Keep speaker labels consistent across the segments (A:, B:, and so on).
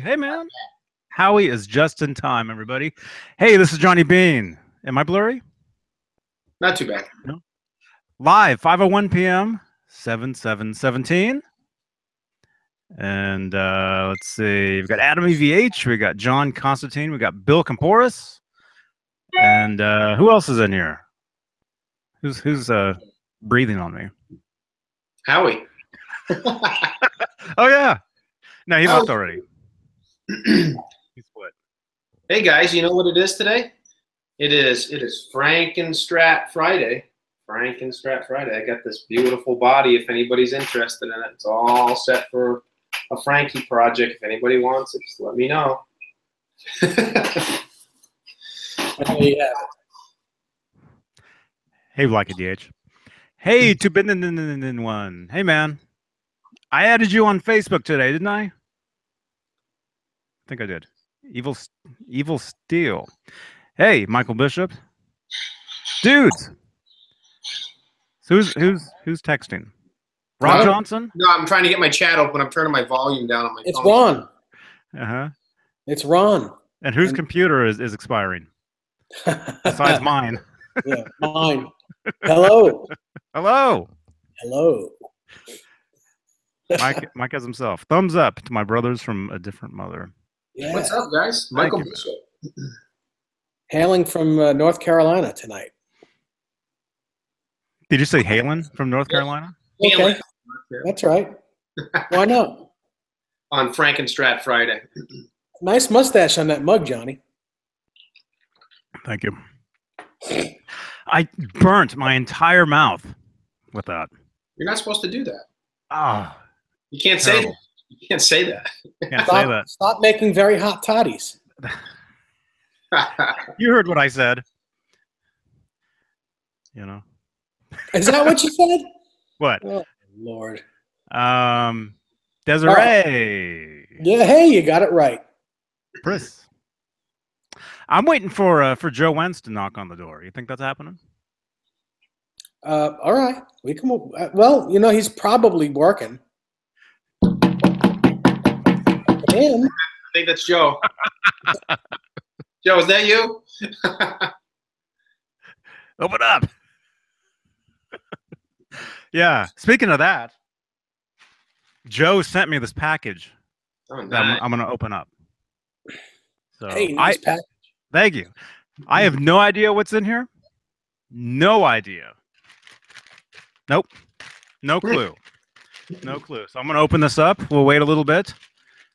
A: Hey, man. Howie is just in time, everybody. Hey, this is Johnny Beane. Am I blurry?
B: Not too bad.
A: No. Live, 5:01 p.m., 7/7/17. And let's see. We've got Adam EVH. We got John Constantine. We got Bill Camporis. And who else is in here? Who's breathing on me?
B: Howie.
A: Oh, yeah. No, he left already. He's what?
B: Hey guys, you know what it is today? It is Frankenstrat Friday. Frankenstrat Friday. I got this beautiful body. If anybody's interested in it, it's all set for a Frankie project. If anybody wants it, just let me know.
A: Hey, Blacky DH. Hey, 2-bit-1. Hey, man. I added you on Facebook today, didn't I? I think I did. Evil Steel. Hey, Michael Bishop. Dudes. So who's texting? Rob Johnson?
B: No, I'm trying to get my chat open. I'm turning my volume down on my phone.
C: It's Ron.
A: Uh-huh.
C: It's Ron.
A: And whose computer is expiring? Besides mine.
C: Yeah, mine. Hello.
A: Hello.
C: Hello.
A: Mike has himself. Thumbs up to my brothers from a different mother.
C: Yeah.
B: What's up, guys? Michael Bishop.
C: Hailing from North Carolina tonight.
A: Did you say hailing from North Carolina?
C: Okay. That's right. Why not?
B: On Frankenstrat Friday.
C: Nice mustache on that mug, Johnny.
A: Thank you. I burnt my entire mouth with that.
B: You're not supposed to do that.
A: Ah.
B: You can't say that. You can't say that.
A: Can't say that.
C: Stop making very hot toddies.
A: You heard what I said. You know.
C: Is that what you said?
A: What?
C: Oh, Lord.
A: Desiree.
C: Yeah, hey, you got it right.
A: Chris. I'm waiting for Joe Wentz to knock on the door. You think that's happening?
C: All right. We can. Well, you know, he's probably working.
B: I think that's Joe. Joe, is that you?
A: Open up. Yeah. Speaking of that, Joe sent me this package that I'm going to open up. So
C: hey, nice package.
A: Thank you. I have no idea what's in here. No idea. Nope. No clue. No clue. So I'm going to open this up. We'll wait a little bit.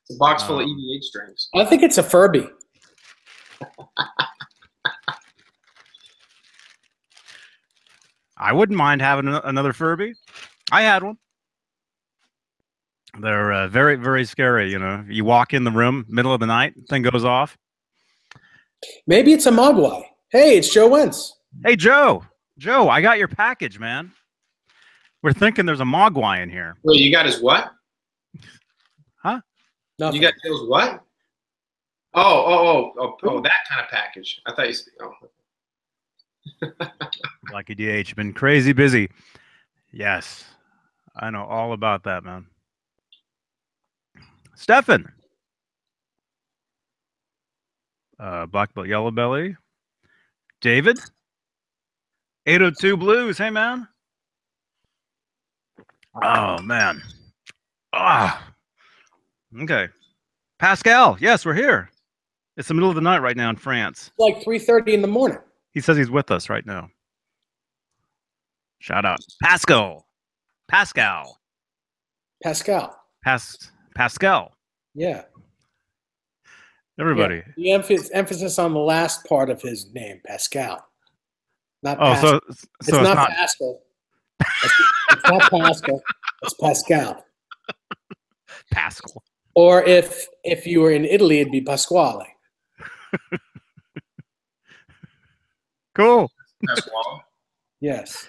B: It's a box full of EVH strings.
C: I think it's a Furby.
A: I wouldn't mind having another Furby. I had one. They're very, very scary. You know, you walk in the room, middle of the night, thing goes off.
C: Maybe it's a Mogwai. Hey, it's Joe Wentz.
A: Hey, Joe. Joe, I got your package, man. We're thinking there's a Mogwai in here.
B: Wait, you got his what?
A: Huh?
C: Nothing.
B: You got Joe's what? Oh, that kind of package. I thought you said,
A: Lucky DH, been crazy busy. Yes, I know all about that, man. Stefan. Black Belt Yellow Belly. David. 802 Blues. Hey, man. Oh, man. Ah. Okay. Pascal. Yes, we're here. It's the middle of the night right now in France.
C: Like 3:30 in the morning.
A: He says he's with us right now. Shout out. Pascal. Pascal.
C: Yeah.
A: Everybody.
C: Yeah. The emphasis on the last part of his name, Pascal. Not
A: oh,
C: Pascal.
A: so
C: it's not Pascal. It's not Pascal. It's Pascal.
A: Pascal.
C: Or if you were in Italy, it'd be Pasquale.
A: Cool.
B: Pasquale.
C: Yes.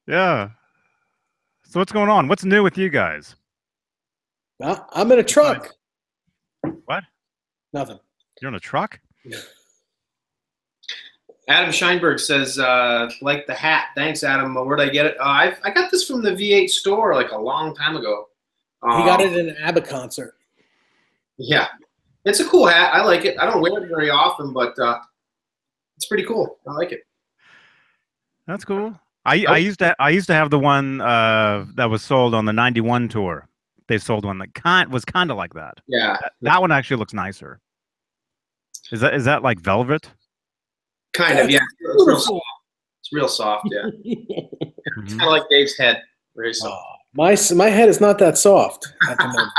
A: Yeah. So what's going on? What's new with you guys?
C: Well, I'm in a truck.
A: What?
C: Nothing.
A: You're in a truck?
B: Adam Scheinberg says, like the hat. Thanks, Adam. Where'd I get it? I got this from the V8 store like a long time ago.
C: He got it in an ABBA concert.
B: Yeah, it's a cool hat. I like it. I don't wear it very often, but it's pretty cool. I like it.
A: That's cool. I used to have the one that was sold on the '91 tour. They sold one that was kind of like that.
B: Yeah,
A: That one actually looks nicer. Is that like velvet?
B: kind of. Yeah, it's real soft. It's real soft. Yeah,
A: Mhm.
B: kind of like Dave's head. Very soft.
C: My head is not that soft at the moment.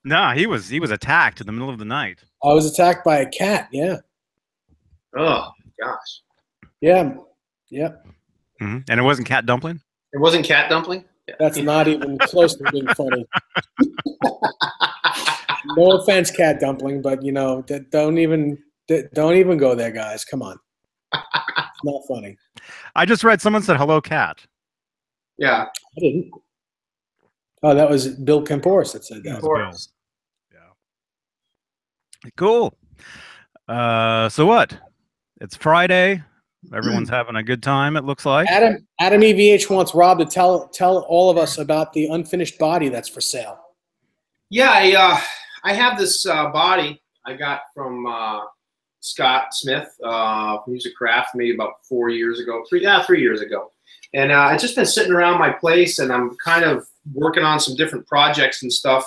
A: No, he was attacked in the middle of the night.
C: I was attacked by a cat. Yeah.
B: Oh gosh,
C: Yeah. Yeah.
A: And it wasn't cat dumpling.
B: it wasn't cat dumpling. Yeah.
C: That's not even close to being funny. No offense, cat dumpling, but you know, don't even go there, guys. Come on. It's not funny.
A: I just read someone said hello, cat.
B: Yeah.
C: I didn't. Oh, that was Bill Kemporis that said
A: That
C: that.
A: was Bill. Yeah. Cool. So what? It's Friday. Everyone's having a good time, it looks like.
C: Adam EVH wants Rob to tell all of us about the unfinished body that's for sale.
B: Yeah, I have this body I got from Scott Smith, Music Craft, maybe about 4 years ago, 3 years ago. And it's just been sitting around my place, and I'm kind of working on some different projects and stuff.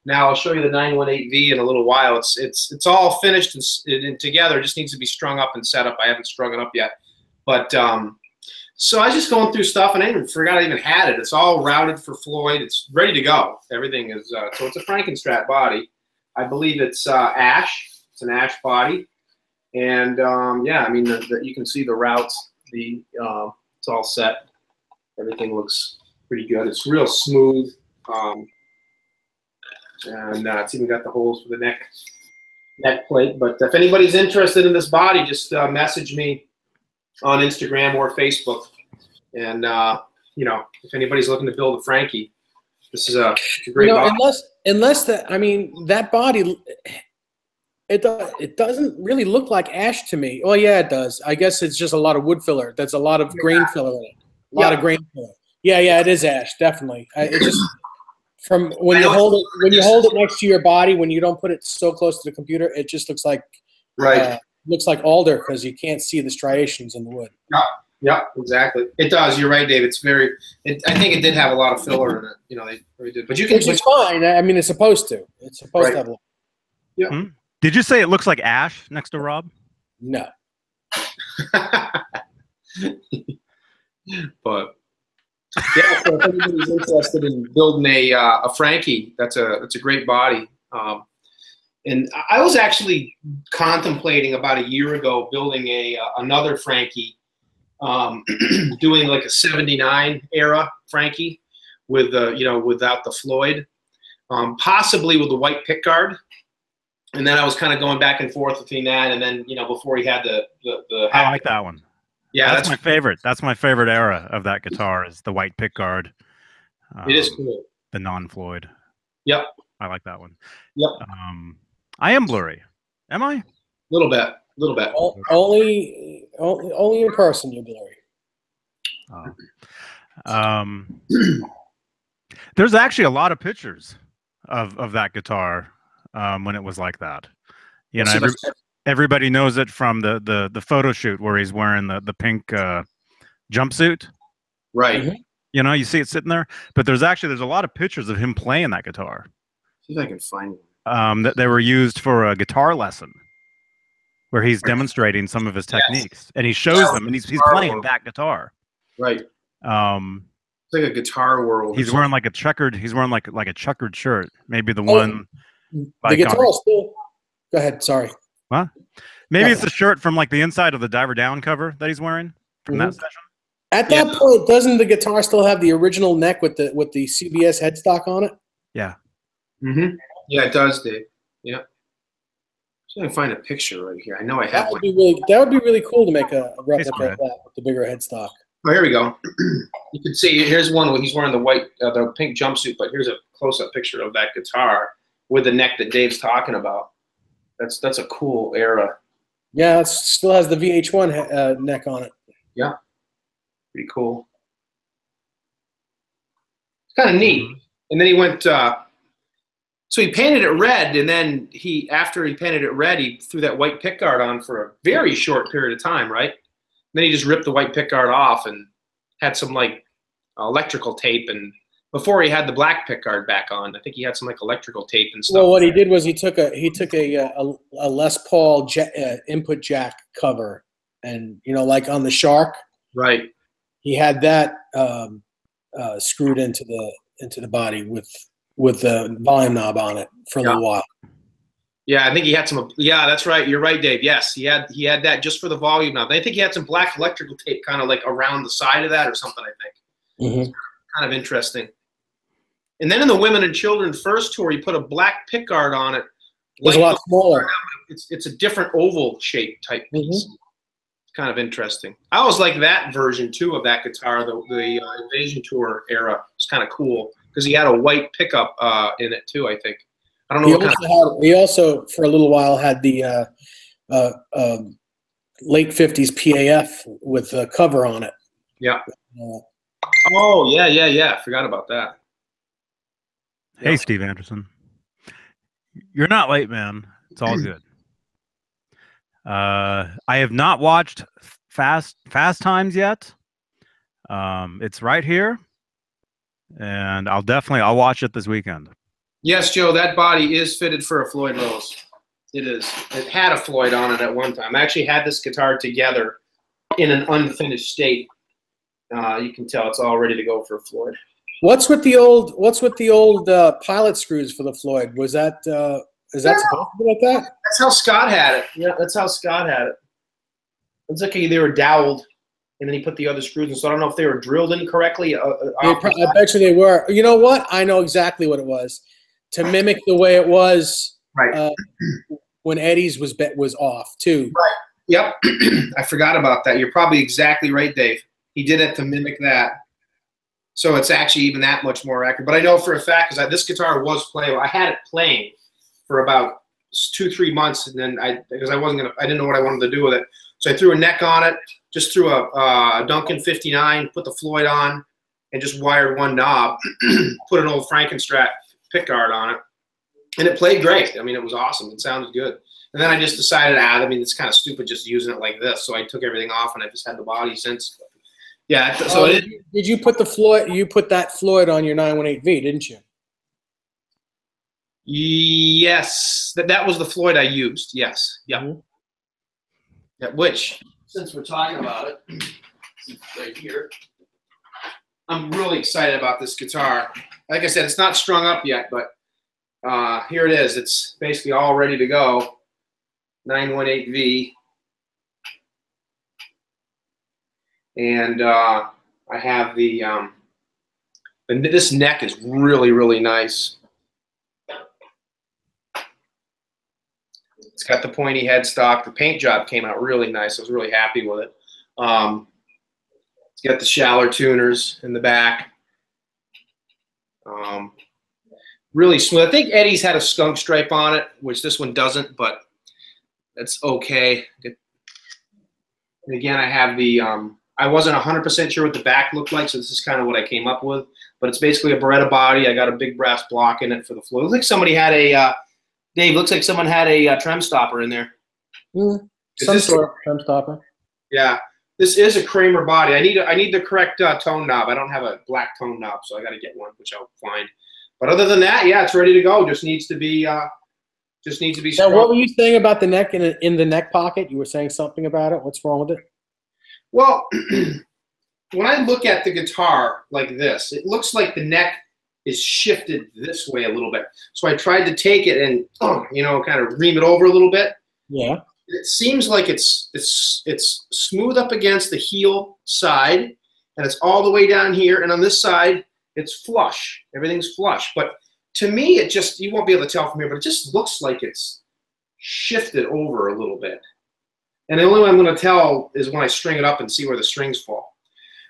B: Now I'll show you the 918V in a little while. It's all finished and together. It just needs to be strung up and set up. I haven't strung it up yet. But so I was just going through stuff, and I even forgot I even had it. It's all routed for Floyd. It's ready to go. Everything is so it's a Frankenstrat body. I believe it's ash. It's an ash body, and yeah, I mean you can see the routes. It's all set. Everything looks pretty good. It's real smooth, and it's even got the holes for the neck plate. But if anybody's interested in this body, just message me on Instagram or Facebook. And you know, if anybody's looking to build a Frankie, this is a great body.
C: Unless that, I mean, that body, it doesn't really look like ash to me. Well, yeah, it does. I guess it's just a lot of wood filler. There's a lot of grain filler in it. A lot of grain filler. Yeah, it is ash, definitely. It just from when you hold it next to your body, when you don't put it so close to the computer, it just looks like looks like alder because you can't see the striations in the wood.
B: Yeah, exactly. It does. You're right, Dave. It's very. I think it did have a lot of filler in it. You know, they really did. But you can.
C: Which is fine. I mean, it's supposed to. It's supposed to have.
B: Yeah.
A: Hmm? Did you say it looks like ash next to Rob?
C: No.
B: But yeah, so if anybody's interested in building a Frankie, that's a great body. And I was actually contemplating about a year ago building another Frankie, doing like a '79 era Frankie with without the Floyd, possibly with the white pickguard. And then I was kind of going back and forth between that, and then before he had the
A: I like that one.
B: Yeah,
A: that's my favorite. That's my favorite era of that guitar is the white pickguard.
B: It is cool.
A: The non-Floyd.
B: Yep.
A: I like that one.
B: Yep.
A: I am blurry. Am I?
B: A little bit.
C: Only in person you're blurry.
A: There's actually a lot of pictures of that guitar when it was like that. You know, everybody knows it from the photo shoot where he's wearing the pink jumpsuit.
B: Right.
C: Mm-hmm.
A: You know, you see it sitting there, but there's a lot of pictures of him playing that guitar.
B: See if I can find it.
A: That they were used for a guitar lesson where he's demonstrating some of his techniques, and he shows them, and he's playing that guitar.
B: Right.
A: It's
B: like a Guitar World.
A: He's wearing like a checkered. He's wearing like a checkered shirt. Maybe the one.
C: The guitar is still. Go ahead. Sorry.
A: What? Maybe it's the shirt from like the inside of the Diver Down cover that he's wearing from that session.
C: At that point, doesn't the guitar still have the original neck with the CBS headstock on it?
A: Yeah.
B: Mm-hmm. Yeah, it does, Dave. Yeah. So I can find a picture right here. I know I have one.
C: That would be really cool to make a replica of that with the bigger headstock.
B: Oh, here we go. You can see here's one where he's wearing the pink jumpsuit, but here's a close-up picture of that guitar with the neck that Dave's talking about. That's a cool era.
C: Yeah, it still has the VH1 neck on it.
B: Yeah, pretty cool. It's kind of neat. And then he went So he painted it red, and then after he painted it red, he threw that white pickguard on for a very short period of time, right? Then he just ripped the white pickguard off and had some like electrical tape, and before he had the black pickguard back on, I think he had some like electrical tape and stuff.
C: Well, what he did was he took a Les Paul input jack cover, and like on the Shark,
B: right? He
C: had that screwed into the body with the volume knob on it for a little while.
B: Yeah, I think he had some. Yeah, that's right. You're right, Dave. Yes, he had that just for the volume knob. I think he had some black electrical tape kind of like around the side of that or something. I think.
C: Mm-hmm.
B: Kind of interesting. And then in the Women and Children First tour, he put a black pickguard on it.
C: It's a lot smaller.
B: It's a different oval shape type piece.
C: Mm-hmm.
B: It's kind of interesting. I always like that version too of that guitar. The Invasion tour era. It's kind of cool because he had a white pickup in it too. I think. I don't know.
C: He also for a little while had the late '50s PAF with a cover on it.
B: Yeah. Oh yeah. Forgot about that.
A: Hey, Steve Anderson. You're not late, man. It's all good. I have not watched Fast Times yet. It's right here, and I'll watch it this weekend.
B: Yes, Joe, that body is fitted for a Floyd Rose. It is. It had a Floyd on it at one time. I actually had this guitar together in an unfinished state. You can tell it's all ready to go for a Floyd.
C: What's with the old pilot screws for the Floyd? Is that supposed to be like that?
B: That's how Scott had it. Yeah, that's how Scott had it. It's like they were doweled, and then he put the other screws in. So I don't know if they were drilled in correctly.
C: I bet you they were. You know what? I know exactly what it was. To mimic the way it was when Eddie's was off too.
B: Right. Yep. I forgot about that. You're probably exactly right, Dave. He did it to mimic that. So it's actually even that much more accurate. But I know for a fact because this guitar was playable. I had it playing for about 2-3 months, and then I didn't know what I wanted to do with it. So I threw a neck on it, just threw a Duncan 59, put the Floyd on, and just wired one knob, put an old Frankenstrat pickguard on it, and it played great. I mean, it was awesome. It sounded good. And then I just decided, it's kind of stupid just using it like this. So I took everything off, and I just had the body since. Yeah. So
C: did you put the Floyd? You put that Floyd on your 918V, didn't you?
B: Yes, that was the Floyd I used. Yes. Yeah. Mm-hmm. Yeah. Which, since we're talking about it, it's right here. I'm really excited about this guitar. Like I said, it's not strung up yet, but here it is. It's basically all ready to go. 918V. And I have this neck is really, really nice. It's got the pointy headstock. The paint job came out really nice. I was really happy with it. It's got the Schaller tuners in the back. Really smooth. I think Eddie's had a skunk stripe on it, which this one doesn't, but that's okay. And again, I have the, I wasn't 100% sure what the back looked like, so this is kind of what I came up with. But it's basically a Beretta body. I got a big brass block in it for the floor. It looks like somebody had a, Dave, looks like someone had a trem stopper in there.
C: Some sort of trem stopper.
B: Yeah. This is a Kramer body. I need the correct tone knob. I don't have a black tone knob, so I got to get one, which I'll find. But other than that, yeah, it's ready to go. Just needs to be strong.
C: Now, what were you saying about the neck in the neck pocket? You were saying something about it. What's wrong with it?
B: Well, when I look at the guitar like this, it looks like the neck is shifted this way a little bit. So I tried to take it and kind of ream it over a little bit.
C: Yeah.
B: It seems like it's smooth up against the heel side, and it's all the way down here. And on this side, it's flush. Everything's flush. But to me, you won't be able to tell from here, but it just looks like it's shifted over a little bit. And the only way I'm going to tell is when I string it up and see where the strings fall.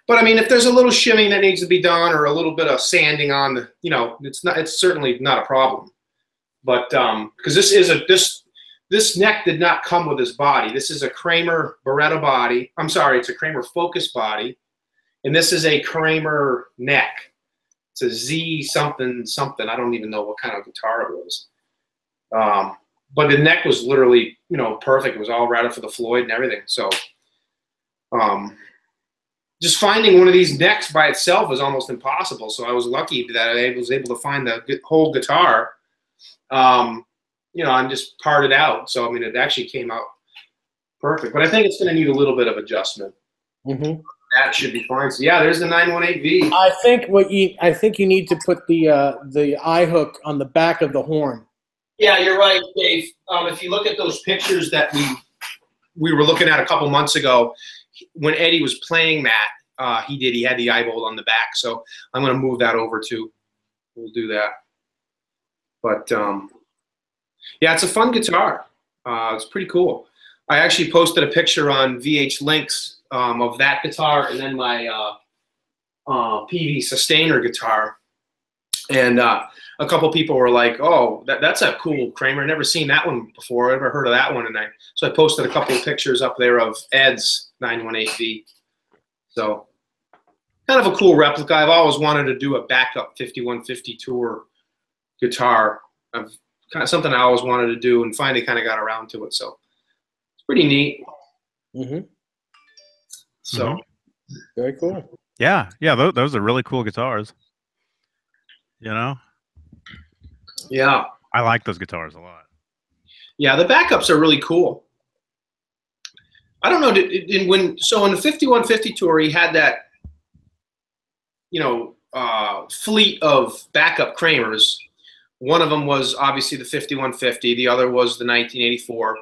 B: But I mean, if there's a little shimming that needs to be done or a little bit of sanding on the, it's certainly not a problem. But because this neck did not come with this body. This is a Kramer Beretta body. I'm sorry, it's a Kramer Focus body, and this is a Kramer neck. a Z something something. I don't even know what kind of guitar it was. But the neck was literally, you know, perfect. It was all routed for the Floyd and everything. So just finding one of these necks by itself was almost impossible. So I was lucky that I was able to find the whole guitar, you know, and just part it out. So, I mean, it actually came out perfect. But I think it's going to need a little bit of adjustment.
C: Mm-hmm.
B: That should be fine. So, yeah, there's the 918V.
C: I think you need to put the eye hook on the back of the horn.
B: Yeah, you're right, Dave. If you look at those pictures that we were looking at a couple months ago, when Eddie was playing that, he had the eye bolt on the back. So I'm going to move that over too. We'll do that. But yeah, it's a fun guitar. It's pretty cool. I actually posted a picture on VH Links of that guitar and then my PV Sustainer guitar. And a couple people were like, "Oh, that's a cool Kramer. Never seen that one before. Never heard of that one." And so I posted a couple of pictures up there of Ed's 918V. So kind of a cool replica. I've always wanted to do a backup 5150 tour guitar. Kind of something I always wanted to do, and finally kind of got around to it. So it's pretty neat.
C: Mm-hmm.
B: So
C: very cool.
A: Yeah, those are really cool guitars. You know.
B: Yeah,
A: I like those guitars a lot.
B: Yeah, the backups are really cool. I don't know. In the 5150 tour, he had that, you know, fleet of backup Kramers. One of them was obviously the 5150. The other was the 1984.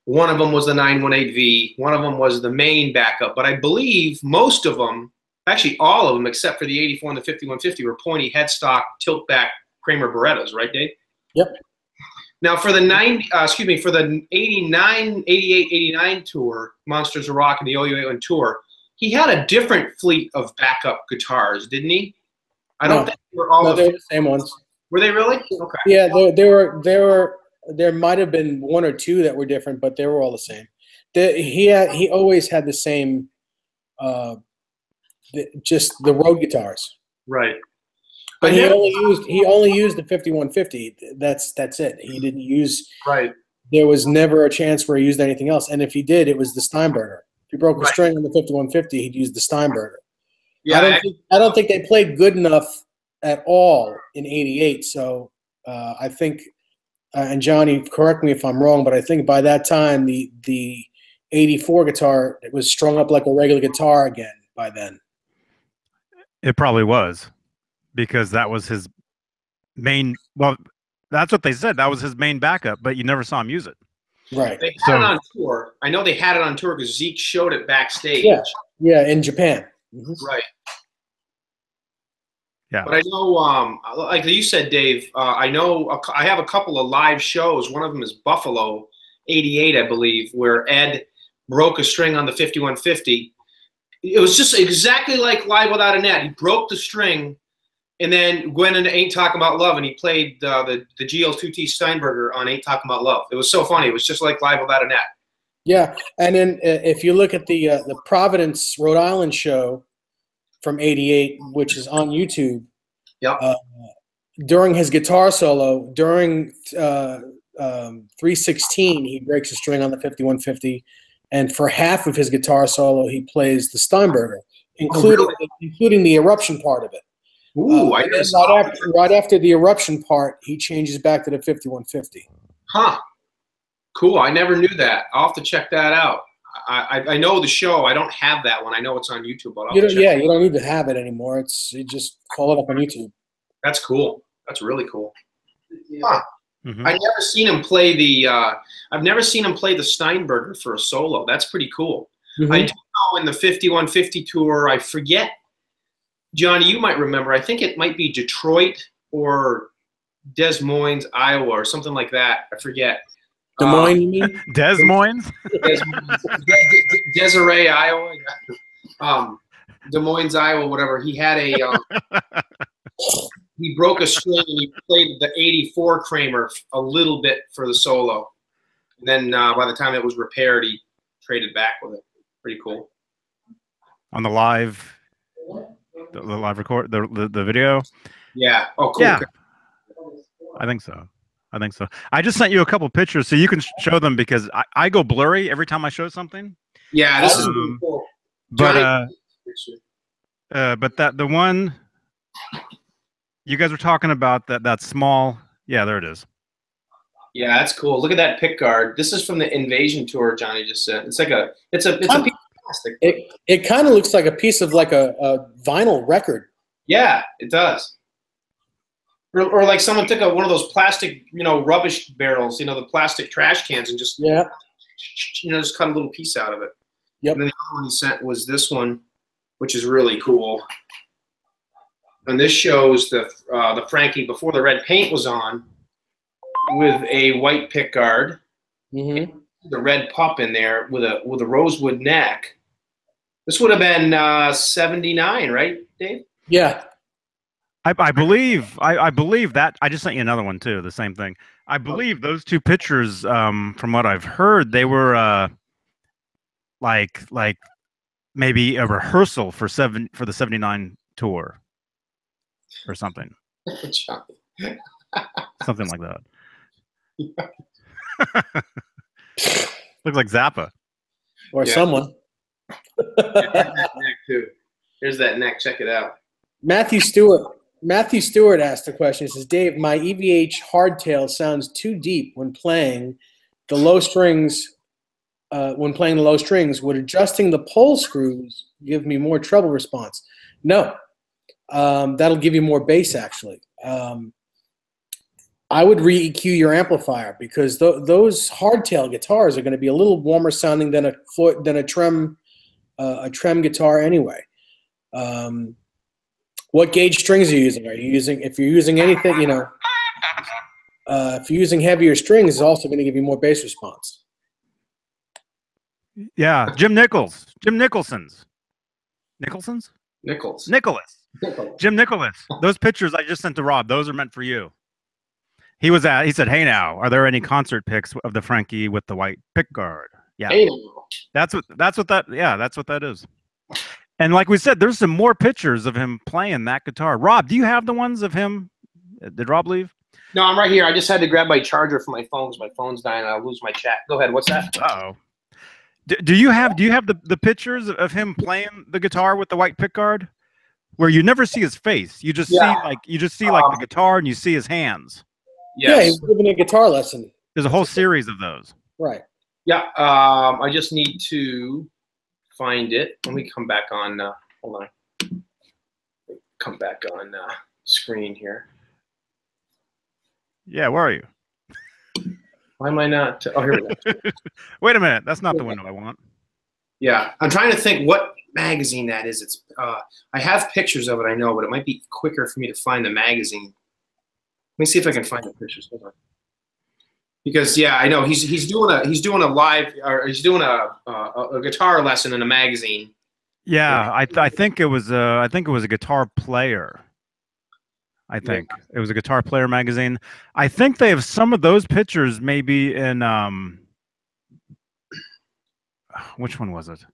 B: One of them was the 918V. One of them was the main backup. But I believe most of them, actually all of them, except for the 84 and the 5150, were pointy headstock, tilt back Kramer Berettas, right, Dave?
C: Yep.
B: Now for the for the 89, 88, 89 tour, Monsters of Rock and the OU81 tour, he had a different fleet of backup guitars, didn't he? I don't think they were all
C: they were the same ones.
B: Were they really? Okay.
C: Yeah, there might have been one or two that were different, but they were all the same. He always had the same, just the road guitars.
B: Right.
C: But he only used the 5150. That's it. He didn't use.
B: Right.
C: There was never a chance where he used anything else, and if he did, it was the Steinberger. If he broke a string on the 5150, he'd use the Steinberger. Yeah, I don't think they played good enough at all in '88. So I think, and Johnny, correct me if I'm wrong, but I think by that time the '84 guitar was strung up like a regular guitar again by then.
A: It probably was, because that was his main. Well, that's what they said. That was his main backup, but you never saw him use it.
C: Right.
B: They had it on tour. I know they had it on tour because Zeke showed it backstage.
C: Yeah, in Japan. Mm-hmm.
B: Right.
A: Yeah.
B: But I know, like you said, Dave, I know I have a couple of live shows. One of them is Buffalo, '88, I believe, where Ed broke a string on the 5150. It was just exactly like Live Without a Net. He broke the string and then went into Ain't Talking About Love, and he played the GL2T Steinberger on Ain't Talking About Love. It was so funny. It was just like Live Without a Net.
C: Yeah, and then if you look at the Providence, Rhode Island show from '88, which is on YouTube, during his guitar solo, during 316, he breaks a string on the 5150, and for half of his guitar solo, he plays the Steinberger, including the eruption part of it.
B: Ooh,
C: right after the eruption part, he changes back to the 5150.
B: Huh. Cool. I never knew that. I'll have to check that out. I know the show. I don't have that one. I know it's on YouTube. But
C: you don't need to have it anymore. You just call it up on YouTube.
B: That's cool. That's really cool. Huh.
A: Mm-hmm.
B: I've never seen him play the. I've never seen him play the Steinberger for a solo. That's pretty cool.
C: Mm-hmm.
B: I do know in the 5150 tour. I forget. Johnny, you might remember. I think it might be Detroit or Des Moines, Iowa, or something like that. I forget.
C: Des Moines, you mean?
A: Des Moines?
B: Desiree, Iowa. Des Moines, Iowa, whatever. He had a he broke a string and he played the '84 Kramer a little bit for the solo. And then by the time it was repaired, he traded back with it. Pretty cool.
A: On the live, the live record, the video,
B: Yeah. Oh, cool.
A: Yeah, I think so. I think so. I just sent you a couple pictures so you can show them because I go blurry every time I show something.
B: Yeah, this is really cool.
A: But the one you guys were talking about, that small, yeah, there it is.
B: Yeah, that's cool. Look at that pick guard. This is from the Invasion tour Johnny just sent. It's like it's a piece of plastic.
C: It kind of looks like a piece of like a vinyl record.
B: Yeah, it does. Or like someone took one of those plastic, rubbish barrels, the plastic trash cans, and just just cut a little piece out of it.
C: Yep.
B: And then the other one he sent was this one, which is really cool. And this shows the Frankie before the red paint was on, with a white pick guard, the red pup in there with a rosewood neck. This would have been 79, right, Dave?
C: Yeah.
A: I believe that I just sent you another one too. The same thing. I believe those two pictures, from what I've heard, they were like maybe a rehearsal for the 79 tour or something. Something like that. Looks like Zappa
C: or someone.
B: Here's that neck. Check it out.
C: Matthew Stewart asked the question. He says, Dave, my EVH hardtail sounds too deep when playing the low strings. Would adjusting the pole screws give me more treble response? No. That'll give you more bass, actually. I would re-EQ your amplifier because those hardtail guitars are going to be a little warmer sounding than a trem guitar anyway. What gauge strings are you using? If you're using anything, if you're using heavier strings, it's also going to give you more bass response.
A: Yeah, Jim Nichols. Those pictures I just sent to Rob, those are meant for you. He said, "Hey now, are there any concert pics of the Frankie with the white pick guard?" Yeah,
B: hey,
A: that's what that is. And like we said, there's some more pictures of him playing that guitar. Rob, do you have the ones of him? Did Rob leave?
B: No, I'm right here. I just had to grab my charger for my phone because my phone's dying and I'll lose my chat. Go ahead. What's that?
A: Uh-oh. Do you have the pictures of him playing the guitar with the white pick guard, where you never see his face? You just see the guitar and you see his hands.
B: Yes.
C: Yeah, he's giving a guitar lesson.
A: There's a whole series of those.
C: Right.
B: Yeah. I just need to find it. Let me come back on. Hold on. Come back on screen here.
A: Yeah, where are you?
B: Why am I not? Oh, here we go.
A: Wait a minute. That's not the window I want.
B: Yeah, I'm trying to think what magazine that is. It's I have pictures of it, I know, but it might be quicker for me to find the magazine. Let me see if I can find the pictures. Hold on. Because I know he's doing a live, or he's doing a guitar lesson in a magazine.
A: Yeah, I think it was a guitar player. I think it was a guitar player magazine. I think they have some of those pictures maybe in which one was it?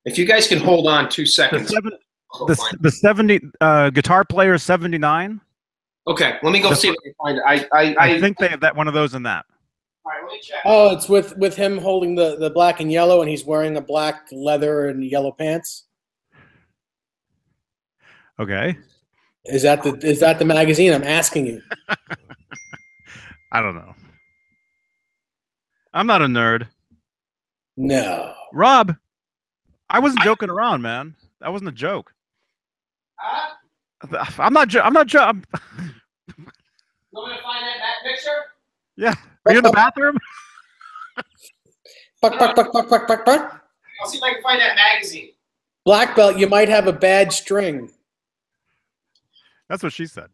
B: If you guys can hold on 2 seconds.
A: The 70 guitar player 79.
B: Okay, let me go see if I can find it.
A: I think they have one of those in that.
B: All right, let me check.
C: Oh, it's with him holding the black and yellow, and he's wearing a black leather and yellow pants.
A: Okay.
C: Is that the magazine? I'm asking you.
A: I don't know. I'm not a nerd.
C: No.
A: Rob, I wasn't joking around, man. That wasn't a joke. I'm not joking.
B: You want me to find that picture?
A: Yeah. Are you in the bathroom?
C: Buck.
B: I'll see if I can find that magazine.
C: Black belt, you might have a bad string.
A: That's what she said.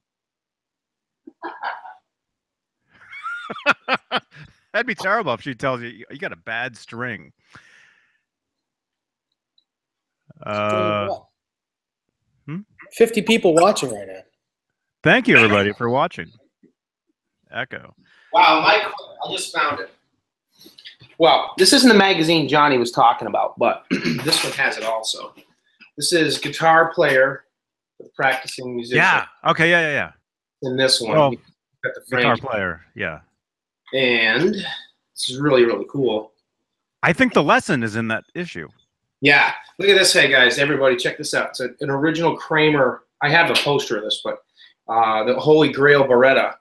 A: That'd be terrible if she tells you you got a bad string.
C: 50 people watching right now.
A: Thank you, everybody, for watching. Echo.
B: Wow, I just found it. Well, this isn't the magazine Johnny was talking about, but this one has it also. This is Guitar Player, the Practicing Musician.
A: Yeah. Okay. Yeah.
B: in this one.
A: Oh,
B: Got the
A: guitar
B: Frank,
A: player. Yeah.
B: and this is really, really cool.
A: I think the lesson is in that issue.
B: Yeah, look at this. Hey guys, everybody, check this out. It's an original Kramer. I have a poster of this, but the Holy Grail Beretta.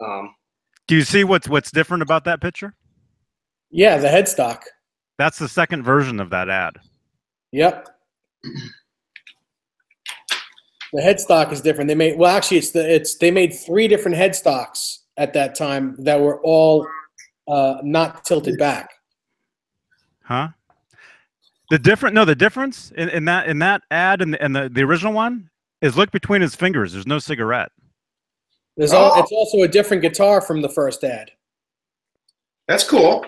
A: Do you see what's different about that picture?
C: Yeah, the headstock.
A: That's the second version of that ad.
C: Yep. The headstock is different. They made actually they made 3 different headstocks at that time that were all not tilted back.
A: Huh? The difference in that ad and the original one is look between his fingers. There's no cigarette.
C: It's also a different guitar from the first ad.
B: That's cool.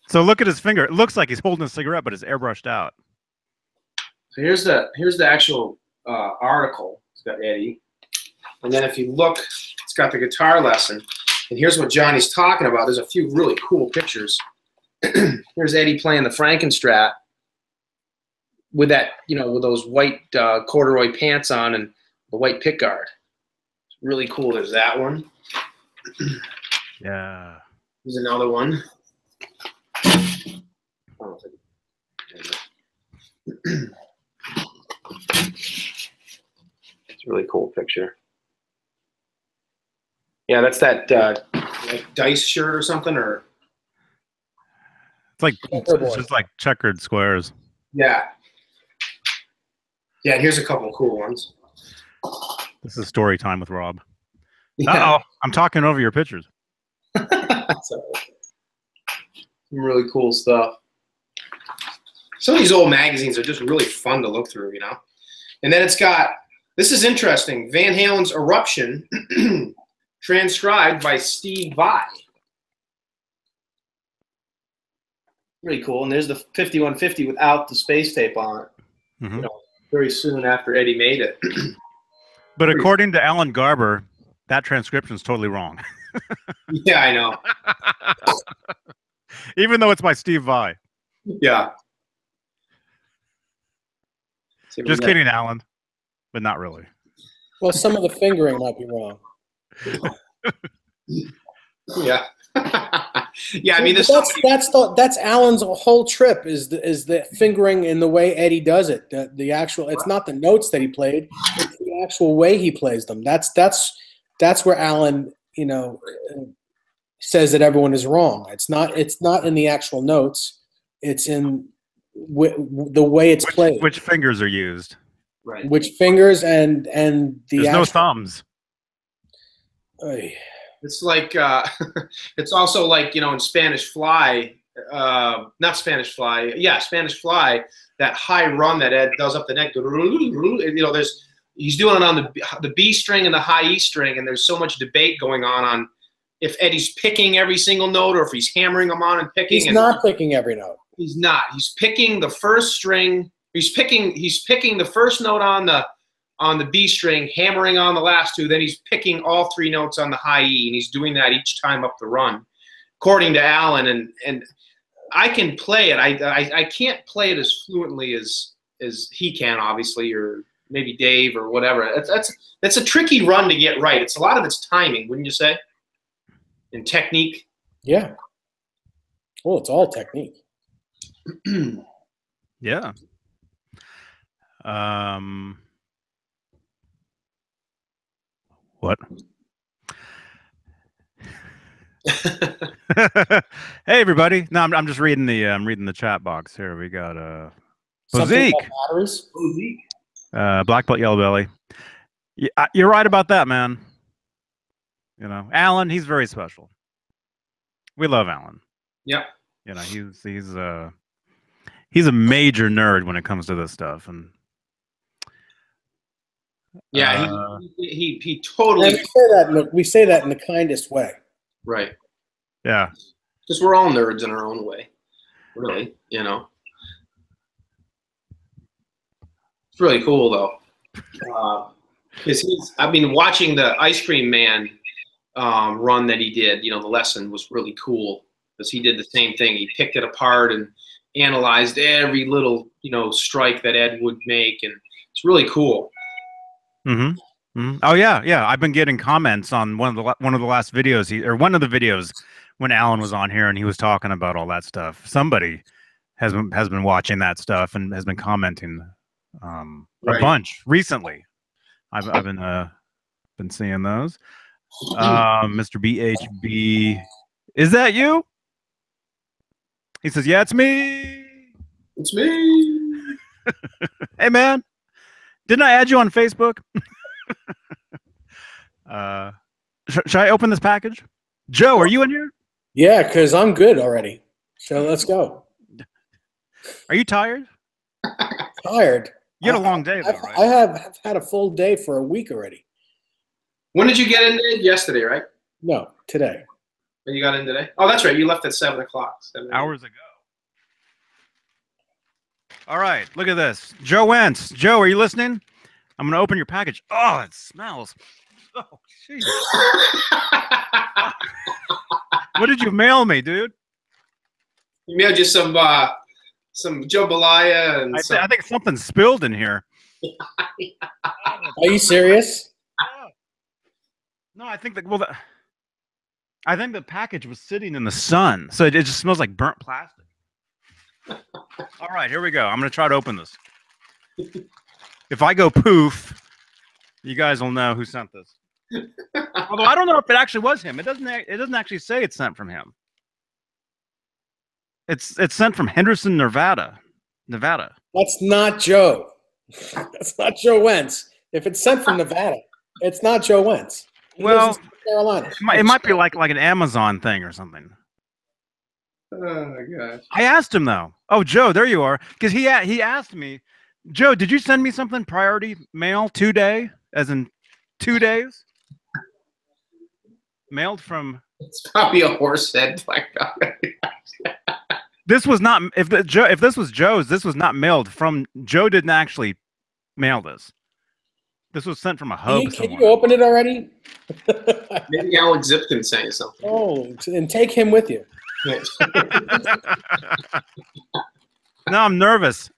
A: So look at his finger. It looks like he's holding a cigarette, but it's airbrushed out.
B: So here's the actual article. It's got Eddie, and then if you look, it's got the guitar lesson. And here's what Johnny's talking about. There's a few really cool pictures. Here's Eddie playing the Frankenstrat with that, with those white corduroy pants on and the white pickguard. It's really cool. There's that one.
A: Yeah.
B: Here's another one. It's a really cool picture. Yeah, that's that like dice shirt or something, or
A: it's just like checkered squares.
B: yeah. Yeah, here's a couple of cool ones.
A: This is story time with Rob.
B: Yeah.
A: Uh-oh, I'm talking over your pictures.
B: Some really cool stuff. Some of these old magazines are just really fun to look through, And then it's got, this is interesting, Van Halen's Eruption, transcribed by Steve Vai. Really cool. And there's the 5150 without the space tape on it.
A: Mm-hmm.
B: Very soon after Eddie made it.
A: But according to Alan Garber, that transcription is totally wrong.
B: Yeah, I know.
A: Even though it's by Steve Vai.
B: Yeah.
A: Just kidding, Alan. But not really.
C: Well, some of the fingering might be wrong.
B: Yeah. Yeah, I mean,
C: that's Alan's whole trip is the fingering and the way Eddie does it. The actual, it's not the notes that he played, it's the actual way he plays them. That's where Alan, says that everyone is wrong. It's not in the actual notes. It's in the way it's played.
A: Which fingers are used?
B: Right.
C: Which fingers and the
A: There's no thumbs.
B: It's like it's also like in Spanish Fly, not Spanish Fly, yeah, Spanish Fly. That high run that Ed does up the neck. He's doing it on the B string and the high E string, and there's so much debate going on if Eddie's picking every single note or if he's hammering them on and picking.
C: He's not picking every note.
B: He's not. He's picking the first string. He's picking the first note on the B string, hammering on the last two. Then he's picking all 3 notes on the high E, and he's doing that each time up the run, according to Alan. And I can play it. I can't play it as fluently as he can, obviously, or maybe Dave or whatever. That's a tricky run to get right. It's a lot of it's timing, wouldn't you say? And technique.
C: Yeah. Well, it's all technique.
A: Yeah. What? Hey everybody! No, I'm just reading the chat box here. We got Bozique, Black Belt Yellow Belly. Yeah, you're right about that, man. Alan, he's very special. We love Alan.
B: Yeah.
A: He's a major nerd when it comes to this stuff, and
B: yeah, he totally.
C: And we say that in the kindest way.
B: Right.
A: Yeah.
B: Because we're all nerds in our own way, really. It's really cool though, because watching the Ice Cream Man run that he did. The lesson was really cool because he did the same thing. He picked it apart and analyzed every little strike that Ed would make, and it's really cool.
A: Mm-hmm. Oh yeah, yeah. I've been getting comments on one of the last videos one of the videos when Alan was on here and he was talking about all that stuff. Somebody has been watching that stuff and has been commenting a
B: Right.
A: bunch recently. I've been seeing those. Mr. BHB, is that you? He says, "Yeah, it's me."
B: It's me.
A: Hey man, didn't I add you on Facebook? Should I open this package? Joe, are you in here?
C: Yeah, because I'm good already. So let's go.
A: Are you tired?
C: Tired.
A: You had a long day, though, right?
C: I have had a full day for a week already.
B: When did you get in there? Yesterday, right?
C: No, today.
B: When you got in today? Oh, that's right. You left at 7 o'clock. 7
A: Hours ago. All right, look at this. Joe Wentz. Joe, are you listening? I'm going to open your package. Oh, it smells. Oh, jeez. What did you mail me, dude?
B: You mailed you some jambalaya and
A: I think something spilled in here.
C: Are you serious?
A: No, I think I think the package was sitting in the sun, so it just smells like burnt plastic. All right, here we go. I'm going to try to open this. If I go poof, you guys will know who sent this. Although I don't know if it actually was him. It doesn't actually say it's sent from him. It's sent from Henderson, Nevada.
C: That's not Joe. That's not Joe Wentz. If it's sent from Nevada, it's not Joe Wentz. He lives in South Carolina.
A: It might be like an Amazon thing or something.
B: Oh my gosh!
A: I asked him though. Oh, Joe, there you are. Because he asked me, Joe, did you send me something priority mail 2 day, as in 2 days? Mailed from.
B: It's probably a horse head black dog.
A: This was not. If this was Joe's, this was not mailed from. Joe didn't actually mail this. This was sent from a hub.
C: Can you open it already?
B: Maybe Alex Zipkin saying something.
C: Oh, and take him with you.
A: No, I'm nervous.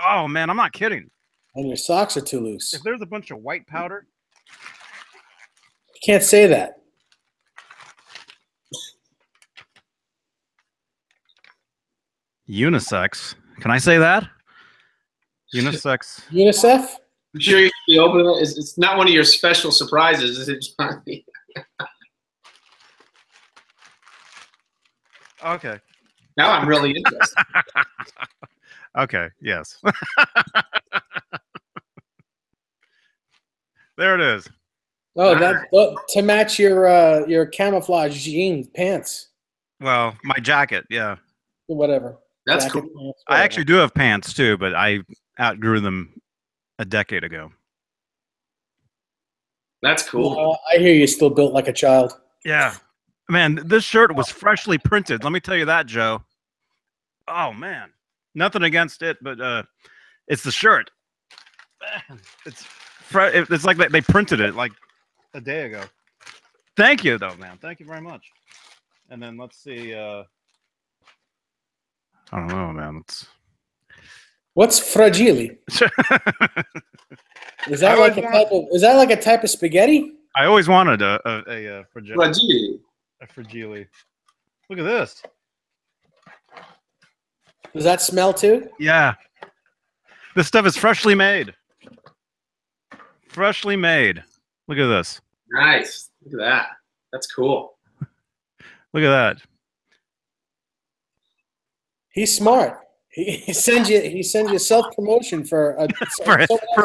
A: Oh man, I'm not kidding.
C: And your socks are too loose.
A: If there's a bunch of white powder,
C: you can't say that.
A: Unisex. Can I say that? Unisex.
C: UNICEF?
B: I'm sure you can be opening it. It's not one of your special surprises, is it, Johnny?
A: Okay.
B: Now I'm really interested.
A: Okay. Yes. There it is.
C: Oh, to match your camouflage jeans pants.
A: Well, my jacket. Yeah.
C: Whatever.
B: That's
C: jacket,
B: cool.
C: pants,
A: I actually do have pants too, but I outgrew them a decade ago.
B: That's cool.
C: I hear you still built like a child.
A: Yeah. Man, this shirt was freshly printed. Let me tell you that, Joe. Oh man. Nothing against it, but it's the shirt. It's like they printed it like a day ago. Thank you though, man. Thank you very much. And then let's see I don't know, man.
C: What's fragile? Is that like a type of spaghetti?
A: I always wanted a fragile.
B: Fragile.
A: A fragile. Look at this.
C: Does that smell too?
A: Yeah. This stuff is freshly made. Freshly made. Look at this.
B: Nice. Look at that. That's cool.
A: Look at that.
C: He's smart. He sends you self promotion for a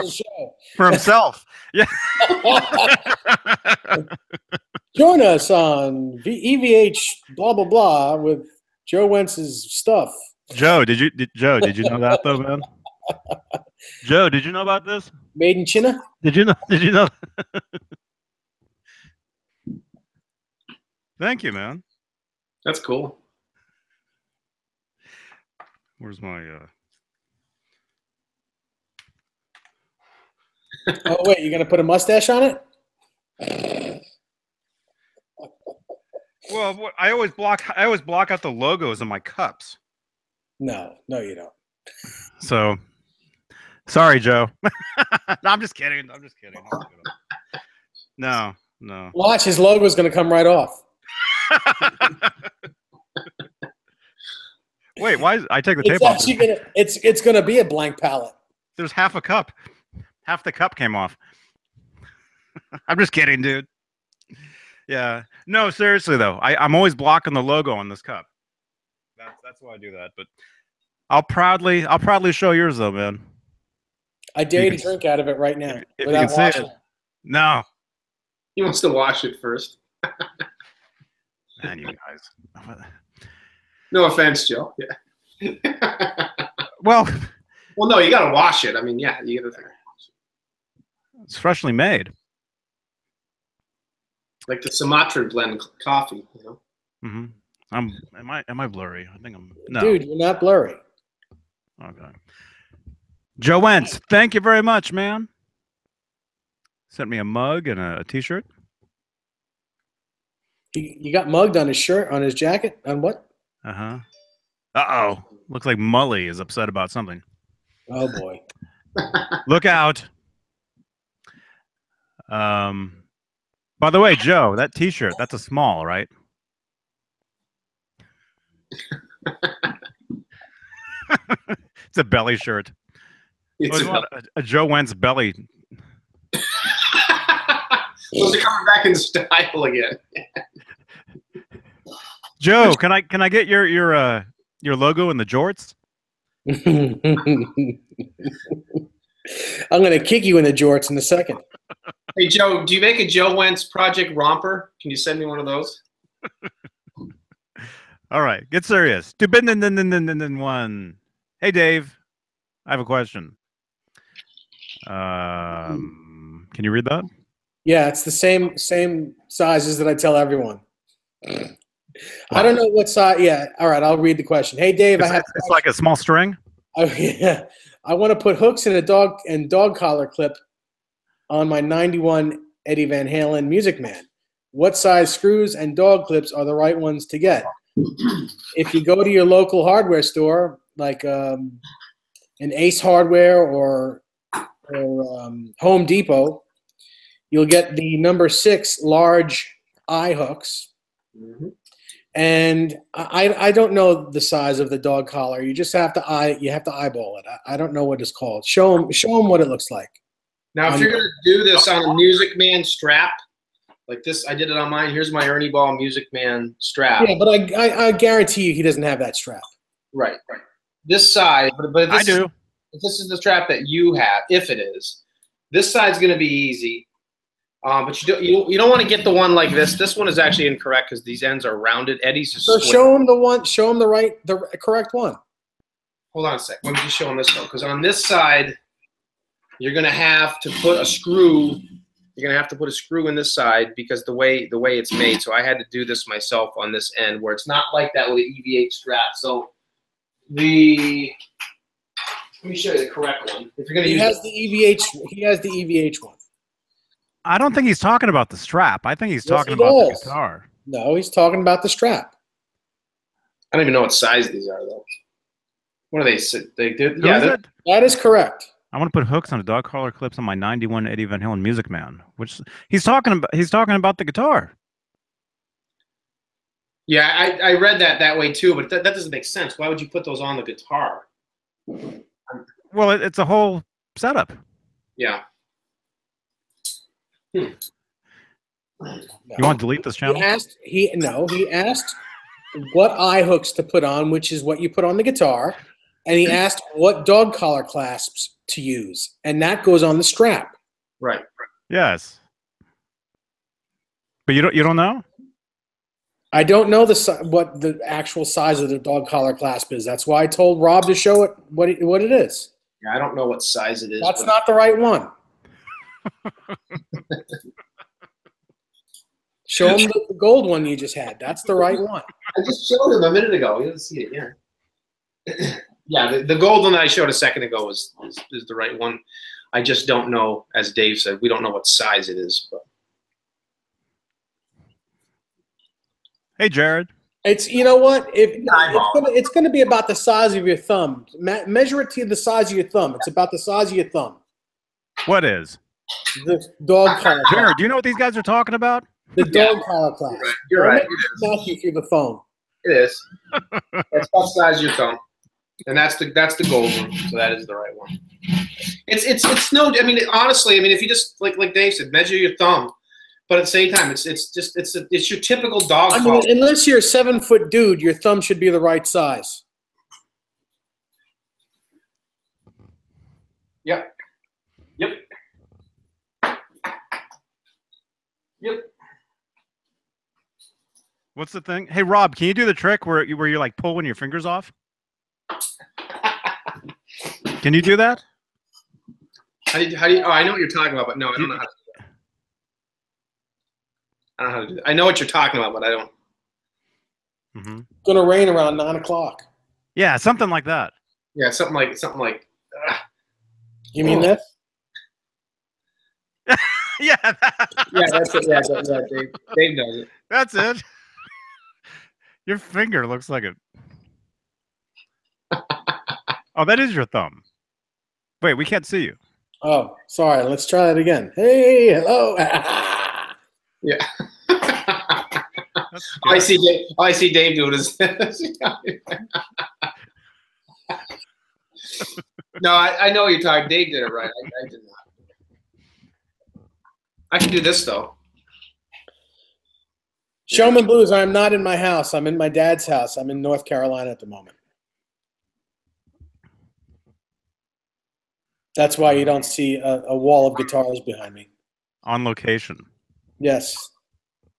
C: show.
A: For himself. Yeah.
C: Join us on EVH blah blah blah with Joe Wentz's stuff.
A: Joe, did you know that though, man? Joe, did you know about this?
C: Made in China?
A: Did you know? Thank you, man.
B: That's cool.
A: Where's my
C: Oh wait, you're gonna put a mustache on it?
A: Well, I always block out the logos in my cups.
C: No, you don't.
A: So, sorry, Joe. No, I'm just kidding. No, no.
C: Watch, his logo's going to come right off.
A: Wait, why? I take the
C: It's
A: tape off.
C: actually gonna. It's going to be a blank palette.
A: There's half a cup. Half the cup came off. I'm just kidding, dude. Yeah. No, seriously though, I'm always blocking the logo on this cup. That's why I do that. But I'll proudly show yours though, man.
C: I dare you to drink out of it right now
A: If
C: without
A: you can
C: washing
A: see it. No.
B: He wants to wash it first.
A: Man, you guys.
B: No offense, Joe. Yeah.
A: Well,
B: no, you got to wash it. I mean, yeah, you got to.
A: it's freshly made.
B: Like the Sumatra blend coffee, you know.
A: Mm-hmm. Am I blurry? I think I'm. No.
C: Dude, you're not blurry.
A: Okay. Joe Wentz, thank you very much, man. Sent me a mug and a T-shirt.
C: You got mugged on his shirt, on his jacket, on what?
A: Uh-huh. Uh-oh. Looks like Mully is upset about something.
C: Oh, boy.
A: Look out. By the way, Joe, that T-shirt, that's a small, right? It's a belly shirt.
B: It's
A: a Joe Wentz belly.
B: Those are coming back in style again.
A: Joe, can I get your logo in the jorts?
C: I'm gonna kick you in the jorts in a second.
B: Hey Joe, do you make a Joe Wentz Project romper? Can you send me one of those?
A: All right, get serious. One. Hey Dave, I have a question. Can you read that?
C: Yeah, it's the same sizes that I tell everyone. I don't know what size. Yeah, all right. I'll read the question. Hey, Dave,
A: It's like a small string.
C: Yeah, I want to put hooks in a dog collar clip on my '91 Eddie Van Halen Music Man. What size screws and dog clips are the right ones to get? If you go to your local hardware store, like an Ace Hardware or Home Depot, you'll get the number 6 large eye hooks. Mm-hmm. And I don't know the size of the dog collar. You just have to eyeball it. I don't know what it's called. Show them what it looks like.
B: Now, if you're going to do this on a Music Man strap, like this, I did it on mine. Here's my Ernie Ball Music Man strap.
C: Yeah, but I guarantee you he doesn't have that strap.
B: Right. This side, but if
A: I do.
B: If this is the strap that you have, if it is, this side's going to be easy. But you don't want to get the one like this. This one is actually incorrect because these ends are rounded. Eddie's is
C: so show him the correct one.
B: Hold on a sec. Let me just show him this one, because on this side, you're going to have to put a screw. You're going to have to put a screw in this side because the way it's made. So I had to do this myself on this end where it's not like that with an EVH strap. So let me show you the correct one. If you're going to use
C: he has the EVH one.
A: I don't think he's talking about the strap. I think he's talking about the guitar.
C: No, he's talking about the strap.
B: I don't even know what size these are, though. What are they? They did.
A: Yeah,
C: that is correct.
A: I want to put hooks on a dog collar clips on my '91 Eddie Van Halen Music Man, which he's talking about. He's talking about the guitar.
B: Yeah, I read that way too, but that doesn't make sense. Why would you put those on the guitar?
A: Well, it's a whole setup.
B: Yeah.
A: You want to delete this channel?
C: He asked what eye hooks to put on, which is what you put on the guitar, and he asked what dog collar clasps to use, and that goes on the strap.
B: Right.
A: Yes. But you don't know?
C: I don't know what the actual size of the dog collar clasp is. That's why I told Rob to show it what it is.
B: Yeah, I don't know what size it is.
C: That's not the right one. Show him the gold one you just had. That's the right one.
B: I just showed him a minute ago. He doesn't see it. Yeah. Yeah, the gold one that I showed a second ago is the right one. I just don't know, as Dave said, we don't know what size it is. But
A: hey, Jared.
C: It's it's going to be about the size of your thumb. Measure it to the size of your thumb. It's about the size of your thumb.
A: What is?
C: The dog collar class.
A: Jared, do you know what these guys are talking about?
C: The dog collar class.
B: You're right.
C: Not you through the phone.
B: It is. That's what size your thumb, and that's the gold one. So that is the right one. It's no. I mean, honestly, I mean, if you just like Dave said, measure your thumb, but at the same time, it's your typical dog collar.
C: I mean, unless you're a 7-foot dude, your thumb should be the right size.
B: Yep. Yep. Yep.
A: What's the thing? Hey, Rob, can you do the trick where you're like pulling your fingers off? Can you do that?
B: How do you? Oh, I know what you're talking about, but no, I don't know how to do that. I don't know how to do that. I know what you're talking about, but I don't.
C: Mm-hmm. It's gonna rain around 9 o'clock.
A: Yeah, something like that.
B: Yeah, something like.
C: You mean this?
A: Yeah.
B: Yeah, that's it. Yeah, Dave does it.
A: That's it. Your finger looks like it. Oh, that is your thumb. Wait, we can't see you.
C: Oh, sorry. Let's try that again. Hey, hello.
B: Yeah. I see Dave doing his. No, I know you're talking. Dave did it right. I did not. I can do this though.
C: Showman Blues, I'm not in my house. I'm in my dad's house. I'm in North Carolina at the moment. That's why you don't see a wall of guitars behind me.
A: On location.
C: Yes.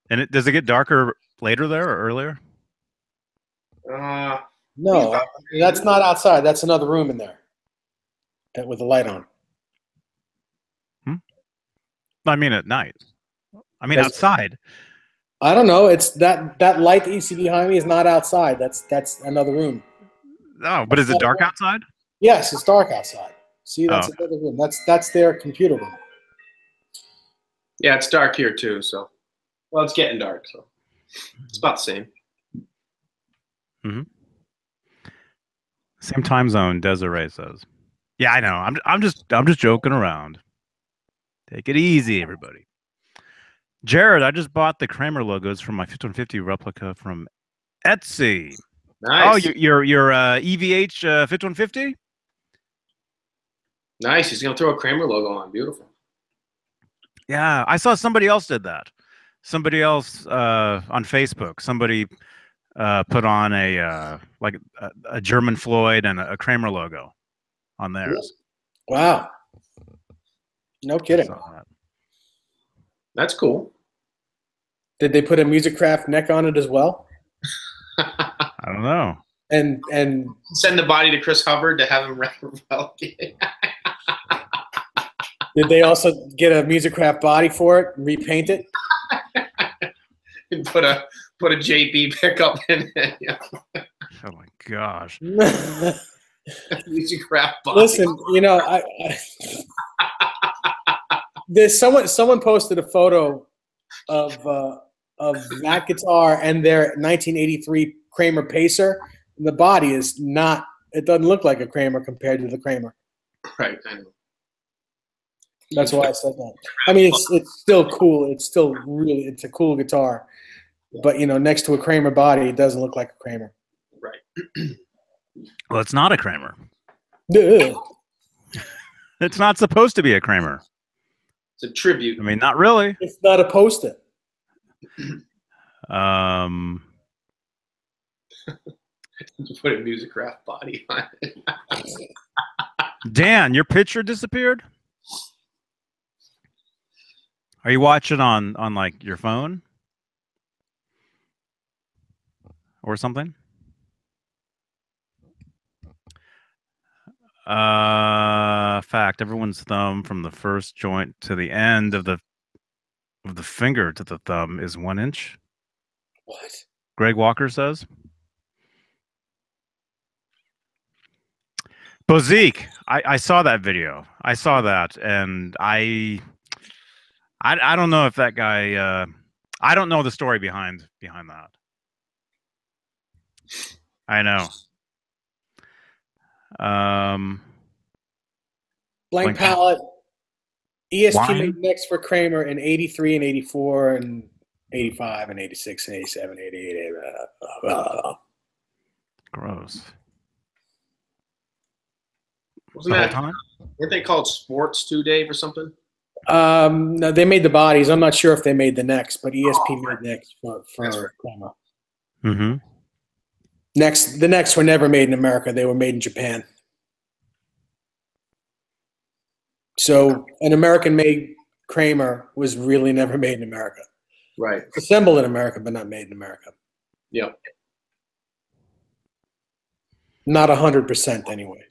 A: And does it get darker later there or earlier?
C: No, that's not outside. That's another room in there with the light on.
A: I mean at night. I mean outside.
C: I don't know. It's that light that you see behind me is not outside. That's another room.
A: Oh, but is it dark outside?
C: Yes, it's dark outside. See, that's another room. That's their computer room.
B: Yeah, it's dark here too. So, well, it's getting dark, so it's about the same.
A: Mm-hmm. Same time zone. Desiree says. Yeah, I know. I'm just joking around. Take it easy, everybody. Jared, I just bought the Kramer logos from my 5150 replica from Etsy.
B: Nice.
A: Oh, your EVH 5150?
B: Nice. He's gonna throw a Kramer logo on. Beautiful.
A: Yeah, I saw somebody else did that. Somebody else on Facebook. Somebody put on a German Floyd and a Kramer logo on theirs.
C: Wow. No kidding.
B: That's cool.
C: Did they put a Musicraft neck on it as well?
A: I don't know.
C: And
B: send the body to Chris Hubbard to have him replicate.
C: Did they also get a Musicraft body for it and repaint it?
B: And put a JB pickup in it. Yeah.
A: Oh my gosh.
B: Musicraft body.
C: Listen, you know, there's someone posted a photo of that guitar and their 1983 Kramer Pacer. And the body is not. It doesn't look like a Kramer compared to the Kramer.
B: Right, I know.
C: That's why I said that. I mean, it's still cool. It's still it's a cool guitar. But, you know, next to a Kramer body, it doesn't look like a Kramer.
B: Right.
A: Well, it's not a Kramer.
C: Ugh.
A: It's not supposed to be a Kramer.
B: It's a tribute.
A: I mean, not really.
C: It's not a post-it.
B: You put a Musicraft body on it.
A: Dan, your picture disappeared? Are you watching on like your phone or something? Fact, everyone's thumb from the first joint to the end of the finger to the thumb is 1 inch.
C: What?
A: Greg Walker says. Bozique, I saw that video. I saw that, and I don't know if that guy. I don't know the story behind that. I know.
C: Blank palette. ESP
A: Wine?
C: made necks for Kramer in 83 and 84 and 85 and 86 and 87, 88.
A: Gross.
B: Wasn't
A: The whole
B: that?
A: time?
B: Weren't they called Sports 2, Dave, or something?
C: No, they made the bodies. I'm not sure if they made the necks, but ESP made necks for Kramer.
A: Mm-hmm.
C: The necks were never made in America. They were made in Japan. So an American-made Kramer was really never made in America.
B: Right.
C: Assembled in America, but not made in America.
B: Yep.
C: Not 100% anyway.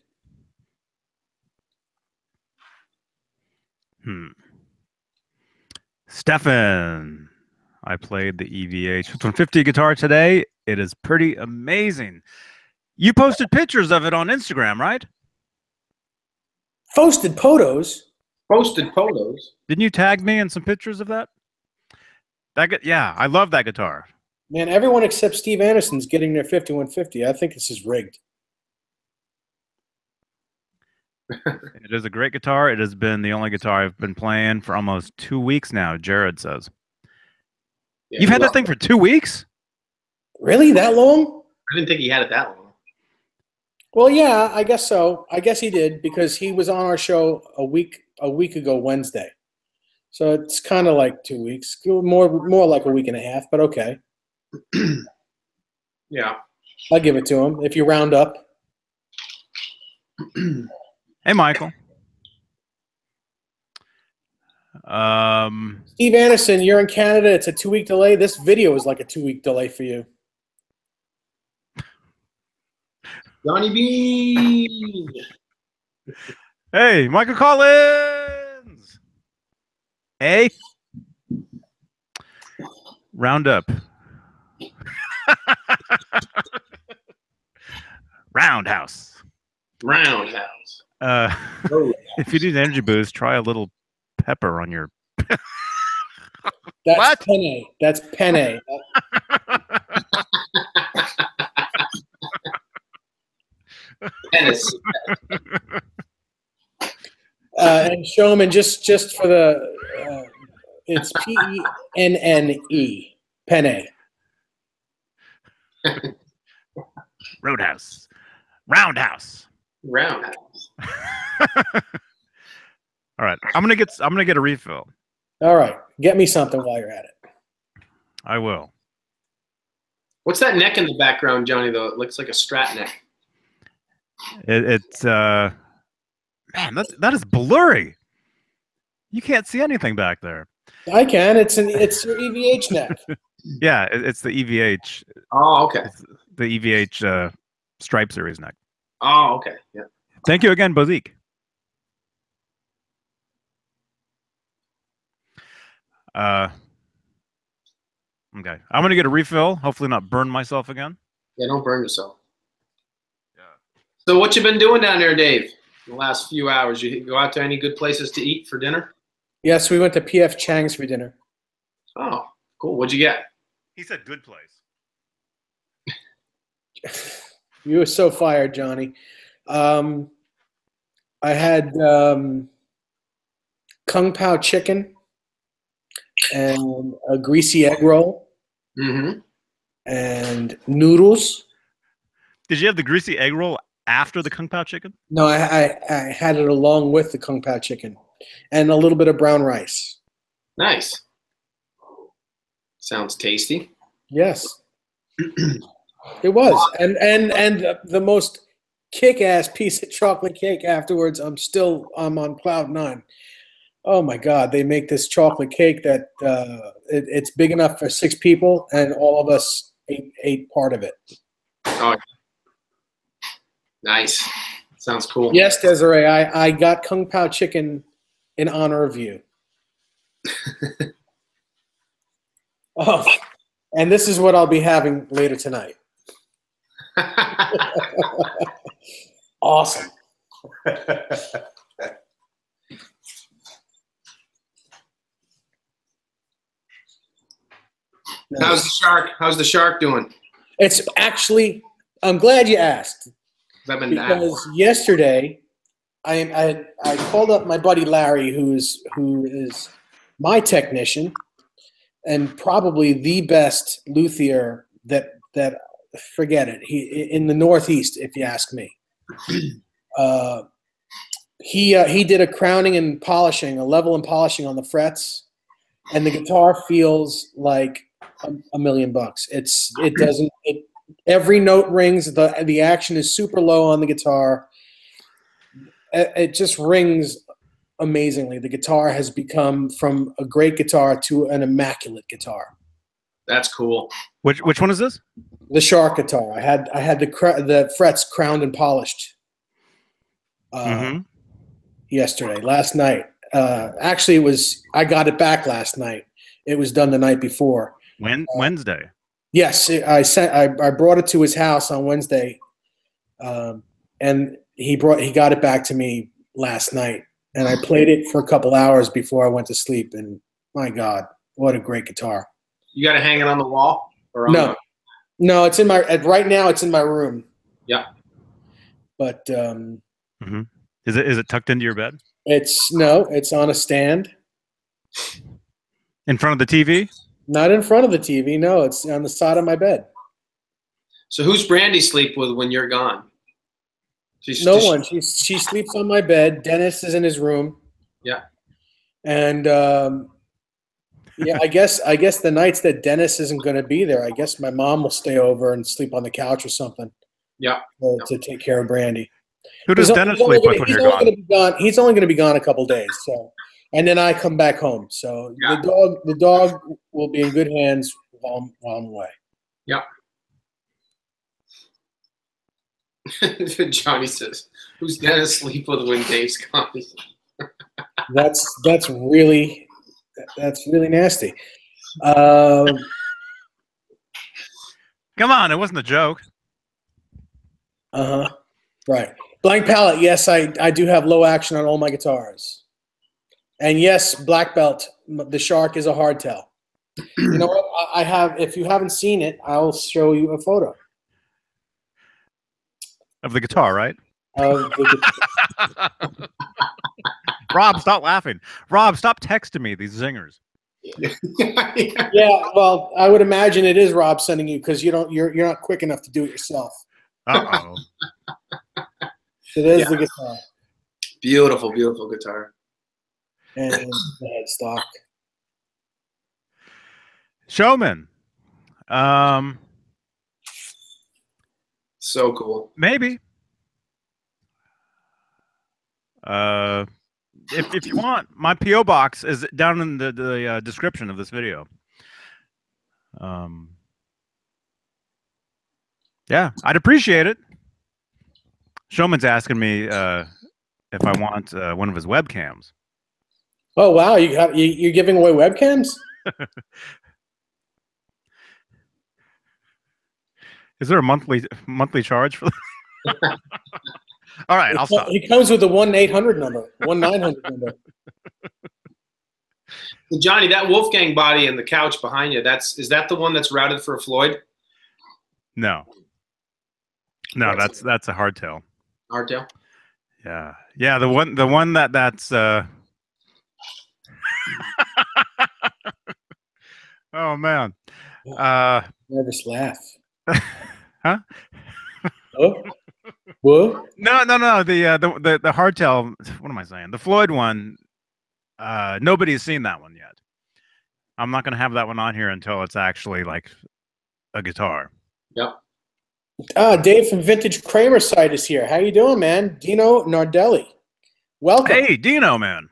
A: Stefan, I played the EVH 150 guitar today. It is pretty amazing. You posted pictures of it on Instagram, right?
C: Posted photos.
A: Didn't you tag me in some pictures of that? Yeah, I love that guitar.
C: Man, everyone except Steve Anderson's getting their 5150. I think this is rigged.
A: It is a great guitar. It has been the only guitar I've been playing for almost 2 weeks now, Jared says. Yeah, you've had that thing for 2 weeks?
C: Really? That long?
B: I didn't think he had it that long.
C: Well, yeah, I guess so. I guess he did because he was on our show a week ago Wednesday. So it's kind of like 2 weeks. More like a week and a half, but okay.
B: Yeah.
C: I'll give it to him if you round up.
A: Hey, Michael.
C: Steve Anderson, you're in Canada. It's a 2-week delay. This video is like a 2-week delay for you.
B: Johnny Beane.
A: Hey, Michael Collins. Hey. Roundup. Roundhouse. If you need an energy boost, try a little pepper on your.
C: That's
A: what?
C: penne. That's penne. And Showman, just for the, it's P-E-N-N-E, penne.
A: Roundhouse. All right, I'm gonna get a refill.
C: All right, get me something while you're at it.
A: I will.
B: What's that neck in the background, Johnny? Though it looks like a Strat neck.
A: It's man, that is blurry. You can't see anything back there.
C: I can. It's your EVH neck.
A: Yeah, it's the EVH.
B: Oh, okay.
A: It's the EVH Stripe Series neck.
B: Oh, okay. Yeah.
A: Thank you again, Bozique. Okay, I'm gonna get a refill. Hopefully, not burn myself again.
B: Yeah, don't burn yourself. Yeah. So, what you been doing down there, Dave? In the last few hours, you go out to any good places to eat for dinner?
C: Yes, we went to P.F. Chang's for dinner.
B: Oh, cool. What'd you get?
A: He said good place.
C: You were so fired, Johnny. I had Kung Pao chicken and a greasy egg roll and noodles.
A: Did you have the greasy egg roll after the Kung Pao chicken?
C: No, I had it along with the Kung Pao chicken and a little bit of brown rice.
B: Nice. Sounds tasty.
C: Yes. It was. And the most kick-ass piece of chocolate cake afterwards. I'm on cloud 9. Oh my God, they make this chocolate cake that it's big enough for 6 people, and all of us ate part of it.
B: Oh, nice. Sounds cool.
C: Yes, Desiree, I got Kung Pao chicken in honor of you. Oh, and this is what I'll be having later tonight. Awesome.
B: How's the shark? How's the shark doing?
C: It's actually, I'm glad you asked. Because yesterday I called up my buddy Larry, who is my technician and probably the best luthier that forget it. He in the Northeast, if you ask me. He did a crowning and polishing, a level and polishing on the frets, and the guitar feels like $1 million. It doesn't. Every note rings. The action is super low on the guitar. It just rings amazingly. The guitar has become from a great guitar to an immaculate guitar.
B: That's cool.
A: Which one is this?
C: The Shark guitar. I had the frets crowned and polished last night. Actually, I got it back last night. It was done the night before.
A: Wednesday.
C: Yes, I brought it to his house on Wednesday, and he got it back to me last night, and I played it for a couple hours before I went to sleep. And my God, what a great guitar!
B: You got to hang it on the wall? Or on
C: no, it's in my right now. It's in my room.
B: Yeah,
C: but
A: is it tucked into your bed?
C: It's on a stand
A: in front of the TV.
C: Not in front of the TV. No, it's on the side of my bed.
B: So who's Brandy sleep with when you're gone?
C: No one. She sleeps on my bed. Dennis is in his room.
B: Yeah.
C: And yeah, I guess the nights that Dennis isn't going to be there, I guess my mom will stay over and sleep on the couch or something.
B: Yeah.
C: To take care of Brandy.
A: Who does Dennis sleep with when you're gone?
C: He's only going to be gone a couple days. So, and then I come back home. So the dog will be in good hands while I'm away.
B: Yeah. Johnny says, "Who's Dennis sleep with when Dave's gone?"
C: That's really nasty.
A: Come on, it wasn't a joke.
C: Right. Blank palette. Yes, I do have low action on all my guitars. And yes, black belt. The Shark is a hardtail. You know what? I have. If you haven't seen it, I'll show you a photo
A: of the guitar, right?
C: Of the guitar.
A: Rob, stop laughing. Rob, stop texting me these zingers.
C: Yeah, well, I would imagine it is Rob sending you because you're not quick enough to do it yourself.
A: Uh-oh.
C: So there's the guitar.
B: Beautiful, beautiful guitar.
C: And the headstock.
A: Showman.
B: So cool.
A: Maybe. If you want, my P.O. box is down in the description of this video. Yeah, I'd appreciate it. Showman's asking me if I want one of his webcams.
C: Oh wow, you're giving away webcams?
A: Is there a monthly charge for that? All right, I'll stop.
C: He comes with a 1-800 number, 1-900 number.
B: Johnny, that Wolfgang body in the couch behind you, is that the one that's routed for Floyd?
A: No. No, that's a hardtail.
B: Hardtail?
A: Yeah. Yeah, the one that's oh man.
C: Nervous laugh.
A: Huh?
C: Oh? What?
A: No. The hardtail. What am I saying? The Floyd one. Nobody's seen that one yet. I'm not going to have that one on here until it's actually like a guitar.
B: Yep.
C: Dave from Vintage Kramer site is here. How you doing, man? Dino Nardelli. Welcome.
A: Hey, Dino, man.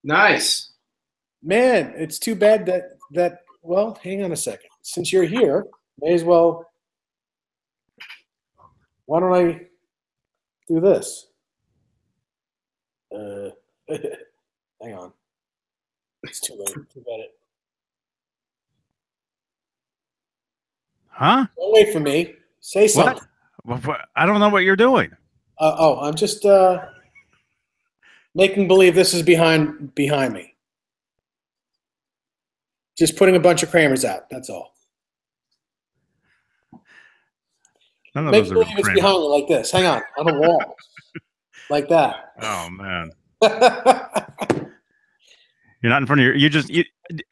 B: Nice.
C: Man, it's too bad that well, hang on a second. Since you're here, may as well. Why don't I do this? Hang on. It's too late. Too bad it.
A: Huh?
C: Don't wait for me. Say something.
A: What? I don't know what you're doing.
C: I'm just making believe this is behind me. Just putting a bunch of Kramers out. That's all. Make believe it's behind me like this. Hang on the wall. like that.
A: Oh man. You're not in front of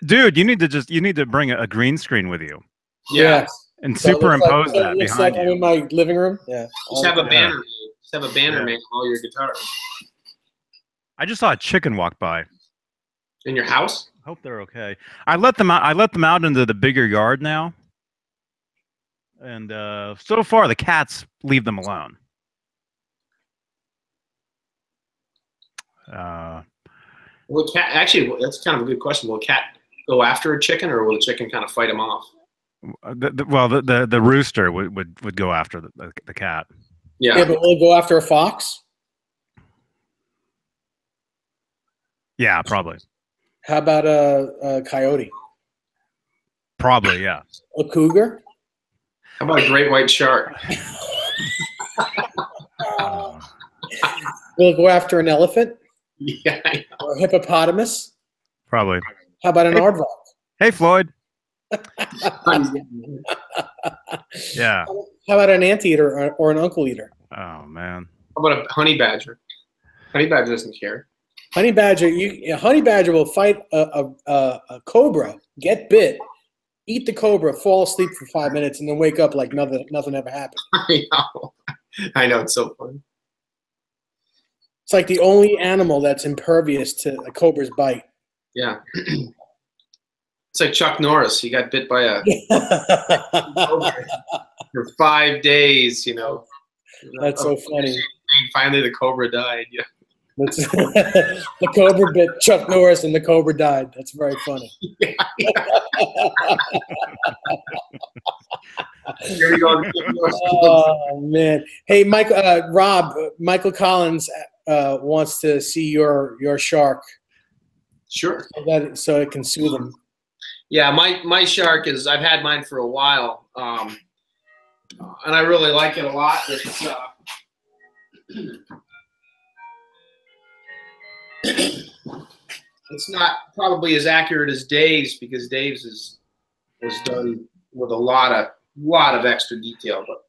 A: dude, you need to bring a green screen with you.
B: Yeah.
A: And so superimpose that behind you.
C: I'm in my living room. Yeah.
B: Just have a banner. Just have a banner made on all your guitars.
A: I just saw a chicken walk by.
B: In your house?
A: Hope they're okay. I let them out into the bigger yard now. And so far the cats leave them alone.
B: Will cat actually? That's kind of a good question. Will a cat go after a chicken, or will the chicken kind of fight him off?
A: The rooster would go after the cat.
C: Yeah, but will it go after a fox?
A: Yeah, probably.
C: How about a coyote?
A: Probably, yeah.
C: A cougar?
B: How about a great white shark?
C: Will it go after an elephant?
B: Yeah.
C: Or a hippopotamus?
A: Probably.
C: How about an aardvark?
A: Hey, Floyd. Yeah.
C: How about an anteater or an uncle eater?
A: Oh man.
B: How about a honey badger? Honey badger doesn't care.
C: Honey badger, a honey badger will fight a cobra, get bit, eat the cobra, fall asleep for 5 minutes, and then wake up like nothing ever happened.
B: I know, it's so funny.
C: It's like the only animal that's impervious to a cobra's bite.
B: Yeah. It's like Chuck Norris. He got bit by a cobra for 5 days, you know.
C: That's so funny.
B: Finally, the cobra died. Yeah.
C: The cobra bit Chuck Norris and the cobra died. That's very funny.
B: Yeah. Here we go.
C: Oh man! Hey, Mike, Rob, Michael Collins wants to see your shark.
B: Sure.
C: So it can soothe him.
B: Yeah, my shark is. I've had mine for a while, and I really like it a lot. It's not probably as accurate as Dave's because Dave's was done with a lot of extra detail. But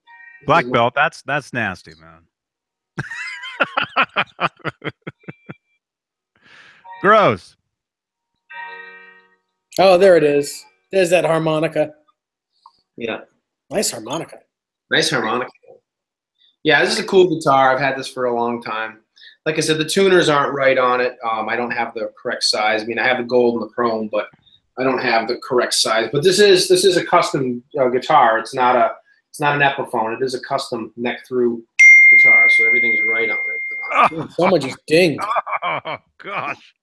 A: black belt, that's nasty, man. Gross.
C: Oh, there it is. There's that harmonica.
B: Yeah.
C: Nice harmonica.
B: Nice harmonica. Yeah, this is a cool guitar. I've had this for a long time. Like I said, the tuners aren't right on it. I don't have the correct size. I mean, I have the gold and the chrome, but I don't have the correct size. But this is a custom guitar. It's not an Epiphone. It is a custom neck through guitar, so everything's right on it.
C: Dude, someone just dinged.
A: Oh gosh.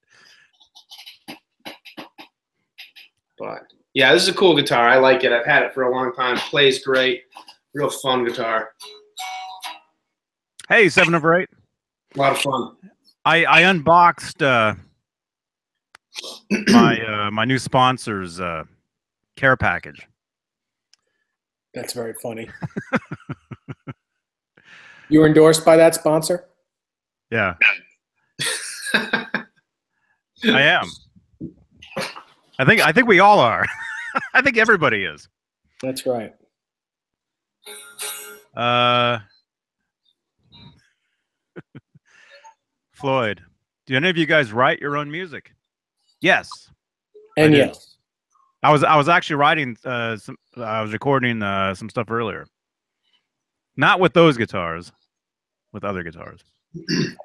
B: But yeah, this is a cool guitar. I like it. I've had it for a long time. Plays great. Real fun guitar.
A: Hey, 7/8.
B: A lot of fun.
A: I unboxed my new sponsor's care package.
C: That's very funny. You were endorsed by that sponsor?
A: Yeah. I am. I think we all are. I think everybody is.
C: That's right.
A: Floyd, do any of you guys write your own music? Yes.
C: And yes.
A: I was actually writing I was recording some stuff earlier. Not with those guitars, with other guitars.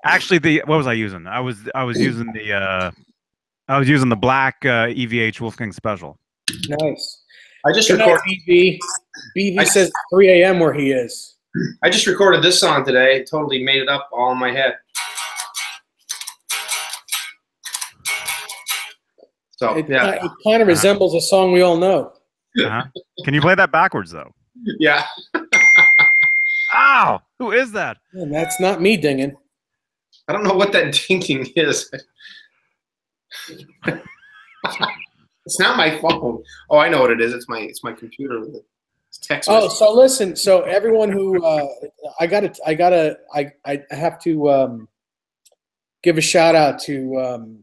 A: Actually, what was I using? I was using the black EVH Wolfgang Special.
C: Nice.
B: I just recorded.
C: BV says 3 a.m. where he is.
B: I just recorded this song today. It totally made it up all in my head. So
C: it kind of resembles a song we all know.
A: Uh-huh. Can you play that backwards though?
B: Yeah.
A: Ow! Who is that?
C: Man, that's not me dinging.
B: I don't know what that dinging is. It's not my phone. Oh, I know what it is. It's my computer with it. It's text message.
C: Oh, so listen. So everyone who I have to give a shout out to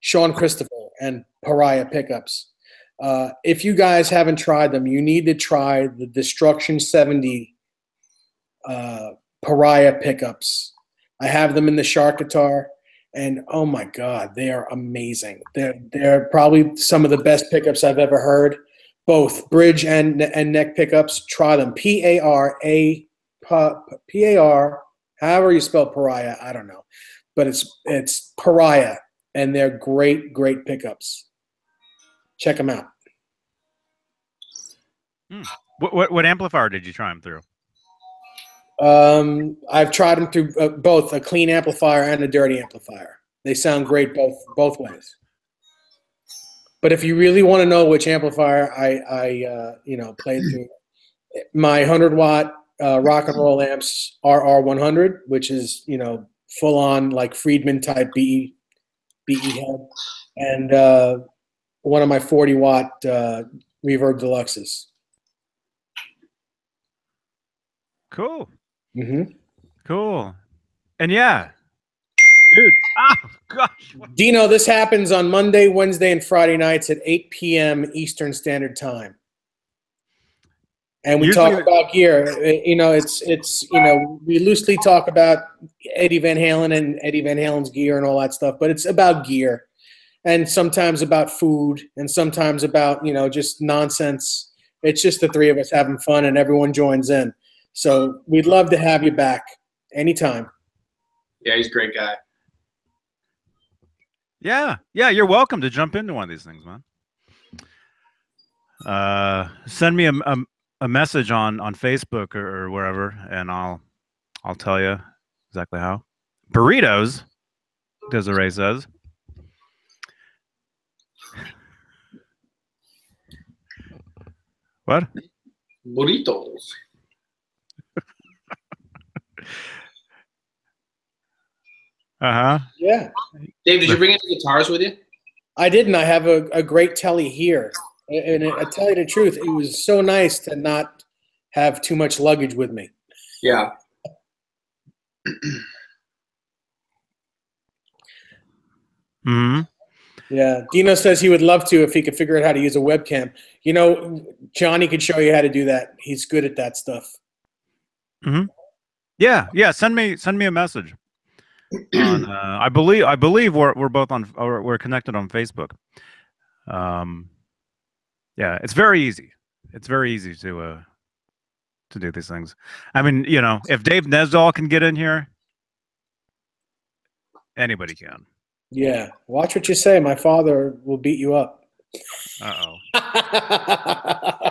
C: Sean Christopher and Pariah Pickups. If you guys haven't tried them, you need to try the Destruction 70 Pariah Pickups. I have them in the Shark guitar, and oh my God, they are amazing. They're probably some of the best pickups I've ever heard. Both bridge and neck pickups. Try them. P-A-R, however you spell pariah, I don't know, but it's pariah, and they're great pickups. Check them out.
A: What amplifier did you try them through?
C: I've tried them through both a clean amplifier and a dirty amplifier. They sound great both ways. But if you really want to know which amplifier I played through, my 100-watt rock and roll amps RR100, which is full on like Friedman type BE head, and one of my 40-watt Reverb Deluxes.
A: Cool.
C: Mm-hmm.
A: Cool. And yeah, dude. Oh gosh.
C: Dino, this happens on Monday, Wednesday, and Friday nights at 8 p.m. Eastern Standard Time. And we talk about gear. We loosely talk about Eddie Van Halen and Eddie Van Halen's gear and all that stuff, but it's about gear, and sometimes about food, and sometimes about just nonsense. It's just the three of us having fun, and everyone joins in. So we'd love to have you back anytime.
B: Yeah, he's a great guy.
A: Yeah, you're welcome to jump into one of these things, man. Send me a message on Facebook or wherever, and I'll tell you exactly how. Burritos, Desiree says. What?
B: Burritos.
C: Yeah.
B: Dave, did you bring any guitars with you?
C: I didn't. I have a great telly here. And I tell you the truth, it was so nice to not have too much luggage with me.
B: Yeah.
A: Mm-hmm.
C: Yeah. Dino says he would love to if he could figure out how to use a webcam. Johnny could show you how to do that. He's good at that stuff.
A: Mm-hmm. Yeah. Send me a message. I believe we're both we're connected on Facebook. Yeah, it's very easy. It's very easy to do these things. I mean, if Dave Nesdall can get in here, anybody can.
C: Yeah, watch what you say. My father will beat you up.
A: Uh-oh.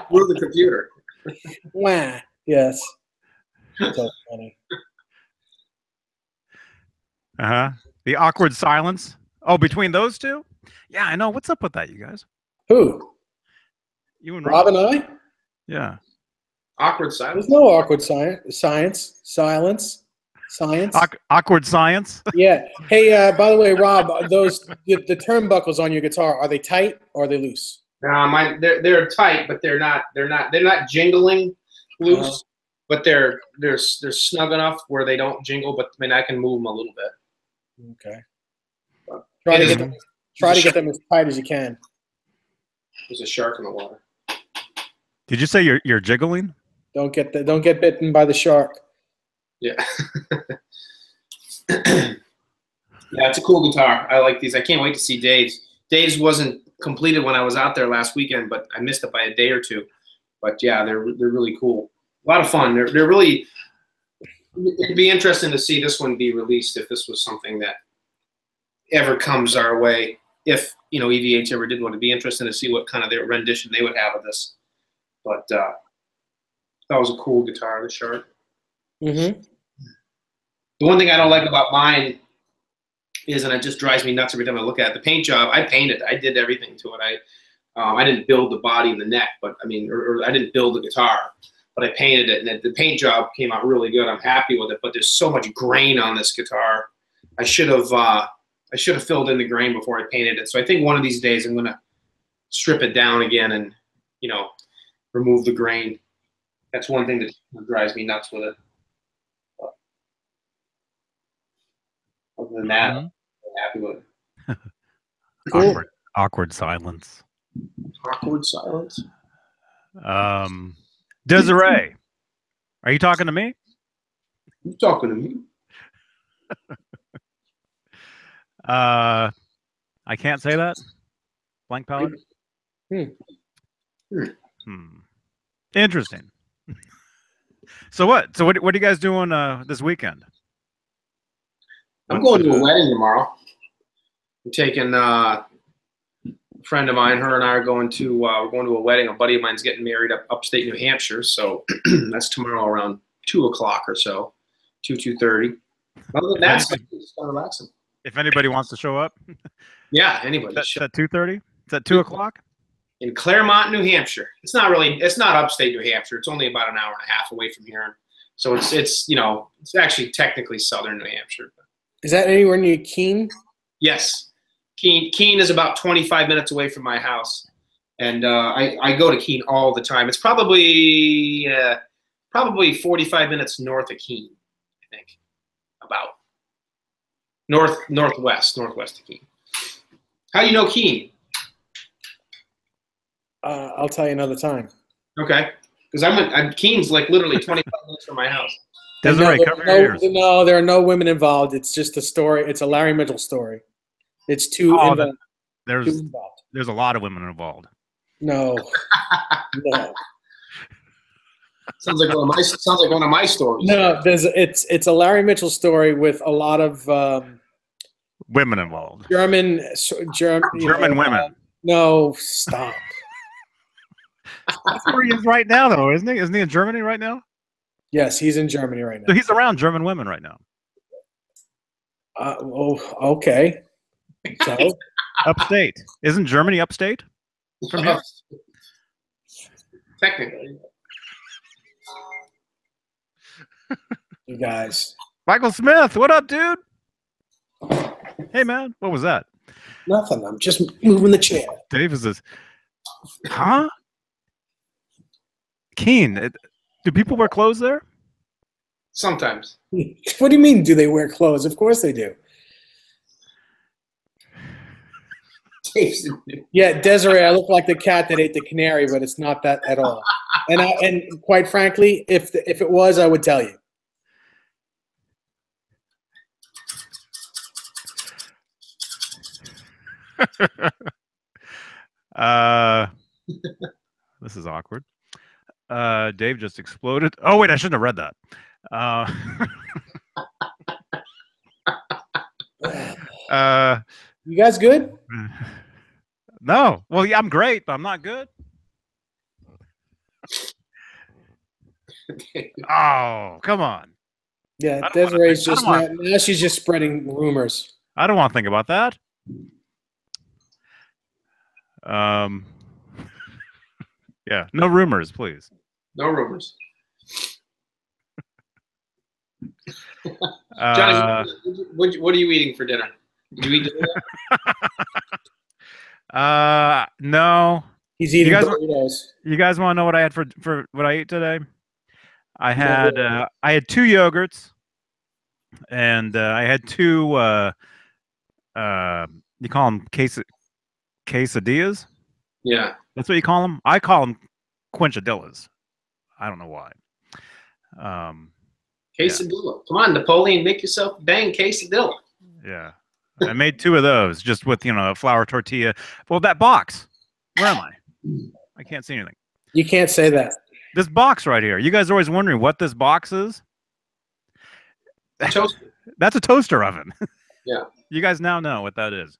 B: Through the computer.
C: Wah. Yes. So funny.
A: The awkward silence. Oh, between those two? Yeah, I know. What's up with that, you guys?
C: Who?
A: You and
C: Rob and I?
A: Yeah.
B: Awkward silence?
C: There's no awkward silence.
A: Awkward science?
C: Yeah. Hey, by the way, Rob, the turnbuckles on your guitar, are they tight or are they loose?
B: No, they're tight, but they're not jingling loose, but they're snug enough where they don't jingle, but I mean I can move them a little bit.
C: Okay. Try to get them as tight as you can.
B: There's a shark in the water.
A: Did you say you're jiggling?
C: Don't get bitten by the shark.
B: Yeah. Yeah, it's a cool guitar. I like these. I can't wait to see Dave's. Dave's wasn't completed when I was out there last weekend, but I missed it by a day or two. But yeah, they're really cool. A lot of fun. They're really. It'd be interesting to see this one be released if this was something that ever comes our way. If EVH ever did one, it'd be interesting to see what kind of their rendition they would have of this. But that was a cool guitar, the Shark.
C: Mm-hmm.
B: The one thing I don't like about mine is, and it just drives me nuts every time I look at it, the paint job. I painted. I did everything to it. I didn't build the body and the neck, but I mean, or I didn't build the guitar, but I painted it, and the paint job came out really good. I'm happy with it. But there's so much grain on this guitar. I should have filled in the grain before I painted it. So I think one of these days I'm gonna strip it down again and remove the grain. That's one thing that drives me nuts with it. But other than that, I'm happy with it.
C: Cool.
A: Awkward silence.
B: Awkward silence.
A: Desiree, are you talking to me?
B: You talking to me?
A: I can't say that. Blank palette. Interesting. So what? So what are you guys doing this weekend?
B: I'm going to a wedding tomorrow. I'm taking a friend of mine. Her and I are going to we're going to a wedding. A buddy of mine's getting married upstate New Hampshire, so that's tomorrow around 2:00 or so, 2:30. Other than that, it's kind of relaxing.
A: If anybody wants to show up,
B: yeah, anybody.
A: That's at 2:30. It's at 2:00
B: in Claremont, New Hampshire. It's not upstate New Hampshire. It's only about an hour and a half away from here. So it's it's actually technically southern New Hampshire.
C: Is that anywhere near Keene?
B: Yes. Keene is about 25 minutes away from my house. And I go to Keene all the time. It's probably 45 minutes north of Keene, I think. About. Northwest of Keene. How do you know Keene?
C: I'll tell you another time.
B: Okay. Because Keene's like literally 25 minutes from my house.
A: Desiree, cover your ears.
C: No, there are no women involved. It's just a story. It's a Larry Mitchell story. It's involved.
A: There's a lot of women involved.
C: No. No.
B: Sounds like one of my stories.
C: No, it's a Larry Mitchell story with a lot of
A: women involved.
C: German
A: women.
C: No, stop.
A: That's where he is right now, though, isn't he? Isn't he in Germany right now?
C: Yes, he's in Germany right now.
A: So he's around German women right now.
C: Okay. So
A: upstate. Isn't Germany upstate from here?
B: Technically.
C: You guys.
A: Michael Smith, what up, dude? Hey, man. What was that?
C: Nothing. I'm just moving the chair.
A: Dave is this. Huh? Keene. Do people wear clothes there?
B: Sometimes.
C: What do you mean, do they wear clothes? Of course they do. Yeah, Desiree, I look like the cat that ate the canary, but it's not that at all. And quite frankly, if it was, I would tell you.
A: This is awkward. Dave just exploded. Oh wait, I shouldn't have read that.
C: You guys good?
A: No. Well, yeah, I'm great, but I'm not good. Oh, come on.
C: Yeah, Desiree's just now she's just spreading rumors.
A: I don't want to think about that. Yeah, no rumors, please.
B: No rumors. Johnny, what are you eating for dinner? Did you eat dinner?
A: No.
C: He's eating burritos.
A: You guys want to know what I had for what I ate today? I had 2 yogurts, and I had 2 you call them quesadillas?
B: Yeah.
A: That's what you call them? I call them quinchadillas. I don't know why.
B: Quesadilla. Yeah. Come on, Napoleon, make yourself a dang quesadilla.
A: Yeah. I made 2 of those just with, a flour tortilla. Well, that box. Where am I? I can't see anything.
C: You can't say that.
A: This box right here. You guys are always wondering what this box is?
B: Toaster.
A: That's a toaster oven.
B: Yeah.
A: You guys now know what that is.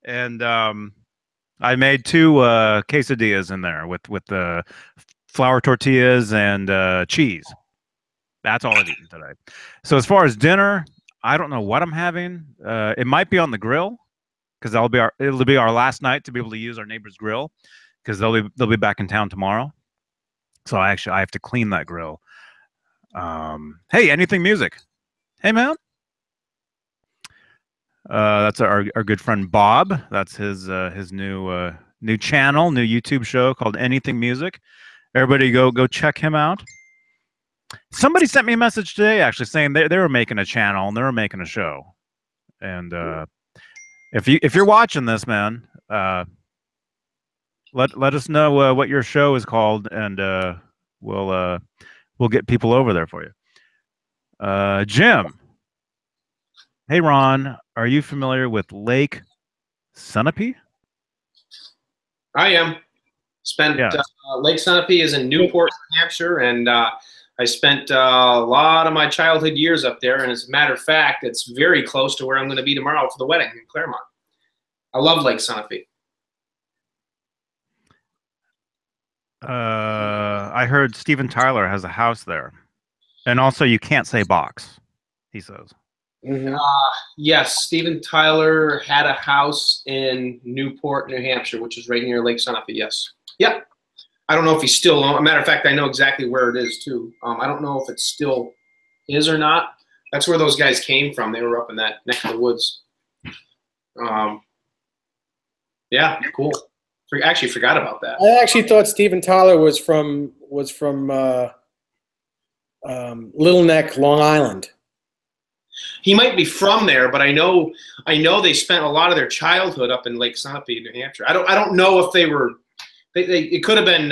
A: And I made 2 quesadillas in there with the flour tortillas and cheese. That's all I've eaten today. So as far as dinner, I don't know what I'm having. It might be on the grill because it'll be our last night to be able to use our neighbor's grill because they'll be back in town tomorrow. So I have to clean that grill. Hey, anything music? Hey, man. That's our good friend Bob. That's his new channel, new YouTube show called Anything Music. Everybody go check him out. Somebody sent me a message today actually saying they were making a channel and they were making a show. And if you're watching this, man, let us know what your show is called, and we'll get people over there for you. Jim, Hey, Ron, are you familiar with Lake Sunapee?
B: I am. Spent
A: Yeah.
B: Lake Sunapee is in Newport, New Hampshire, and I spent a lot of my childhood years up there. And as a matter of fact, it's very close to where I'm going to be tomorrow for the wedding in Claremont. I love Lake Sunapee.
A: I heard Steven Tyler has a house there, and also you can't say box. He says.
B: Yes, Steven Tyler had a house in Newport, New Hampshire, which is right near Lake Sunapee. Yes. Yep. I don't know if he's still on. As a matter of fact, I know exactly where it is too. I don't know if it still is or not. That's where those guys came from. They were up in that neck of the woods. Yeah, cool. Actually forgot about that.
C: I actually thought Steven Tyler was from Little Neck, Long Island.
B: He might be from there, but I know they spent a lot of their childhood up in Lake Sunapee, New Hampshire. I don't know if they were. It could have been.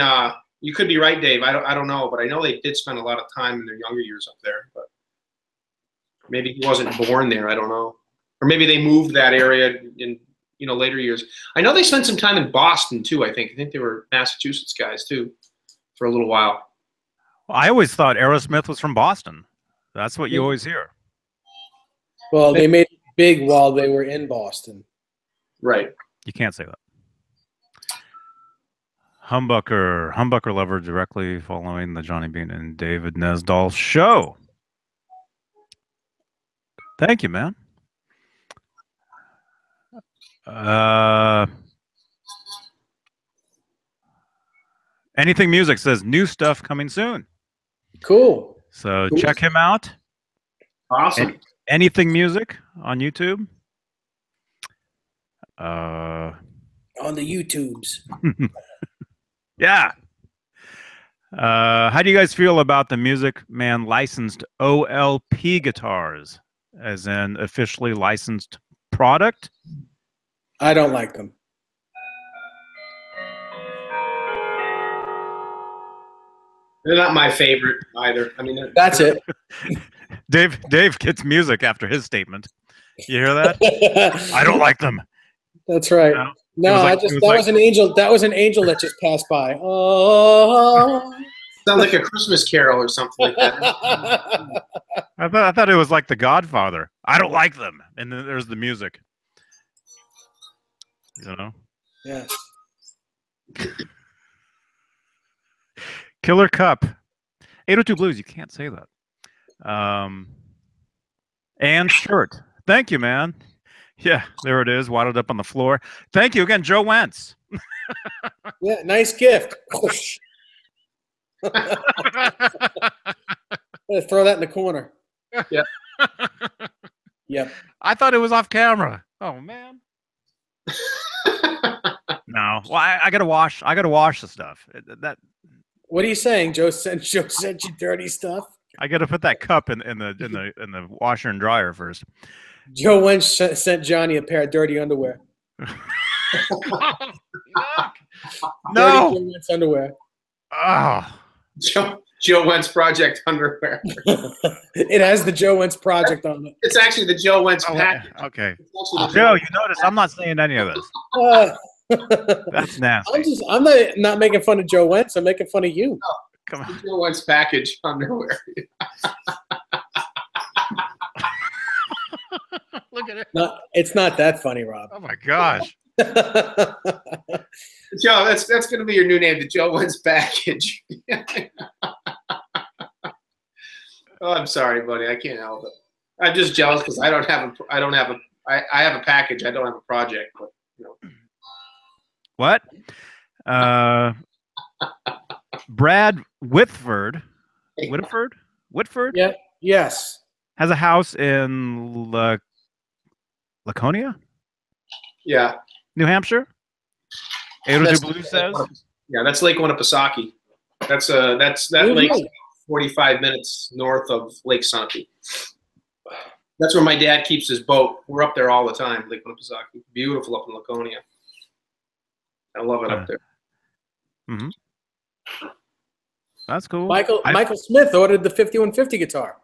B: You could be right, Dave. I don't know, but I know they did spend a lot of time in their younger years up there. But maybe he wasn't born there. I don't know, or maybe they moved that area in later years. I know they spent some time in Boston too. I think they were Massachusetts guys too for a little while.
A: Well, I always thought Aerosmith was from Boston. That's what you always hear.
C: Well, they made it big while they were in Boston.
B: Right.
A: You can't say that. Humbucker lover directly following the Johnny Beane and David Nesdahl show. Thank you, man. Anything Music says new stuff coming soon.
C: Cool.
A: So check him out.
B: Awesome.
A: Anything Music on YouTube.
C: On the YouTubes.
A: Yeah. How do you guys feel about the Music Man licensed OLP guitars, as in officially licensed product?
C: I don't like them.
B: They're not my favorite either. I mean,
C: that's it.
A: Dave gets music after his statement. You hear that? I don't like them.
C: That's right. No, that was an angel. That was an angel that just passed by. Oh.
B: Sounds like a Christmas carol or something like that.
A: I thought it was like The Godfather. I don't like them, and then there's the music. You know.
C: Yeah.
A: Killer Cup, 802 Blues. You can't say that. And shirt. Thank you, man. Yeah, there it is, wadded up on the floor. Thank you again, Joe Wentz.
C: Yeah, nice gift. Throw that in the corner.
B: Yeah.
C: Yep.
A: I thought it was off camera. Oh man. No. Well, I gotta wash. I gotta wash the stuff. That.
C: What are you saying? Joe sent you dirty stuff.
A: I gotta put that cup in the washer and dryer first.
C: Joe Wentz sent Johnny a pair of dirty underwear.
A: No.
C: Dirty Joe Wentz underwear.
A: Oh.
B: Joe Wentz Project underwear.
C: It has the Joe Wentz Project on it.
B: It's actually the Joe Wentz package.
A: Okay. Joe, you notice I'm not saying any of this. That's nasty.
C: I'm not making fun of Joe Wentz. I'm making fun of you.
B: Oh,
A: come on.
B: Joe Wentz package underwear.
A: Look at it.
C: It's not that funny, Rob.
A: Oh my gosh.
B: Joe, that's going to be your new name, the Joe Wentz package. Oh, I'm sorry, buddy. I can't help it. I'm just jealous because I have a package. I don't have a project. But, you know.
A: What? Brad Whitford.
C: Yeah. Yes.
A: Has a house in Laconia?
B: Yeah.
A: New Hampshire? 802 Blue says?
B: Yeah, that's Lake Winnipesaukee. That lake's 45 minutes north of Lake Sunapee. That's where my dad keeps his boat. We're up there all the time, Lake Winnipesaukee. Beautiful up in Laconia. I love it up there.
A: Mm-hmm. That's cool.
C: Michael Smith ordered the 5150 guitar.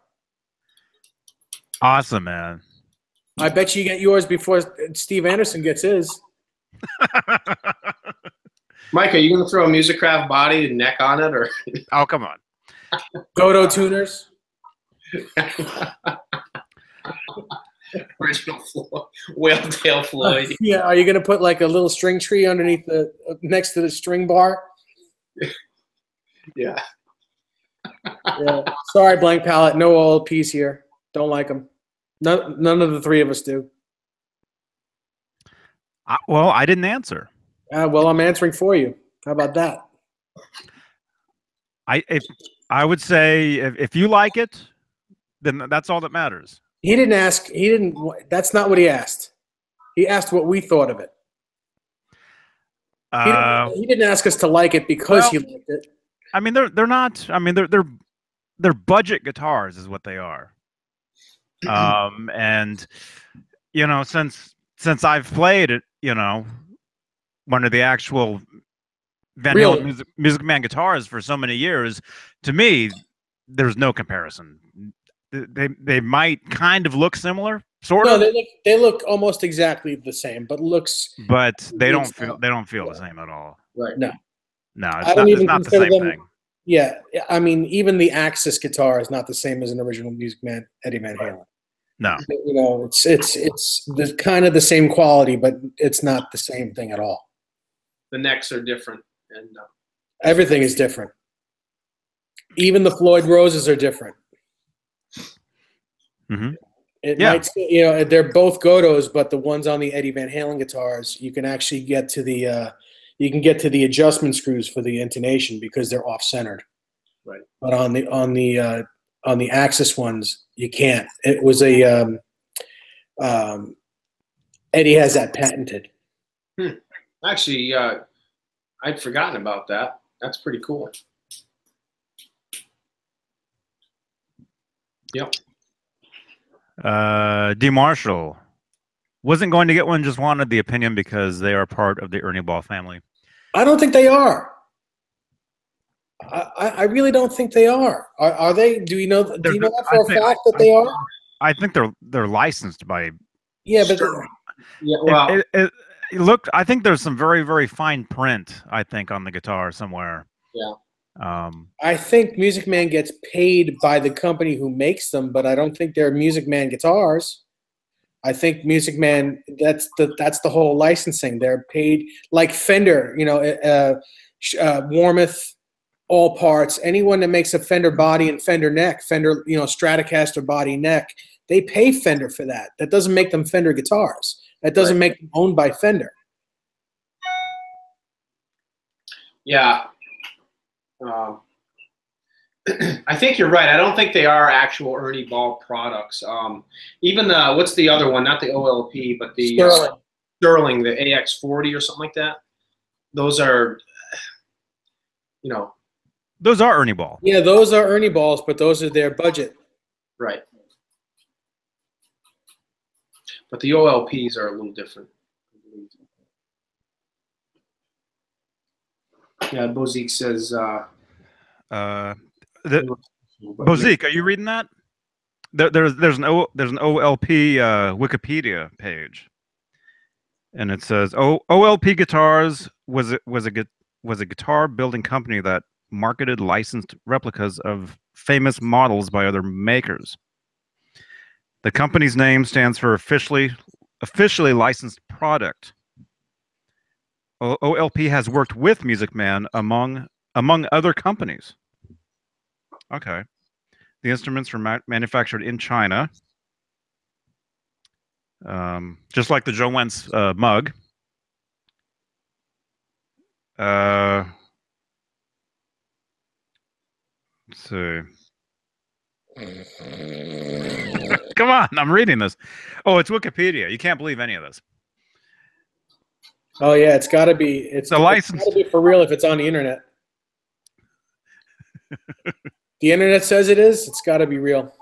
A: Awesome, man.
C: I bet you get yours before Steve Anderson gets his.
B: Mike, are you going to throw a Musicraft body and neck on it, or?
A: Oh, come on.
C: Godo tuners.
B: Original Floyd, Whale Tail Floyd.
C: Yeah, are you going to put like a little string tree underneath the next to the string bar?
B: Yeah.
C: Yeah. Sorry, Blank Palette. No OLPs here. Don't like them. None of the three of us do.
A: Well, I didn't answer.
C: Well, I'm answering for you. How about that?
A: I would say if you like it, then that's all that matters.
C: He didn't ask. He didn't. That's not what he asked. He asked what we thought of it. He didn't ask us to like it because he liked it.
A: I mean, they're not. I mean, they're budget guitars, is what they are. And you know, since I've played it, you know, one of the actual Van Halen Music Man guitars for so many years, to me, there's no comparison. They might kind of look similar, sort of.
C: No, they look almost exactly the same, but
A: they don't feel the same at all.
B: Right.
C: No,
A: it's not the same thing.
C: Yeah, I mean, even the Axis guitar is not the same as an original Music Man Eddie Van Halen.
A: No,
C: you know, it's kind of the same quality, but it's not the same thing at all.
B: The necks are different, and
C: everything is different. Even the Floyd Roses are different.
A: Mm-hmm.
C: It might, you know, they're both Godos, but the ones on the Eddie Van Halen guitars, you can actually get to the adjustment screws for the intonation because they're off-centered.
B: Right.
C: But on the Axis ones, you can't. It was a Eddie has that patented.
B: Actually, I'd forgotten about that. That's pretty cool. Yep.
A: D. Marshall wasn't going to get one, just wanted the opinion because they are part of the Ernie Ball family.
C: I don't think they are. I really don't think they are. Are they? Do you know that for a fact that they are?
A: I think they're licensed by.
C: Yeah, but
B: yeah. Well,
A: it looked. I think there's some very, very fine print. I think on the guitar somewhere.
B: Yeah.
C: I think Music Man gets paid by the company who makes them, but I don't think they're Music Man guitars. I think Music Man, that's the whole licensing. They're paid like Fender, you know, Warmoth, all parts. Anyone that makes a Fender body and Fender neck, Fender, you know, Stratocaster body neck, they pay Fender for that. That doesn't make them Fender guitars. That doesn't make them owned by Fender.
B: Yeah. I think you're right. I don't think they are actual Ernie Ball products. Even the, what's the other one? Not the OLP, but the Sterling, the AX40 or something like that. Those are, you know.
A: Those are Ernie Ball.
C: Yeah, those are Ernie Balls, but those are their budget.
B: Right. But the OLPs are a little different. Yeah, Bozique says.
A: Bozique, are you reading that? There's an OLP Wikipedia page, and it says OLP Guitars was a guitar building company that marketed licensed replicas of famous models by other makers. The company's name stands for officially licensed product. OLP has worked with Music Man among other companies. Okay. The instruments were manufactured in China. Just like the Joe Wentz mug. Let's see. Come on, I'm reading this. Oh, it's Wikipedia. You can't believe any of this.
C: Oh yeah, it's got to be. It's
A: a license.
C: It's got to be for real if it's on the internet. The internet says it is. It's got to be real.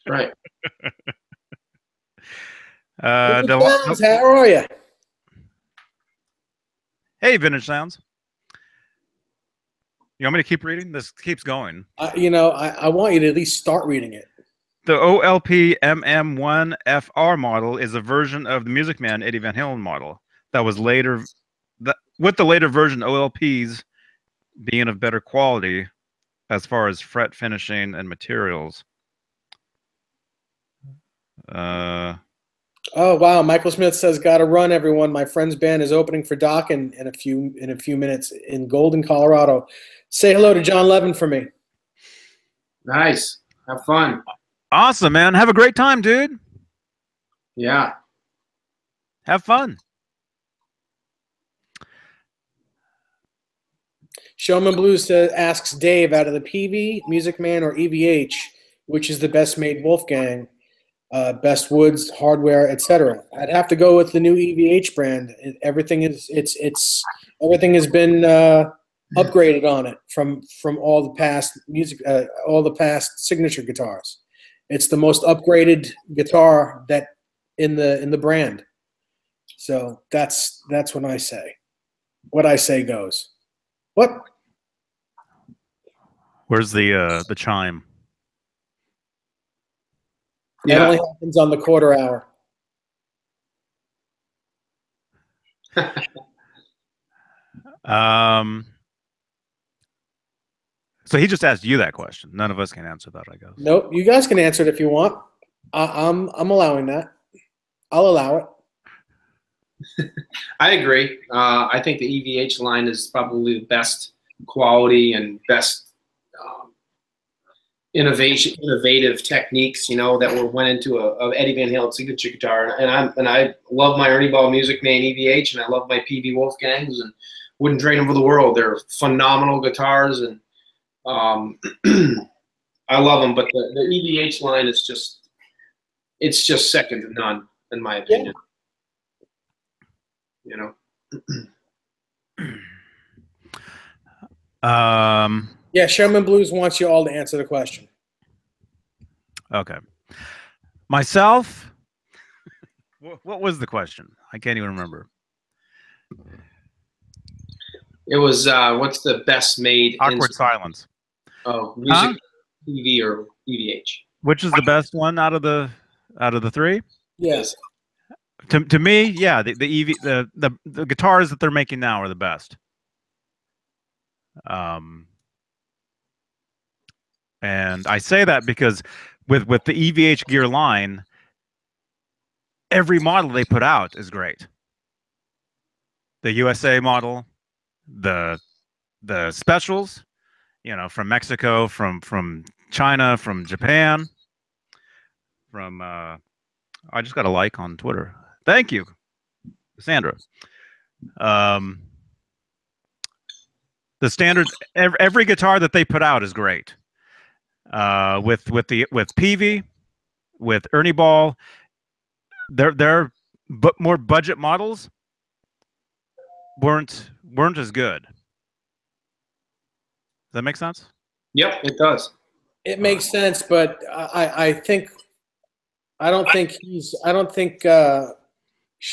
B: Right.
C: How are you?
A: Hey, Vintage Sounds. You want me to keep reading? This keeps going.
C: You know, I want you to at least start reading it.
A: The OLP MM1FR model is a version of the Music Man Eddie Van Halen model that was later, with the later version OLPs being of better quality as far as fret finishing and materials.
C: Oh wow! Michael Smith says, "Gotta run, everyone. My friend's band is opening for Doc in a few minutes in Golden, Colorado. Say hello to John Levin for me."
B: Nice. Have fun.
A: Awesome, man. Have a great time, dude.
B: Yeah.
A: Have fun.
C: Showman Blues asks Dave, out of the PV, Music Man, or EVH, which is the best made Wolfgang? Best woods, hardware, etc. I'd have to go with the new EVH brand. Everything has been upgraded on it from all the past all the past signature guitars. It's the most upgraded guitar that in the brand. So that's what I say. What I say goes. What?
A: Where's the chime?
C: It only happens on the quarter hour.
A: So he just asked you that question. None of us can answer that, I guess.
C: Nope. You guys can answer it if you want. I'm allowing that. I'll allow it.
B: I agree. I think the EVH line is probably the best quality and best innovative techniques, that went into a Eddie Van Halen signature guitar. And I love my Ernie Ball Music Man EVH, and I love my PV Wolfgangs, and wouldn't trade them for the world. They're phenomenal guitars, and I love them. But the EVH line is just second to none, in my opinion.
C: Yeah, Sherman Blues wants you all to answer the question.
A: Okay. Myself, what was the question? I can't even remember.
B: It was what's the best made
A: awkward silence.
B: Oh, music, TV or EVH.
A: Which is the best one out of the three?
C: Yes.
A: To me, yeah, the guitars that they're making now are the best. And I say that because with the EVH gear line, every model they put out is great. The USA model, the specials, from Mexico, from China, from Japan, from I just got a like on Twitter. Thank you, Sandra. The standard, every guitar that they put out is great. With PV, with Ernie Ball, their more budget models weren't as good. Does that make sense?
B: Yep, it does.
C: It makes sense, but I don't think Showman.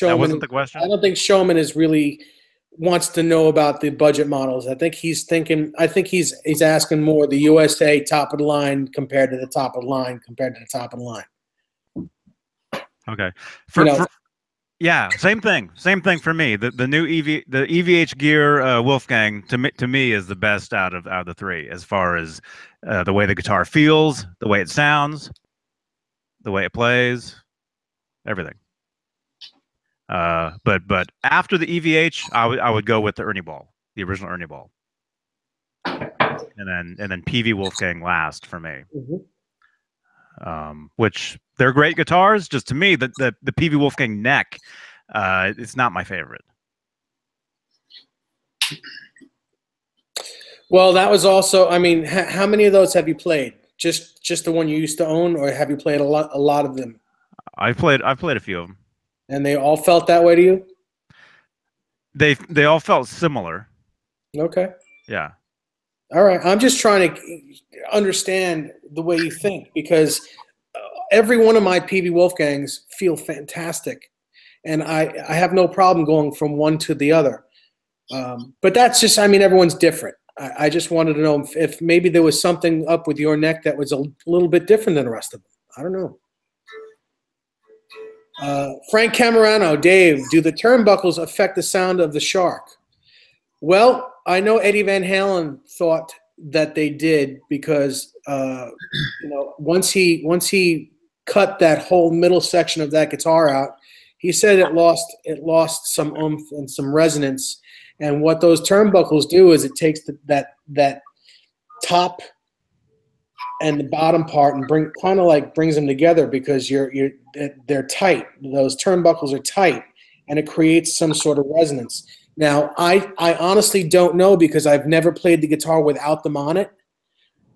A: That wasn't the question.
C: I don't think Showman really wants to know about the budget models. I think he's asking more the USA top of the line compared to the top of the line compared to the top of the line.
A: Okay. Yeah, same thing for me. The new the EVH gear Wolfgang to me is the best out of the three, as far as the way the guitar feels, the way it sounds, the way it plays, everything. But after the EVH, I would go with the Ernie Ball, the original Ernie Ball, and then PV Wolfgang last for me. Which they're great guitars. Just to me, the PV Wolfgang neck, it's not my favorite.
C: Well, that was also. I mean, how many of those have you played? Just the one you used to own, or have you played a lot of them?
A: I've played a few of them.
C: And they all felt that way to you?
A: They all felt similar.
C: Okay.
A: Yeah.
C: All right. I'm just trying to understand the way you think, because every one of my PV Wolfgangs feel fantastic, and I have no problem going from one to the other. But that's just, I mean, everyone's different. I just wanted to know if maybe there was something up with your neck that was a little bit different than the rest of them. I don't know. Frank Camerano, Dave, do the turnbuckles affect the sound of the shark? Well, I know Eddie Van Halen thought that they did because once he cut that whole middle section of that guitar out, he said it lost some oomph and some resonance. And what those turnbuckles do is it takes that top and the bottom part and brings them together, because they're tight. Those turnbuckles are tight, and it creates some sort of resonance. Now, I honestly don't know, because I've never played the guitar without them on it.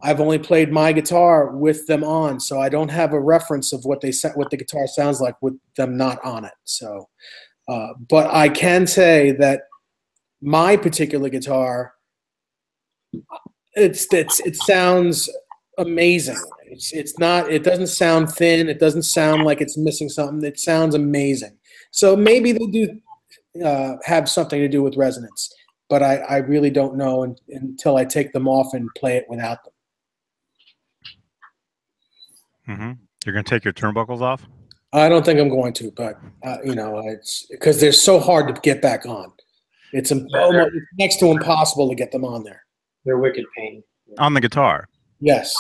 C: I've only played my guitar with them on, so I don't have a reference of what the guitar sounds like with them not on it. So, but I can say that my particular guitar, it sounds amazing. It doesn't sound thin. It doesn't sound like it's missing something. It sounds amazing. So maybe they do have something to do with resonance, but I really don't know until I take them off and play it without them.
A: Mm-hmm. You're going to take your turnbuckles off?
C: I don't think I'm going to, but it's because they're so hard to get back on. It's next to impossible to get them on there.
B: They're wicked pain.
A: On the guitar?
C: Yes.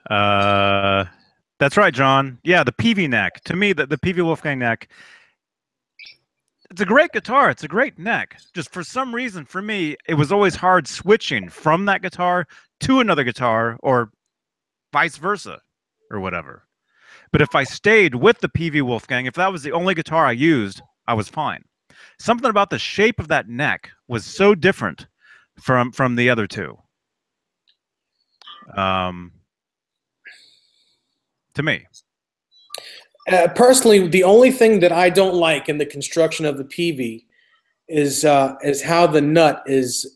A: That's right, John. Yeah, the PV neck. To me, the PV Wolfgang neck, it's a great guitar. It's a great neck. Just for some reason, for me, it was always hard switching from that guitar to another guitar, or vice versa, or whatever. But if I stayed with the PV Wolfgang, if that was the only guitar I used, I was fine. Something about the shape of that neck was so different from the other two. To me.
C: Personally, the only thing that I don't like in the construction of the PV is how the nut is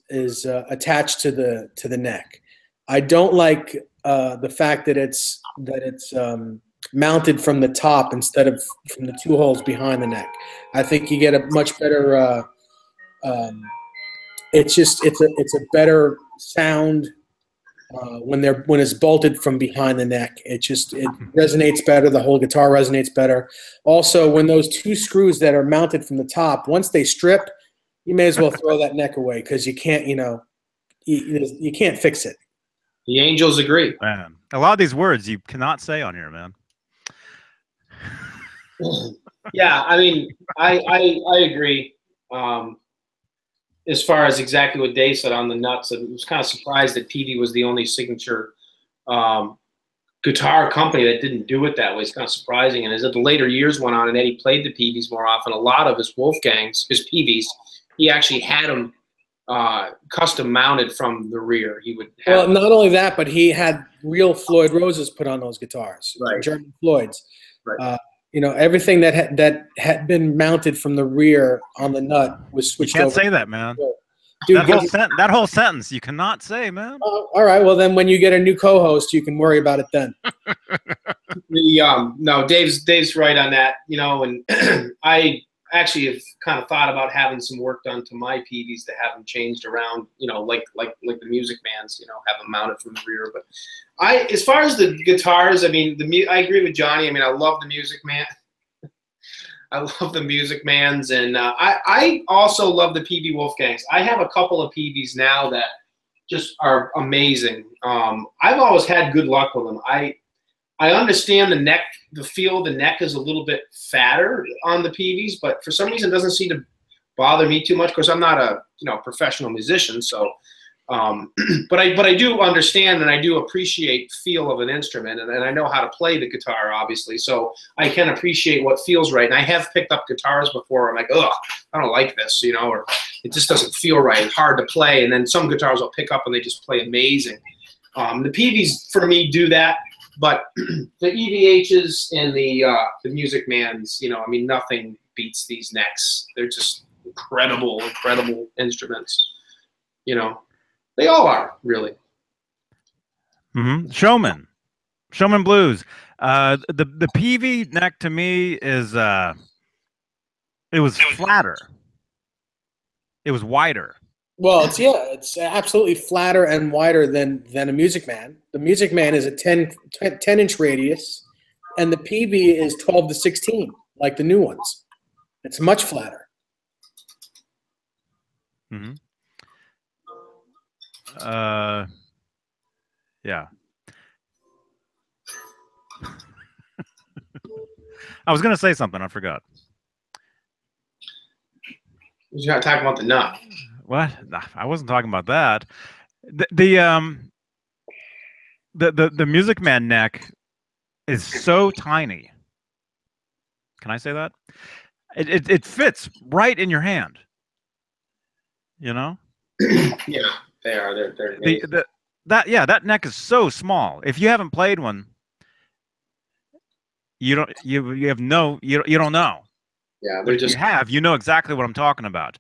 C: attached to the neck. I don't like the fact that it's mounted from the top instead of from the two holes behind the neck. I think you get a much better. It's a better sound when it's bolted from behind the neck. It resonates better. The whole guitar resonates better. Also, when those two screws that are mounted from the top, once they strip, you may as well throw that neck away, because you can't you can't fix it.
B: The Angels agree.
A: Man, a lot of these words you cannot say on here, man.
B: Yeah, I mean, I agree. As far as exactly what Dave said on the nuts, I was kind of surprised that PV was the only signature guitar company that didn't do it that way. It's kind of surprising. And as the later years went on and Eddie played the PVs more often, a lot of his Wolfgangs, his PVs, he actually had them custom mounted from the rear. He would have
C: not only that, but he had real Floyd Roses put on those guitars,
B: right.
C: German Floyds.
B: Right.
C: Everything that had been mounted from the rear on the nut was switched over.
A: You can't say that, man.
C: Dude,
A: that whole sentence you cannot say, man.
C: All right, well then, when you get a new co-host, you can worry about it then.
B: No, Dave's right on that. And I actually have kind of thought about having some work done to my PVs to have them changed around. Like the Music Man's. Have them mounted from the rear. But as far as the guitars, I mean, I agree with Johnny. I mean, I love the Music Man. I love the Music Mans, and I also love the PV Wolfgangs. I have a couple of PVs now that just are amazing. I've always had good luck with them. I understand the neck, the feel of the neck is a little bit fatter on the PVs, but for some reason it doesn't seem to bother me too much, because I'm not a professional musician. So, but I do understand and I do appreciate feel of an instrument, and I know how to play the guitar, obviously. So I can appreciate what feels right. And I have picked up guitars before. I'm like, ugh, I don't like this, or it just doesn't feel right. It's hard to play. And then some guitars I'll pick up and they just play amazing. The PVs for me do that. But the EVHs and the Music Mans, I mean, nothing beats these necks. They're just incredible instruments. They all are, really.
A: Mm-hmm. Showman Blues. The PV neck to me is it was flatter. It was wider.
C: Well, it's absolutely flatter and wider than a Music Man. The Music Man is a 10-inch radius, and the PV is 12 to 16, like the new ones. It's much flatter.
A: Mm-hmm. Yeah. I was gonna say something. I forgot.
B: You got to talk about the nut.
A: What? Nah, I wasn't talking about that. The Music Man neck is so tiny. Can I say that? It fits right in your hand. You know?
B: Yeah, they are. They're
A: that neck is so small. If you haven't played one, you don't know.
B: Yeah,
A: But if you know exactly what I'm talking about.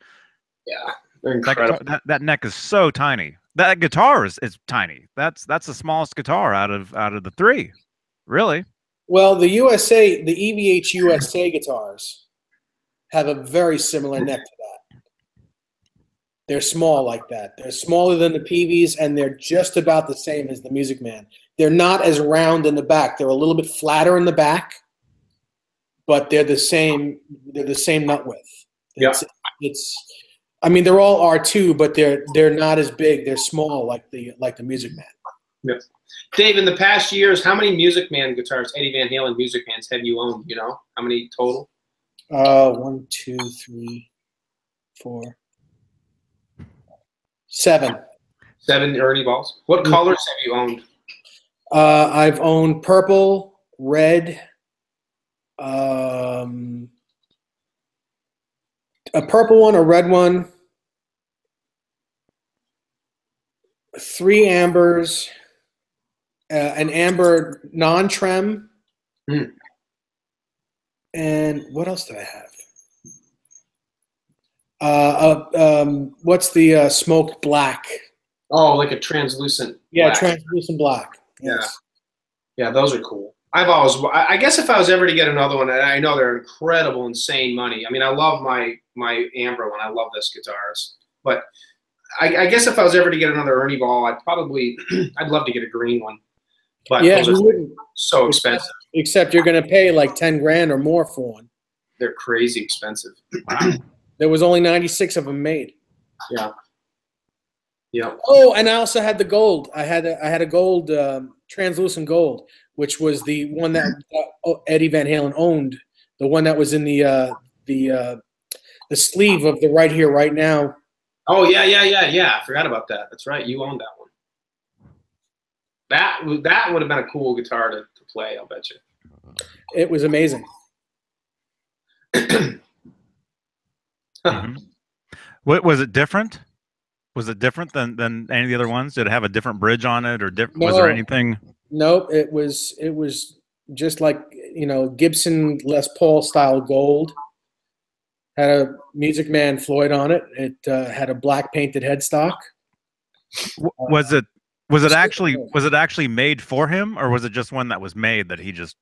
B: Yeah, they're incredible.
A: That neck is so tiny. That guitar is tiny. That's the smallest guitar out of the three, really.
C: Well, the EVH USA guitars have a very similar neck to that. They're small like that. They're smaller than the PVs, and they're just about the same as the Music Man. They're not as round in the back. They're a little bit flatter in the back, but they're the same. They're the same nut width. I mean, they're all R2, but they're not as big. They're small like the Music Man.
B: Yeah. Dave, in the past years, how many Music Man guitars, Eddie Van Halen Music Mans, have you owned? You know, how many total?
C: 1, 2, 3, 4, 7.
B: 7 Ernie balls. What colors have you owned?
C: I've owned purple, red, a purple one, a red one, 3 ambers, an amber non-trem, and what else did I have? What's the smoked black?
B: Oh, like a translucent.
C: Yeah,
B: black.
C: translucent black. Yes.
B: Yeah, those are cool. I guess if I was ever to get another one, and I know they're incredible, insane money. I mean, I love my amber one. I love this guitars, but I guess if I was ever to get another Ernie ball, I'd love to get a green one. But
C: yeah,
B: those
C: who wouldn't?
B: So expensive.
C: Except you're going to pay like 10 grand or more for one.
B: They're crazy expensive.
A: Wow.
C: There was only 96 of them made.
B: Yeah. Yeah.
C: Oh, and I also had the gold. I had a gold, translucent gold, which was the one that Eddie Van Halen owned. The one that was in the sleeve of the Right Here, Right Now.
B: Oh yeah. I forgot about that. That's right. You owned that one. That would have been a cool guitar to play. I'll bet you.
C: It was amazing.
A: Mm-hmm. What was it different? Was it different than any of the other ones? Did it have a different bridge on it, or was there anything?
C: Nope. It was just like, you know, Gibson Les Paul style gold. Had a Music Man Floyd on it. It had a black painted headstock.
A: Was it actually made for him, or was it just one that was made that he just?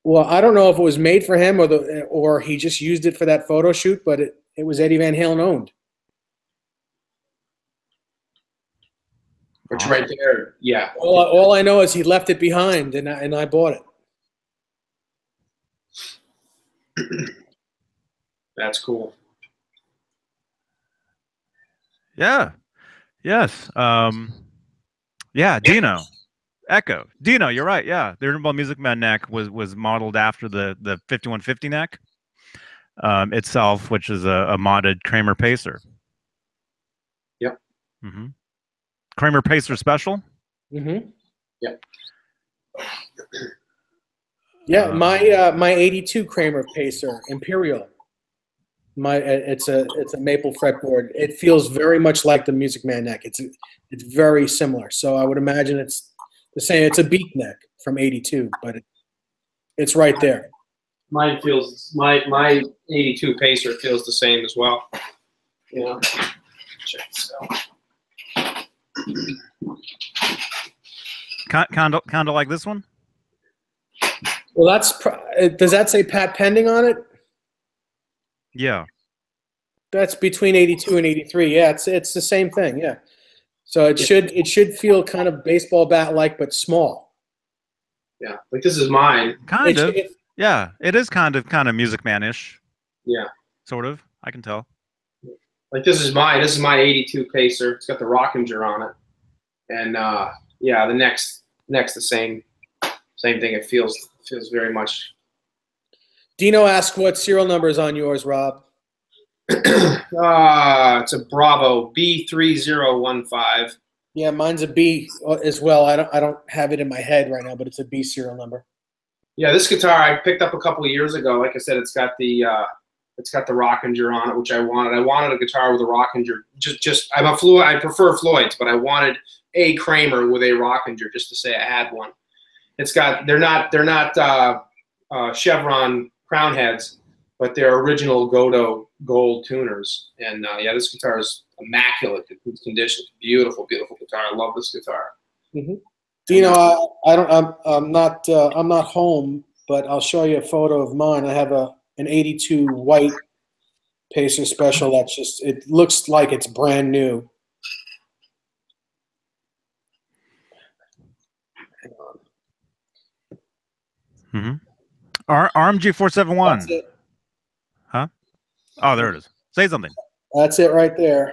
C: Well, I don't know if it was made for him or he just used it for that photo shoot, but it was Eddie Van Halen owned.
B: Which right there, yeah.
C: All I know is he left it behind, and I bought it.
B: That's cool.
A: Yeah. Yes. Yeah. Dino. Echo. Dino, you're right. Yeah. The Urban Music Man neck was modeled after the 5150 neck itself, which is a modded Kramer Pacer.
B: Yep.
A: Mm-hmm. Kramer Pacer Special.
C: Mm-hmm.
B: Yep.
C: Yeah, my 82 Kramer Pacer Imperial. It's a maple fretboard. It feels very much like the Music Man neck. It's very similar. So I would imagine it's the same. It's a Beat neck from 82, but it's right there.
B: Mine feels my 82 Pacer feels the same as well. You know, check this out.
A: Kind of like this one.
C: Well, does that say Pat Pending on it?
A: Yeah.
C: That's between 82 and 83. Yeah, it's the same thing. Yeah. So it should feel kind of baseball bat like, but small.
B: Yeah, like this is mine.
A: Kind of. Yeah, it is kind of Music Man-ish.
B: Yeah.
A: Sort of. I can tell.
B: Like this is mine. This is my 82 Pacer. It's got the Rockinger on it. And yeah, the next the same thing. It feels very much.
C: Dino asked what serial number is on yours, Rob.
B: It's a Bravo B3015.
C: Yeah, mine's a B as well. I don't have it in my head right now, but it's a B serial number.
B: Yeah, this guitar I picked up a couple of years ago. Like I said, it's got the Rockinger on it, which I wanted. I wanted a guitar with a Rockinger. I prefer Floyd's, but I wanted a Kramer with a Rockinger just to say I had one. It's got they're not Chevron crown heads, but they're original Godo gold tuners. And yeah, this guitar is immaculate condition. Beautiful, beautiful guitar. I love this guitar.
C: Mm-hmm. Dino, I'm not home, but I'll show you a photo of mine. I have an 82 white Pacer Special. It looks like it's brand new. Hang on.
A: Mm-hmm. RMG 471.
C: That's it.
A: Huh? Oh, there it is. Say something.
C: That's it right there.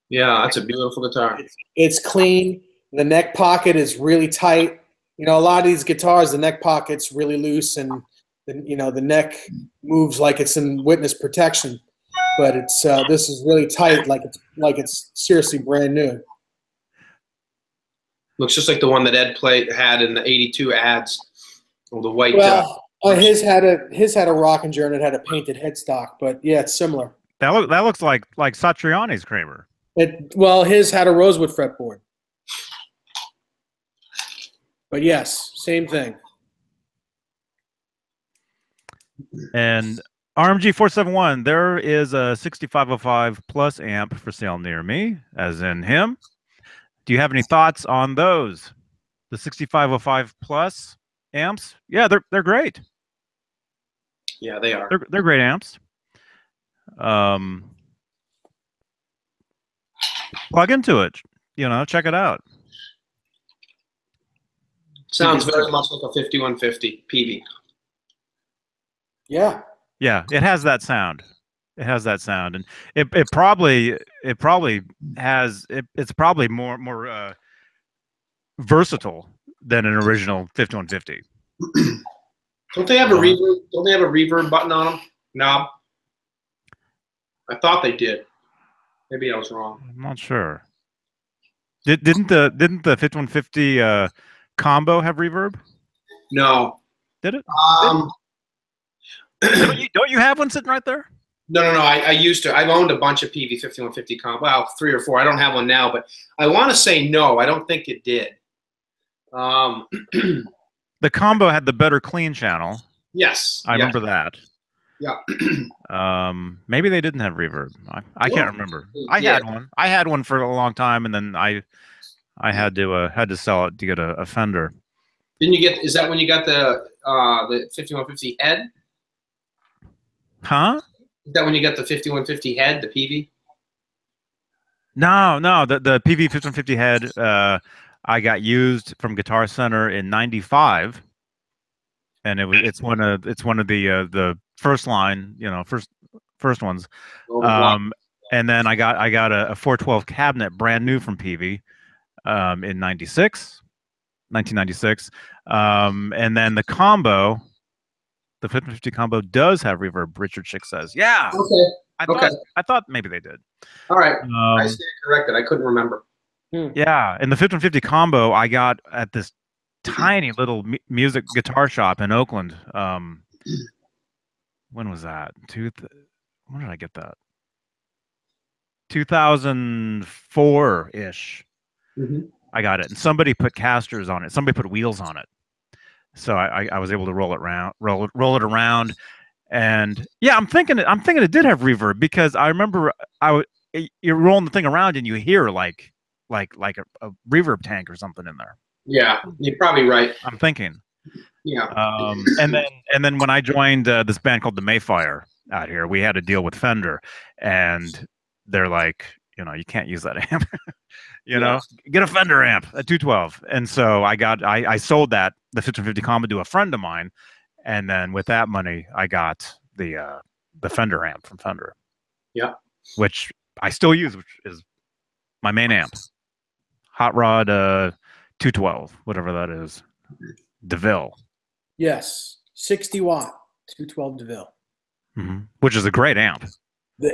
B: Yeah, that's a beautiful guitar.
C: It's clean. The neck pocket is really tight. You know, a lot of these guitars, the neck pocket's really loose, and the neck moves like it's in witness protection. But it's this is really tight, like it's seriously brand new.
B: Looks just like the one that Ed had in the '82 ads, with the white.
C: Well, his had a Rockinger and it had a painted headstock, but yeah, it's similar.
A: That looks like Satriani's Kramer.
C: Well, his had a rosewood fretboard. But yes, same thing.
A: And RMG 471, there is a 6505 plus amp for sale near me, as in him. Do you have any thoughts on those? The 6505 plus amps? Yeah, they're great.
B: Yeah, they are.
A: They're great amps. Plug into it. Check it out.
B: Sounds very much like a 5150 PV.
C: Yeah.
A: Yeah, it has that sound. It has that sound, and it's probably more versatile than an original 5150.
B: Don't they have a reverb? Don't they have a reverb button on them? Knob. I thought they did. Maybe I was wrong.
A: I'm not sure. Didn't the 5150 combo have reverb?
B: No.
A: Did it? Don't you have one sitting right there?
B: No. I used to. I've owned a bunch of PV 5150 combo. Well, 3 or 4. I don't have one now, but I want to say no. I don't think it did.
A: The combo had the better clean channel.
B: Yes.
A: I remember that.
B: Yeah.
A: Maybe they didn't have reverb. I can't remember. I had one. I had one for a long time, and then I had to sell it to get a Fender.
B: Didn't you get? Is that when you got the 5150 head?
A: Huh?
B: Is that when you got the 5150 head, the PV?
A: No. The PV 5150 head I got used from Guitar Center in '95, and it's one of the first line, first ones. And then I got a 412 cabinet brand new from PV in 1996. And then the combo, the 5050 combo does have reverb. Richard Schick says, "Yeah,
B: okay.
A: I thought maybe they did."
B: All right, I stand corrected. I couldn't remember.
A: Yeah, and the 5050 combo I got at this tiny little music guitar shop in Oakland. When was that? When did I get that? 2004-ish.
B: Mm-hmm.
A: I got it, and somebody put casters on it. Somebody put wheels on it, so I was able to roll it around, and yeah, I'm thinking it did have reverb, because I remember you're rolling the thing around and you hear like a reverb tank or something in there.
B: Yeah, you're probably right.
A: I'm thinking.
B: Yeah.
A: And then when I joined this band called the Mayfire, out here. We had to deal with Fender, and they're like, you can't use that amp. Get a Fender amp, a 212. And so I sold the 1550 Combo to a friend of mine, and then with that money, I got the Fender amp from Fender.
B: Yeah.
A: Which I still use, which is my main amp. Hot Rod 212, whatever that is. DeVille.
C: Yes, 60 watt 212 DeVille.
A: Mm-hmm. Which is a great amp.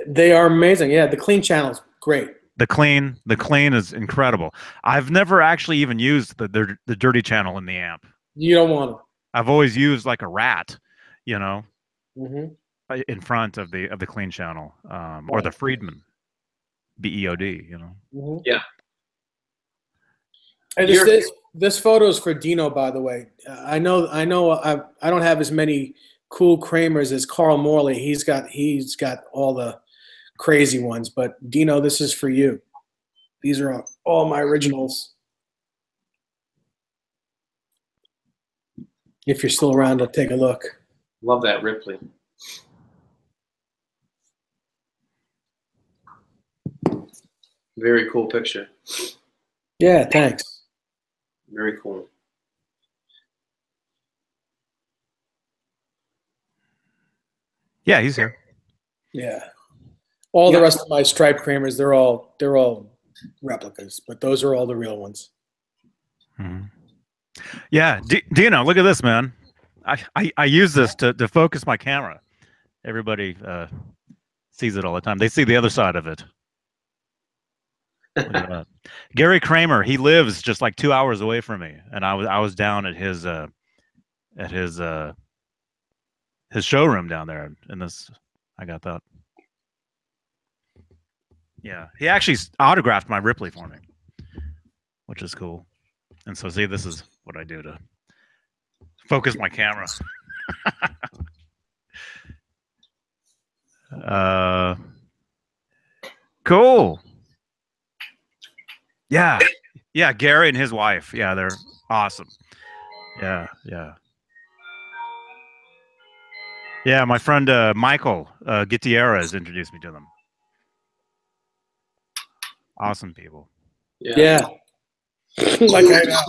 C: They are amazing. Yeah, the clean channel is great.
A: The clean is incredible. I've never actually even used the dirty channel in the amp.
C: You don't want to.
A: I've always used like a rat,
C: Mm-hmm.
A: in front of the clean channel, or the Friedman, BEOD.
C: Mm-hmm.
B: Yeah.
C: And this photo is for Dino, by the way. I know. I don't have as many cool Kramers as Carl Morley. He's got all the crazy ones. But Dino, this is for you. These are all my originals. If you're still around, to take a look.
B: Love that Ripley. Very cool picture.
C: Yeah, thanks.
B: Very cool.
A: Yeah, he's here.
C: Yeah. All the rest of my striped Kramers, they're all replicas, but those are all the real ones.
A: Mm-hmm. Yeah, Dino, look at this, man. I use this to focus my camera. Everybody sees it all the time. They see the other side of it. Look at that. Gary Kramer, he lives just like 2 hours away from me, and I was down at his showroom down there, and I got that. Yeah, he actually autographed my Ripley for me, which is cool. And so, see, this is what I do to focus my camera. Cool. Yeah. Yeah, Gary and his wife. Yeah, they're awesome. Yeah, yeah. Yeah, my friend Michael Gutierrez introduced me to them. Awesome people.
C: Yeah. Like I know.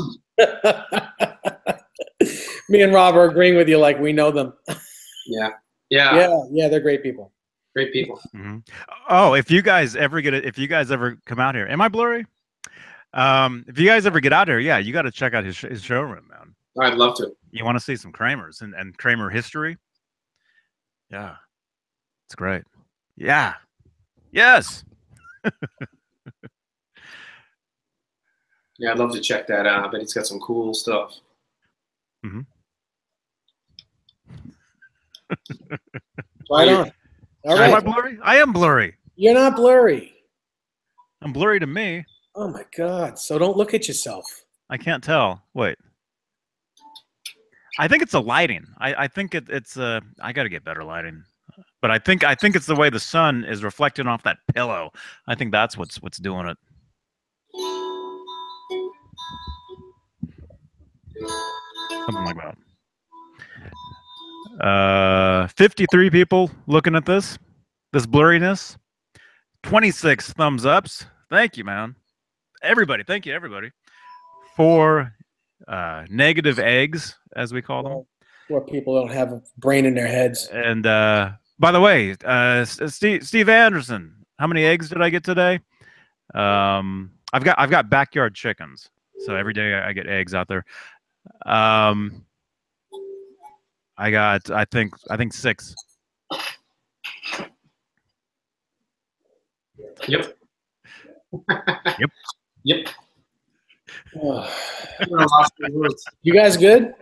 C: Me and Rob are agreeing with you, like we know them.
B: Yeah.
C: They're great people.
B: Great people.
A: Mm-hmm. Oh, if you guys ever come out here, am I blurry? If you guys ever get out here, yeah, you got to check out his showroom, man.
B: I'd love to.
A: You want to see some Kramers and Kramer history? Yeah, it's great. Yeah, yes.
B: Yeah, I'd love to check that out. I bet he's got some cool stuff.
A: Mm-hmm.
C: Right on. All right.
A: Am I blurry? I am blurry.
C: You're not blurry.
A: I'm blurry to me.
C: Oh my God! So don't look at yourself.
A: I can't tell. Wait. I think it's the lighting. I think it's I got to get better lighting. But I think it's the way the sun is reflecting off that pillow. I think that's what's doing it. Something like that. 53 people looking at this blurriness. 26 thumbs ups. Thank you, man. Everybody, thank you, everybody. 4 negative eggs, as we call them.
C: Where people don't have a brain in their heads.
A: And by the way, Steve Anderson, how many eggs did I get today? I've got backyard chickens, so every day I get eggs out there. I got I think 6.
B: Yep.
A: Yep.
B: Yep.
C: You guys good?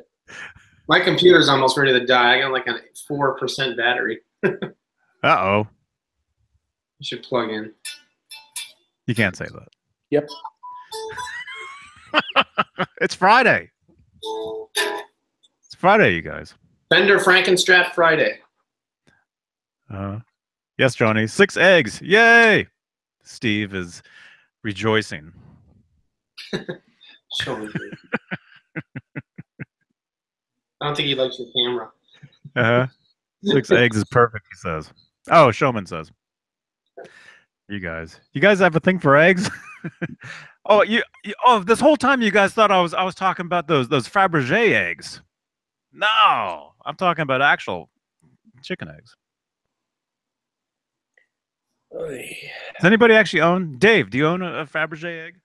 B: My computer's almost ready to die. I got like a 4% battery.
A: Uh-oh.
B: You should plug in.
A: You can't say that.
C: Yep.
A: It's Friday. It's Friday, you guys.
B: Fender Frankenstrap Friday.
A: Yes, Johnny. 6 eggs. Yay! Steve is rejoicing.
B: Show me. I don't think he likes your camera.
A: Uh-huh. 6 eggs is perfect, he says. Oh, Showman says. You guys have a thing for eggs? Oh, this whole time you guys thought I was talking about those Fabergé eggs. No, I'm talking about actual chicken eggs.
C: Oy.
A: Does anybody actually own? Dave, do you own a Fabergé egg?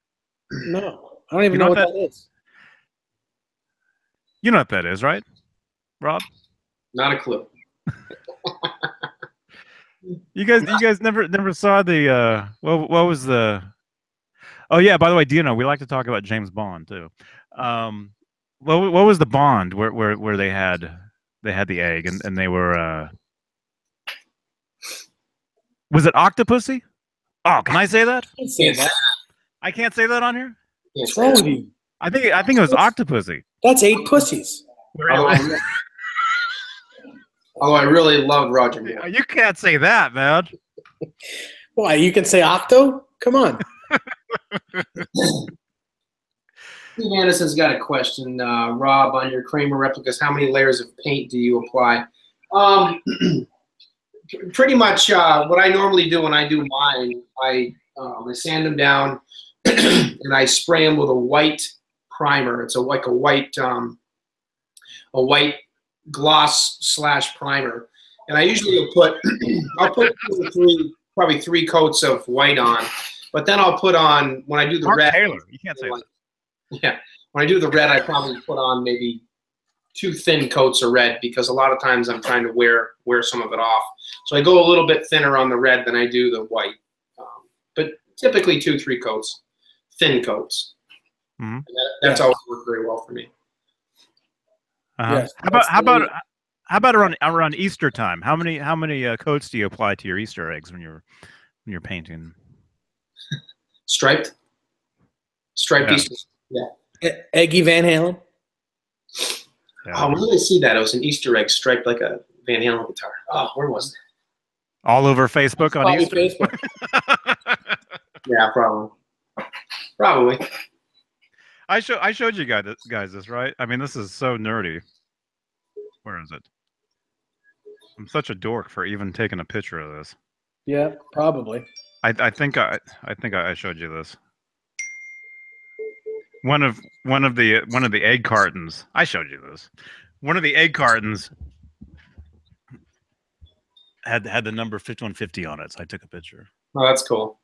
C: No, I don't even know what that is.
A: You know what that is, right, Rob?
B: Not a clue.
A: You guys never saw the what was the? Oh yeah, by the way, Dino, we like to talk about James Bond too. What was the Bond where they had the egg and they were was it Octopussy? Oh, can I say that?
C: I can't say that.
A: I can't say that on here.
C: What's wrong with you?
A: I think it was Octopussy.
C: That's 8 pussies.
B: Although I really love Roger Moore.
A: You can't say that, man.
C: Why? You can say Octo? Come on.
B: Steve Anderson's got a question, Rob, on your Kramer replicas. How many layers of paint do you apply? Pretty much what I normally do when I do mine, I sand them down and I spray them with a white primer. It's like a white gloss / primer, and I usually will put I'll put probably 3 coats of white on, but then I'll put on, when I do the
A: Mark
B: red.
A: Taylor, you can't say that.
B: Yeah, when I do the red, I probably put on maybe 2 thin coats of red, because a lot of times I'm trying to wear some of it off. So I go a little bit thinner on the red than I do the white, but typically 2-3 coats, thin coats. Mm-hmm. That's always worked very well for me.
A: Yes, how about around Easter time? How many coats do you apply to your Easter eggs when you're painting?
B: Striped
A: yeah.
B: Easter. Yeah.
C: Eggy Van Halen.
B: Yeah. Oh, where did I see that? It was an Easter egg striped like a Van Halen guitar. Oh, where was it?
A: All over Facebook on Easter.
C: Facebook.
B: Yeah, probably.
A: I showed you guys this, right? I mean, this is so nerdy. Where is it? I'm such a dork for even taking a picture of this.
C: Yeah, probably.
A: I think I showed you this. One of the egg cartons. I showed you this. One of the egg cartons had the number 5150 on it, so I took a picture.
B: Oh, that's cool.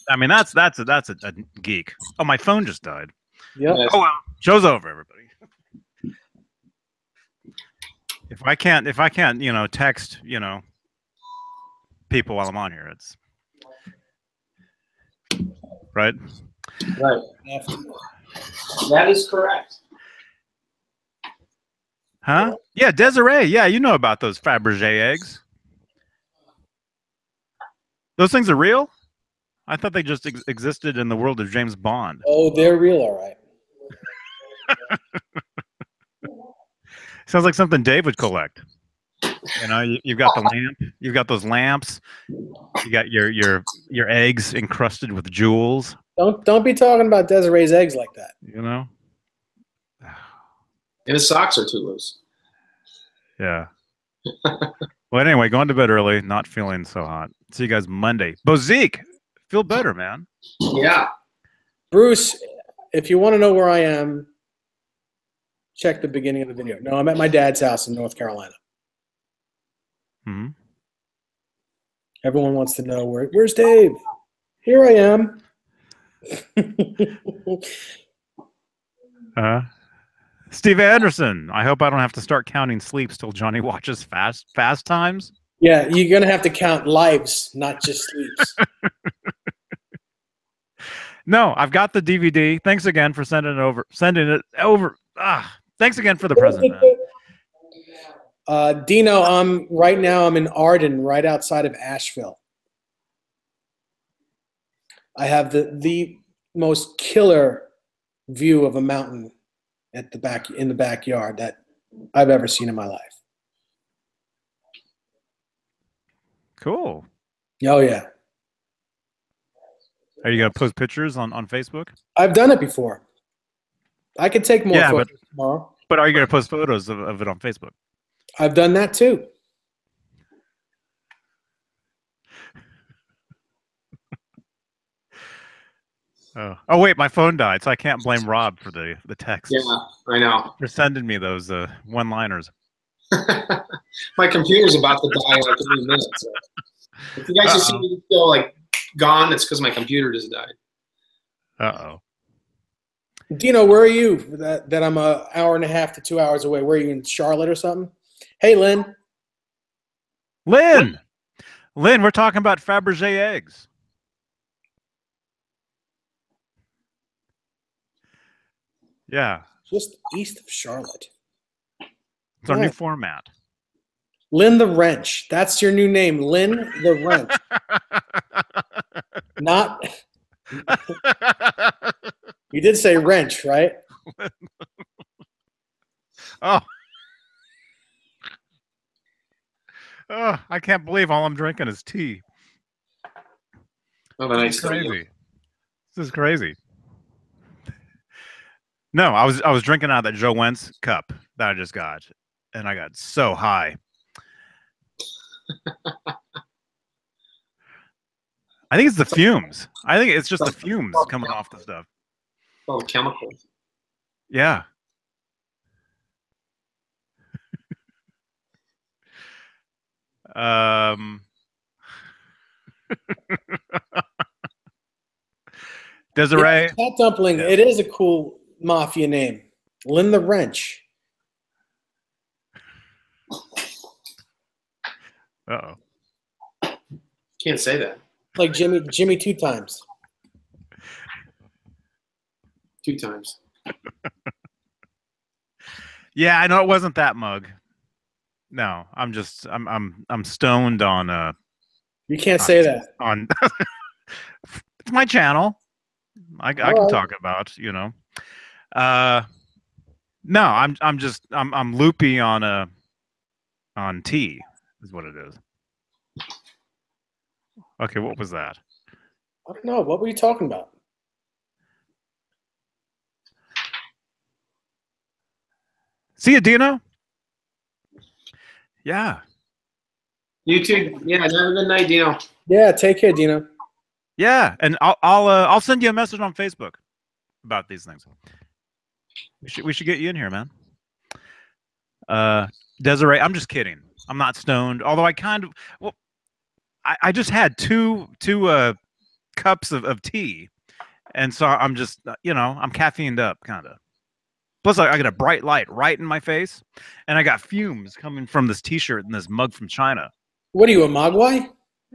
A: I mean, that's a geek. Oh, my phone just died.
C: Yeah.
A: Oh well, show's over, everybody. If I can't, text, people while I'm on here, it's right.
B: Right. That is correct.
A: Huh? Yeah, Desiree. Yeah, you know about those Fabergé eggs. Those things are real? I thought they just existed in the world of James Bond.
C: Oh, they're real, all right.
A: Sounds like something Dave would collect. You've got the lamp. You've got those lamps. You got your eggs encrusted with jewels.
C: Don't be talking about Desiree's eggs like that.
B: And his socks are too loose.
A: Yeah. Well, anyway, going to bed early, not feeling so hot. See you guys Monday. Bozique, feel better, man.
B: Yeah.
C: Bruce, if you want to know where I am, check the beginning of the video. No, I'm at my dad's house in North Carolina.
A: Mm-hmm.
C: Everyone wants to know where's Dave? Here I am.
A: Steve Anderson, I hope I don't have to start counting sleeps till Johnny watches Fast Times.
C: Yeah, you're going to have to count lives, not just sleeps.
A: No, I've got the DVD. Thanks again for sending it over. Thanks again for the present, man.
C: Dino, right now I'm in Arden, right outside of Asheville. I have the most killer view of a mountain in the backyard that I've ever seen in my life.
A: Cool.
C: Oh yeah.
A: Are you gonna post pictures on Facebook?
C: I've done it before. I could take more photos tomorrow.
A: But are you gonna post photos of it on Facebook?
C: I've done that too.
A: Oh wait, my phone died, so I can't blame Rob for the text.
B: Yeah, I know.
A: For sending me those one-liners.
B: My computer's about to die in like any minute. So. If you guys just see me go like gone, it's because my computer just died.
A: Uh-oh.
C: Dino, where are you? That I'm an hour and a half to 2 hours away. Where are you, in Charlotte or something? Hey, Lynn.
A: Lynn, we're talking about Fabergé eggs. Yeah.
C: Just east of Charlotte.
A: It's our new format.
C: Lynn the Wrench. That's your new name, Lynn the Wrench. Not. You did say wrench, right?
A: Oh. Oh, I can't believe all I'm drinking is tea.
B: Oh,
A: This is crazy. This is crazy. No, I was drinking out of that Joe Wentz cup that I just got, and I got so high. I think it's the fumes. I think it's just the fumes coming off the stuff.
B: Oh, chemicals.
A: Yeah. Desiree.
C: Yeah, Cat Dumpling. Yeah. It is a cool mafia name. Lynn the Wrench.
A: Uh-oh.
B: Can't say that.
C: Like Jimmy 2 times.
B: 2 times.
A: Yeah, I know it wasn't that mug. No, I'm stoned on
C: You can't say that.
A: On it's my channel. I can talk about, you know. No, I'm loopy on tea is what it is. Okay, what was that?
C: I don't know. What were you talking about?
A: See you, Dino. Yeah.
B: You too. Yeah, have a good night, Dino.
C: Yeah, take care, Dino.
A: Yeah, and I'll send you a message on Facebook about these things. We should get you in here, man. Desiree, I'm just kidding. I'm not stoned. Although I kind of I just had two cups of tea, and so I'm just I'm caffeined up kind of. Plus, I got a bright light right in my face, and I got fumes coming from this T-shirt and this mug from China.
C: What are you, a Mogwai?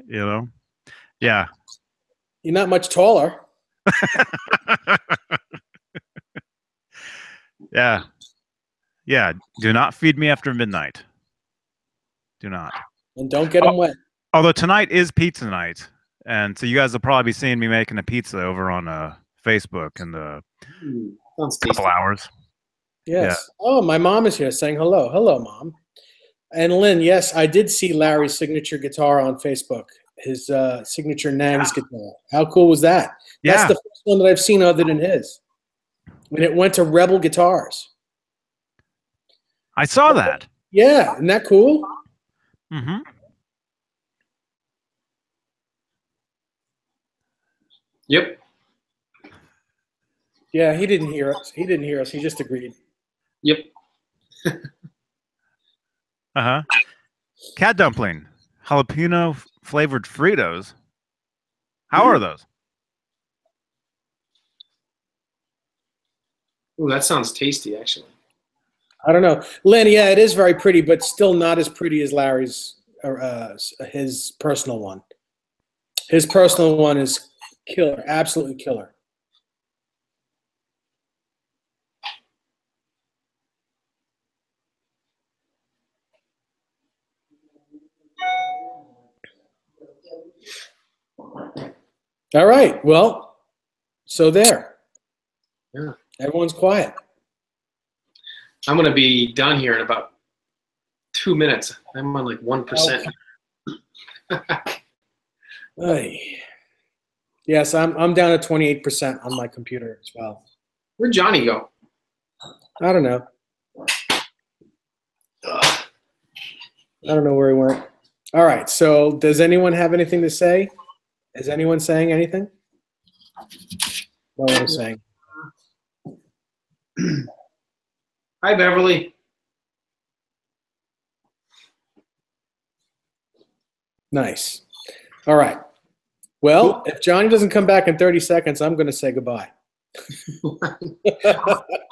A: You know, yeah.
C: You're not much taller.
A: Yeah. Yeah. Do not feed me after midnight. Do not.
C: And don't get them wet.
A: Although tonight is pizza night, and so you guys will probably be seeing me making a pizza over on Facebook in a couple hours.
C: Yes. Yeah. Oh, my mom is here saying hello. Hello, Mom. And Lynn, yes, I did see Larry's signature guitar on Facebook. His signature Nags guitar. How cool was that? That's the first one that I've seen other than his. And it went to Rebel Guitars.
A: I saw that.
C: Yeah, isn't that cool?
A: Mm-hmm.
B: Yep.
C: Yeah, he didn't hear us. He didn't hear us. He just agreed.
B: Yep.
A: Uh-huh. Cat dumpling. Jalapeno flavored Fritos. How are those?
B: Oh, that sounds tasty, actually.
C: I don't know. Lynn, yeah, it is very pretty, but still not as pretty as Larry's, his personal one. His personal one is killer, absolutely killer. All right. Well, so there.
B: Yeah.
C: Everyone's quiet.
B: I'm going to be done here in about 2 minutes. I'm on like 1%.
C: Okay. Yes, I'm down to 28% on my computer as well.
B: Where'd Johnny go?
C: I don't know. I don't know where he went. All right. So does anyone have anything to say? Is anyone saying anything? Know what I'm saying?
B: Hi, Beverly.
C: Nice. All right. Well, if Johnny doesn't come back in 30 seconds, I'm going to say goodbye.
B: I'm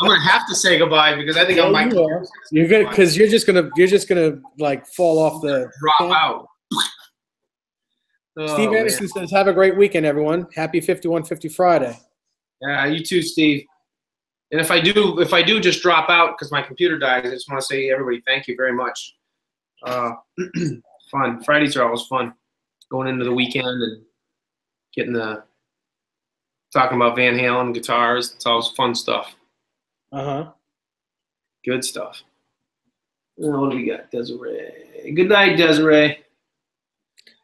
B: gonna have to say goodbye because I think I might.
C: You're gonna, because you're just gonna like fall off the
B: drop out.
C: Steve Anderson says, "Have a great weekend, everyone. Happy 5150 Friday."
B: Yeah, you too, Steve. And if I do just drop out because my computer dies, I just want to say, everybody, thank you very much. Fun. Fridays are always fun. Going into the weekend and getting talking about Van Halen guitars. It's always fun stuff. Good stuff. What do we got? Desiree. Good night, Desiree.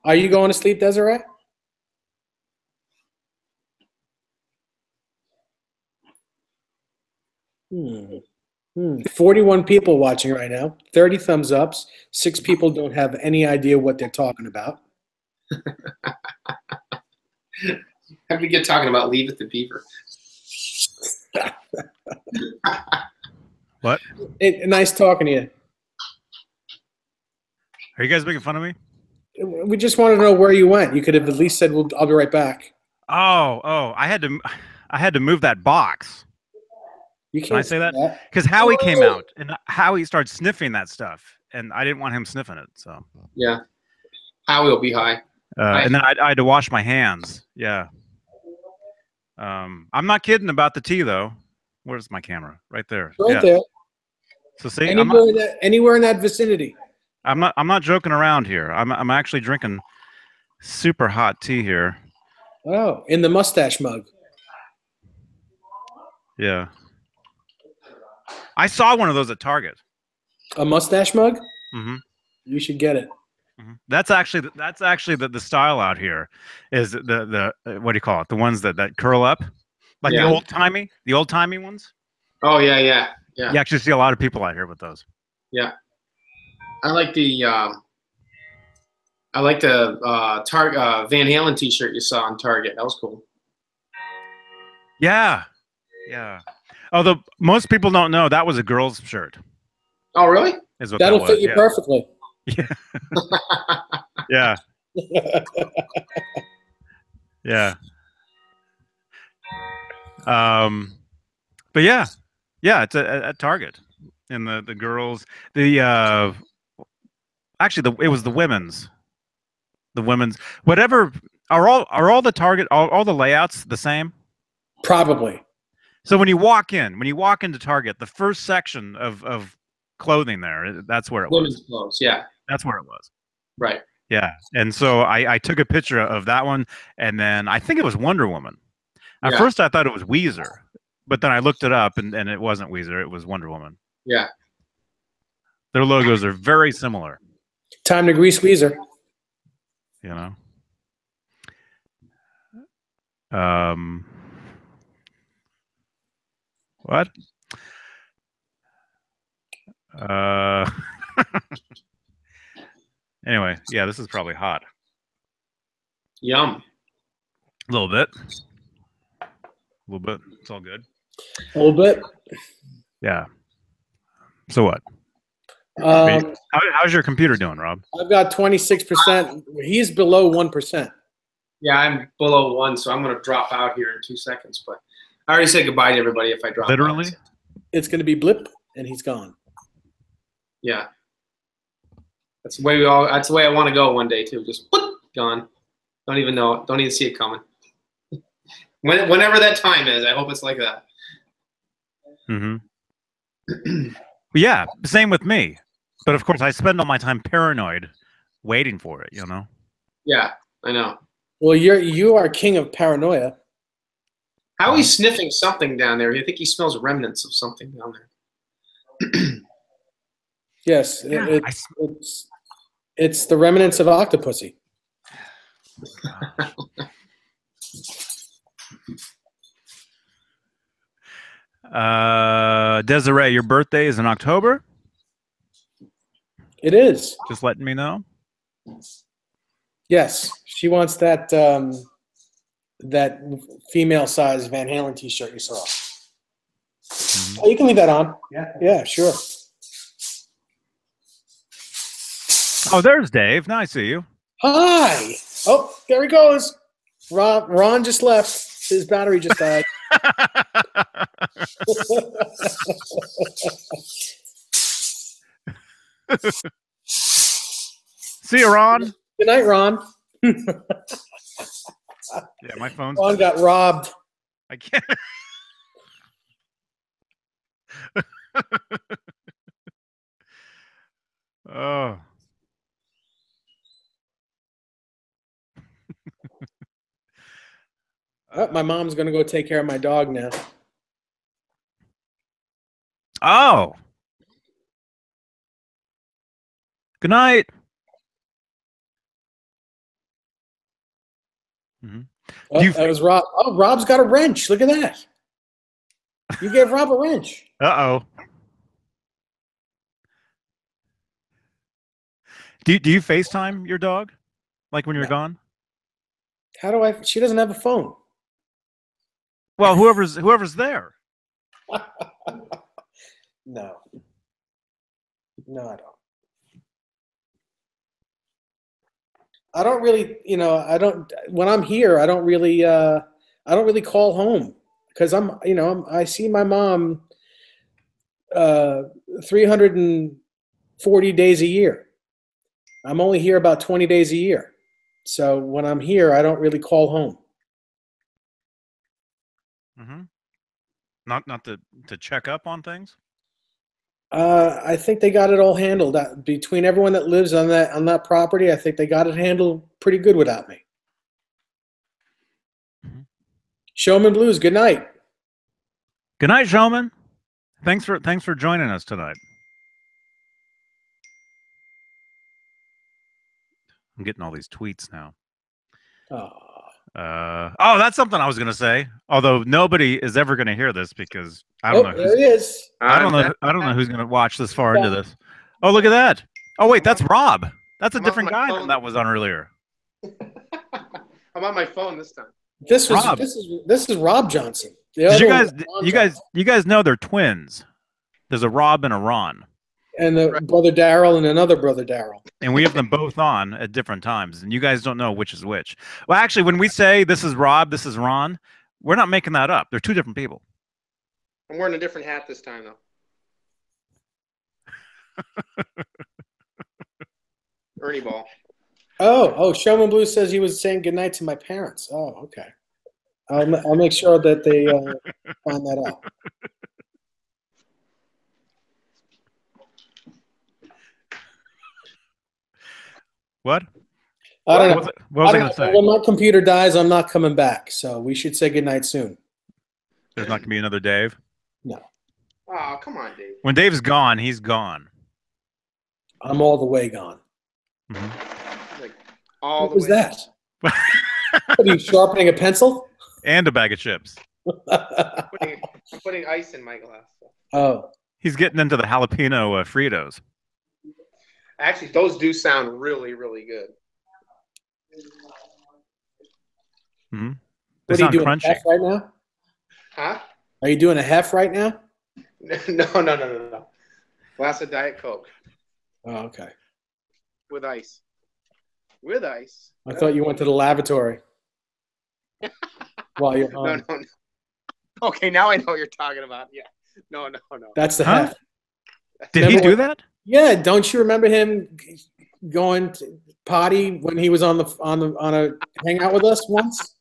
C: Are you going to sleep, Desiree? 41 people watching right now. 30 thumbs ups. 6 people don't have any idea what they're talking about.
B: How did we get talking about Leave It to Beaver?
A: What?
C: Hey, nice talking to you.
A: Are you guys making fun of me?
C: We just wanted to know where you went. You could have at least said, "Well, I'll be right back."
A: Oh, I had to move that box.
C: You can't
A: Can I say that? Because Howie came out and Howie started sniffing that stuff, and I didn't want him sniffing it. So
B: yeah, Howie will be high.
A: And then I had to wash my hands. Yeah. I'm not kidding about the tea though. Where's my camera? Right there.
C: Right there.
A: So see,
C: anywhere in that vicinity.
A: I'm not joking around here. I'm actually drinking super hot tea here.
C: Oh, in the mustache mug.
A: Yeah. I saw one of those at Target.
C: A mustache mug?
A: Mm-hmm.
C: You should get it.
A: Mm-hmm. That's actually the style out here. Is the what do you call it? The ones that curl up, like the old timey ones.
B: Oh yeah. You
A: actually see a lot of people out here with those.
B: Yeah. I like the Van Halen T-shirt you saw on Target. That was cool.
A: Yeah. Although most people don't know that was a girl's shirt.
B: Oh, really?
C: That'll fit you perfectly.
A: Yeah. Yeah. But yeah, it's at Target, and the girls, actually it was the women's, whatever. Are all the Target, all the layouts the same?
C: Probably.
A: So when you walk into Target, the first section of clothing there, that's where it was.
B: Women's clothes, yeah.
A: That's where it was.
B: Right.
A: Yeah. And so I took a picture of that one, and then I think it was Wonder Woman. At first I thought it was Weezer, but then I looked it up and it wasn't Weezer, it was Wonder Woman.
B: Yeah.
A: Their logos are very similar.
C: Time to grease Weezer.
A: You know? What? Anyway, yeah, this is probably hot.
B: Yum.
A: A little bit. It's all good.
C: A little bit.
A: Yeah. So what? How's your computer doing, Rob?
C: I've got 26%. He's below 1%.
B: Yeah, I'm below 1, so I'm going to drop out here in 2 seconds. But I already said goodbye to everybody if I drop
A: Literally?
B: out.
C: It's going to be blip, and he's gone.
B: Yeah. That's the way that's the way I want to go one day too. Just gone. Don't even know it. Don't even see it coming. Whenever that time is, I hope it's like that.
A: Mm-hmm. Yeah, same with me. But of course, I spend all my time paranoid, waiting for it. You know.
B: Yeah, I know.
C: Well, you are king of paranoia.
B: How he's sniffing something down there? I think he smells remnants of something down there.
C: Yes,
A: Yeah,
C: it's the remnants of Octopussy.
A: Desiree, your birthday is in October?
C: It is.
A: Just letting me know.
C: Yes, she wants that that female size Van Halen T-shirt you saw. Oh, you can leave that on. Yeah, sure.
A: Oh, there's Dave. Now I see you.
C: Hi. Oh, there he goes. Ron just left. His battery just died.
A: See you, Ron.
C: Good night, Ron.
A: Yeah, my phone's.
C: Ron got robbed.
A: I can't. Oh.
C: Oh, my mom's going to go take care of my dog now.
A: Oh. Good night. Mm-hmm.
C: Oh, that was Rob. Oh, Rob's got a wrench. Look at that. You gave Rob a wrench.
A: Uh-oh. Do you FaceTime your dog? Like when you're gone?
C: How do I? She doesn't have a phone.
A: Well, whoever's there.
C: No. No, I don't. I don't really, when I'm here, I don't really call home because I see my mom 340 days a year. I'm only here about 20 days a year. So when I'm here, I don't really call home.
A: Mm-hmm. Not to check up on things?
C: I think they got it all handled. Between everyone that lives on that property, I think they got it handled pretty good without me. Mm-hmm. Showman Blues, good night.
A: Good night, Showman. Thanks for joining us tonight. I'm getting all these tweets now. Oh, that's something I was going to say. Although nobody is ever going to hear this because I don't know.
C: There he is.
A: I don't know who's going to watch this far into this. Oh, look at that. Oh, wait, that's Rob. That's a different guy than that was on earlier.
B: I'm on my phone this time.
C: This is Rob Johnson.
A: You guys know they're twins. There's a Rob and a Ron.
C: And brother Daryl and another brother Daryl.
A: And we have them both on at different times, and you guys don't know which is which. Well, actually, when we say this is Rob, this is Ron, we're not making that up. They're two different people.
B: I'm wearing a different hat this time, though. Ernie Ball.
C: Oh, Showman Blue says he was saying goodnight to my parents. Oh, okay. I'll make sure that they find that out.
A: What?
C: I don't know.
A: What was I going to say?
C: When my computer dies, I'm not coming back. So we should say goodnight soon.
A: There's not going to be another Dave?
C: No.
B: Oh, come on, Dave.
A: When Dave's gone, he's gone.
C: I'm all the way gone.
B: Mm-hmm. Like,
C: what was that? Are you sharpening a pencil?
A: And a bag of chips.
B: I'm putting ice in my glass.
C: Oh.
A: He's getting into the jalapeno Fritos.
B: Actually, those do sound really, really good.
A: Mm-hmm.
C: What are you doing, a hef right now?
B: Huh?
C: Are you doing a hef right now?
B: No. Glass of Diet Coke.
C: Oh, okay.
B: With ice. With ice.
C: I thought you went to the lavatory. While you're home.
B: No. Okay, now I know what you're talking about. Yeah. No.
C: That's the hef.
A: Did he do that?
C: Yeah, don't you remember him going to potty when he was on a hangout with us once?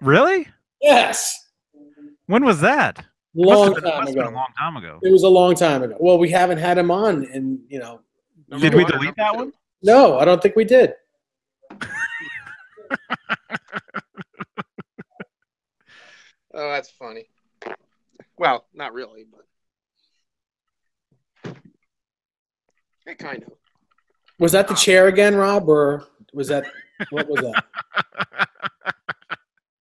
A: Really?
C: Yes.
A: When was that?
C: Long
A: Been a long time ago.
C: It was a long time ago. Well, we haven't had him on, and
A: Did we delete that one?
C: No, I don't think we did.
B: Oh, that's funny. Well, not really, but. Kind of.
C: Was that the chair again, Rob, or was that what was that?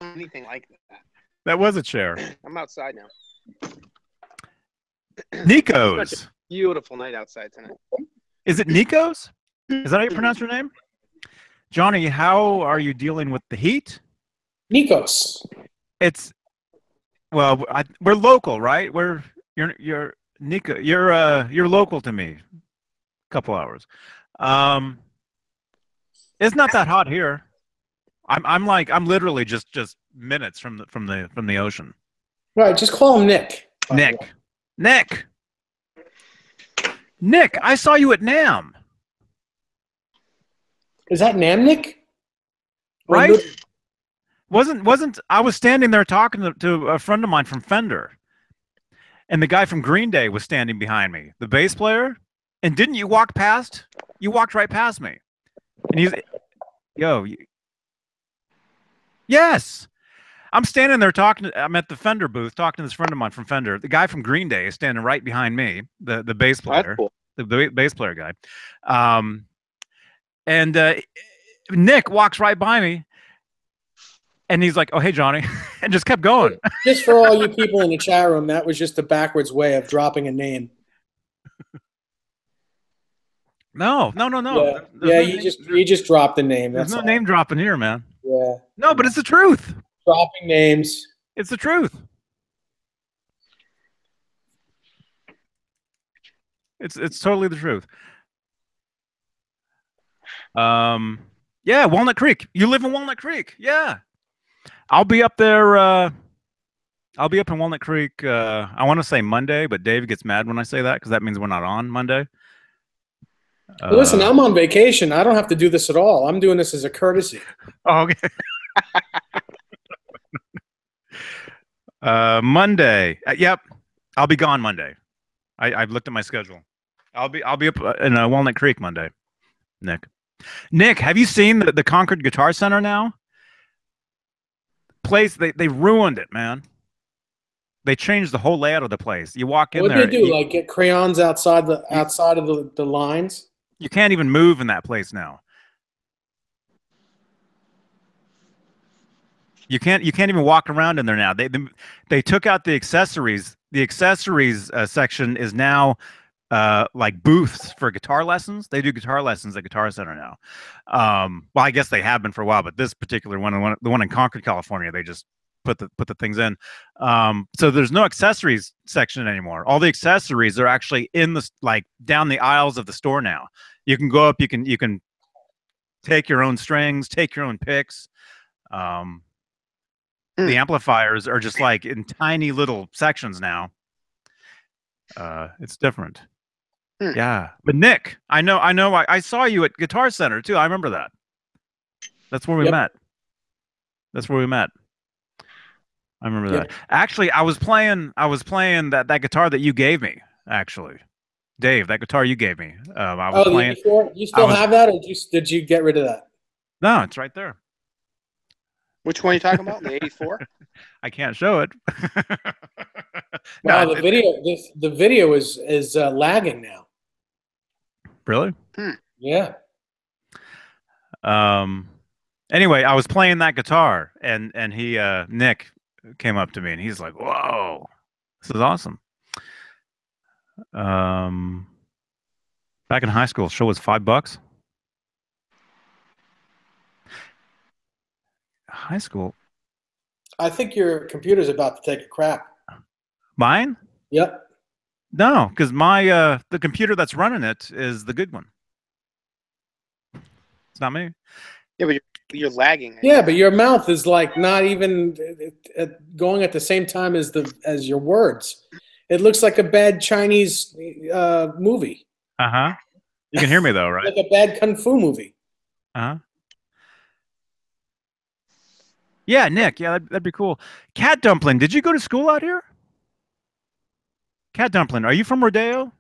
B: Anything like that.
A: That was a chair.
B: I'm outside now.
A: Nico's.
B: It's a beautiful night outside tonight.
A: Is it Nico's? Is that how you pronounce your name? Johnny, how are you dealing with the heat
C: Nikos.
A: It's we're local, right? You're Nico. You're local to me. A couple hours. It's not that hot here. I'm literally just minutes from the ocean.
C: Right, just call him Nick.
A: Nick. I saw you at NAM.
C: Is that Namnik?
A: Right? Wasn't I was standing there talking to a friend of mine from Fender, and the guy from Green Day was standing behind me, the bass player. And didn't you walk past? You walked right past me, and he's, yes. I'm standing there I'm at the Fender booth talking to this friend of mine from Fender. The guy from Green Day is standing right behind me, the bass player,
B: cool.
A: the bass player guy. And Nick walks right by me, and he's like, "Oh, hey, Johnny," and just kept going.
C: Just for all you people in the chat room, that was just the backwards way of dropping a name.
A: No.
C: Yeah, you just dropped the name.
A: There's no name dropping here, man.
C: Yeah.
A: No, but it's the truth.
C: Dropping names.
A: It's the truth. It's totally the truth. Yeah, Walnut Creek. You live in Walnut Creek. Yeah. I'll be up there. I'll be up in Walnut Creek. I want to say Monday, but Dave gets mad when I say that because that means we're not on Monday.
C: Listen, I'm on vacation. I don't have to do this at all. I'm doing this as a courtesy.
A: Oh, okay. Monday. Yep. I'll be gone Monday. I've looked at my schedule. I'll be up in Walnut Creek Monday. Nick, have you seen the Concord Guitar Center now? Place they ruined it, man. They changed the whole layout of the place. You walk in there.
C: What do they do? Like get crayons outside of the lines?
A: You can't even move in that place now. You can't even walk around in there now. They took out the accessories. The accessories section is now like booths for guitar lessons. They do guitar lessons at Guitar Center now. Well, I guess they have been for a while, but this particular one, the one in Concord, California, they just put the things in. So there's no accessories section anymore. All the accessories are actually in the down the aisles of the store now. You can go up. You can take your own strings, take your own picks. The amplifiers are just like in tiny little sections now. It's different. Yeah, but Nick, I know. I saw you at Guitar Center too. I remember that. That's where we met. That's where we met. I remember that. Actually, I was playing that guitar that you gave me. Actually, Dave, that guitar you gave me. I was playing.
C: You still have that, or did you get rid of that?
A: No, it's right there.
B: Which one are you talking about? The 84?
A: I can't show it.
C: No, the video is lagging now.
A: Really?
C: Yeah.
A: Anyway, I was playing that guitar, and he Nick came up to me, and he's like, "Whoa, this is awesome." Back in high school, show was $5. High school.
C: I think your computer's about to take a crap.
A: Mine?
C: Yep.
A: No, because my the computer that's running it is the good one. It's not me.
B: Yeah, but you're lagging.
C: Yeah, but your mouth is like not even going at the same time as your words. It looks like a bad Chinese movie.
A: You can hear me though, right?
C: Like a bad kung fu movie.
A: Yeah, Nick. Yeah, that'd be cool. Cat Dumpling, did you go to school out here? Cat Dumpling, are you from Rodeo?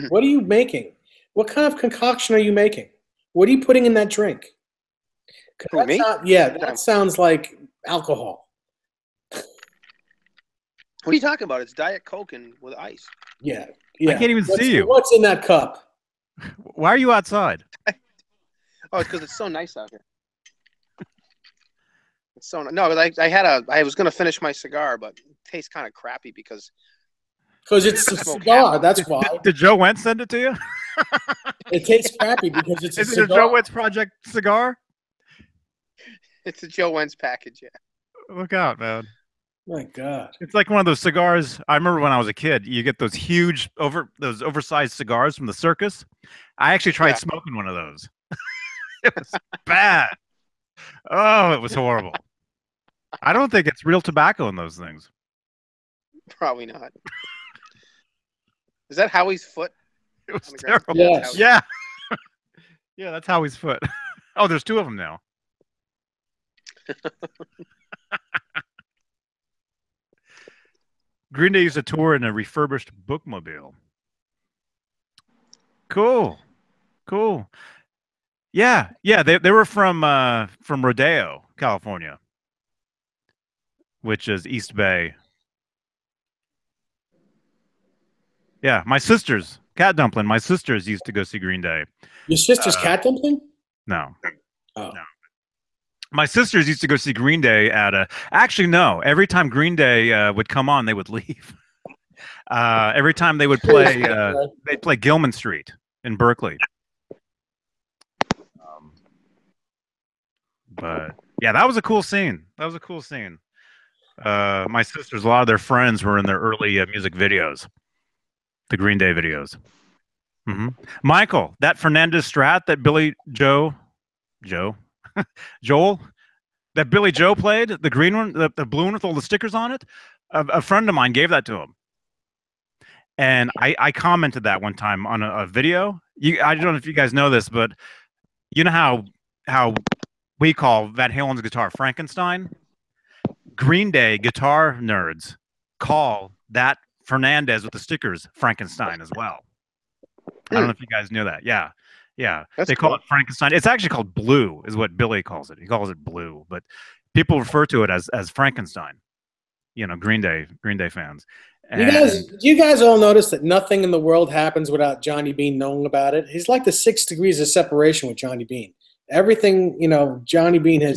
C: What are you making? What kind of concoction are you making? What are you putting in that drink? That sounds like alcohol.
B: What are you talking about? It's Diet Coke and with ice.
C: Yeah.
A: I can't even see you.
C: What's in that cup?
A: Why are you outside?
B: Oh, it's because it's so nice out here.
D: So no, I was gonna finish my cigar, but it tastes kind of crappy because
C: it's a cigar. That's why.
A: Did Joe Wentz send it to you?
C: It tastes crappy because it's a
A: Is
C: cigar.
A: it a Joe Wentz Project cigar?
D: It's a Joe Wentz package. Yeah.
A: Look out, man.
C: My God.
A: It's like one of those cigars. I remember when I was a kid, you get those huge, those oversized cigars from the circus. I actually tried smoking one of those. It was bad. Oh, it was horrible. I don't think it's real tobacco in those things.
D: Probably not. Is that Howie's foot?
A: It was terrible.
C: Yes.
A: Yeah. Yeah, that's Howie's foot. Oh, there's two of them now. Green Day used to tour in a refurbished bookmobile. Cool. Cool. Yeah, yeah, they were from Rodeo, California, which is East Bay. Yeah, my sisters, Cat Dumpling, my sisters used to go see Green Day.
C: Your sister's Cat Dumpling?
A: No.
C: Oh.
A: No. My sisters used to go see Green Day at a. Actually, no. Every time Green Day would come on, they would leave. Every time they would play, they'd play Gilman Street in Berkeley. But yeah, that was a cool scene. That was a cool scene. My sisters, a lot of their friends were in their early music videos, the Green Day videos. Michael, that Fernandez Strat that Joel, that Billy Joe played, the green one, the blue one with all the stickers on it, a friend of mine gave that to him. And I commented that one time on a video. I don't know if you guys know this, but you know how we call Van Halen's guitar Frankenstein? Green Day guitar nerds call that Fernandez with the stickers Frankenstein as well. I don't know if you guys knew that. Yeah. Yeah. They call it Frankenstein. It's actually called Blue, is what Billy calls it. He calls it Blue, but people refer to it as Frankenstein. You know, Green Day fans. And
C: you guys all notice that nothing in the world happens without Johnny Beane knowing about it? He's like the 6 degrees of separation with Johnny Beane. Everything, you know, Johnny Beane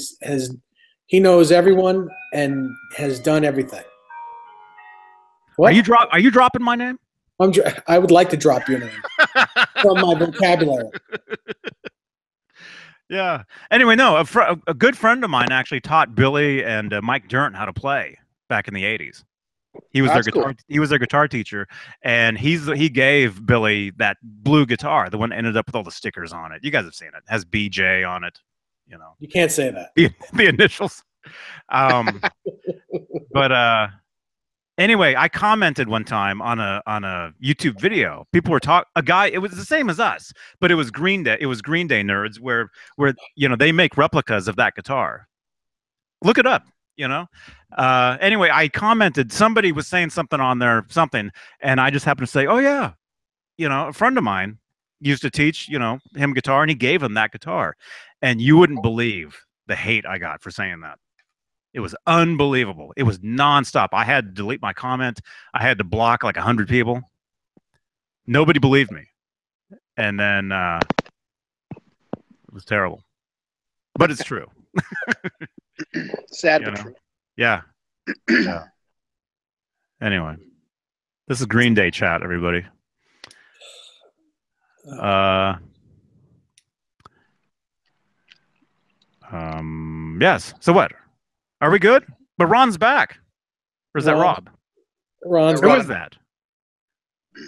C: he knows everyone and has done everything. What?
A: Are you dropping my name?
C: I would like to drop your name from my vocabulary.
A: Yeah. Anyway, no, a good friend of mine actually taught Billy and Mike Dirnt how to play back in the 80s. He was He was their guitar teacher, and he gave Billy that blue guitar, the one that ended up with all the stickers on it. You guys have seen it. It has BJ on it. You know.
C: You can't say that.
A: The initials. But anyway, I commented one time on a YouTube video. People were a guy, it was the same as us, but it was Green Day. It was Green Day nerds where you know, they make replicas of that guitar. Look it up, you know. Anyway, I commented, somebody was saying something on there, and I just happened to say, oh yeah, you know, a friend of mine used to teach, you know, him guitar, and he gave him that guitar. And you wouldn't believe the hate I got for saying that. It was unbelievable. It was nonstop. I had to delete my comment. I had to block like 100 people. Nobody believed me. And then it was terrible. But it's true.
D: Sad but true.
A: Yeah. Yeah. Anyway, this is Green Day chat, everybody. Yes. So what? Are we good? But Ron's back. Or is that Rob?
C: Ron's
A: Who is that?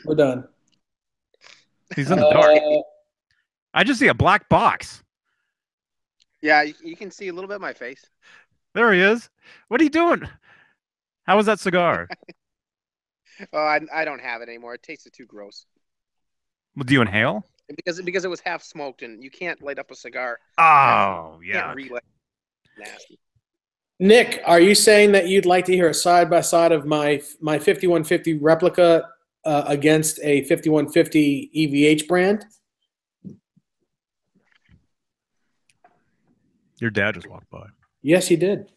C: We're done.
A: He's in the dark. I just see a black box.
D: Yeah, you can see a little bit of my face.
A: There he is. What are you doing? How was that cigar?
D: Oh, I don't have it anymore. It tasted too gross.
A: Well, do you inhale?
D: Because it was half smoked, and you can't light up a cigar.
A: Oh, yeah.
D: Nasty.
C: Nick, are you saying that you'd like to hear a side-by-side of my 5150 replica against a 5150 EVH brand?
A: Your dad just walked by.
C: Yes, he did.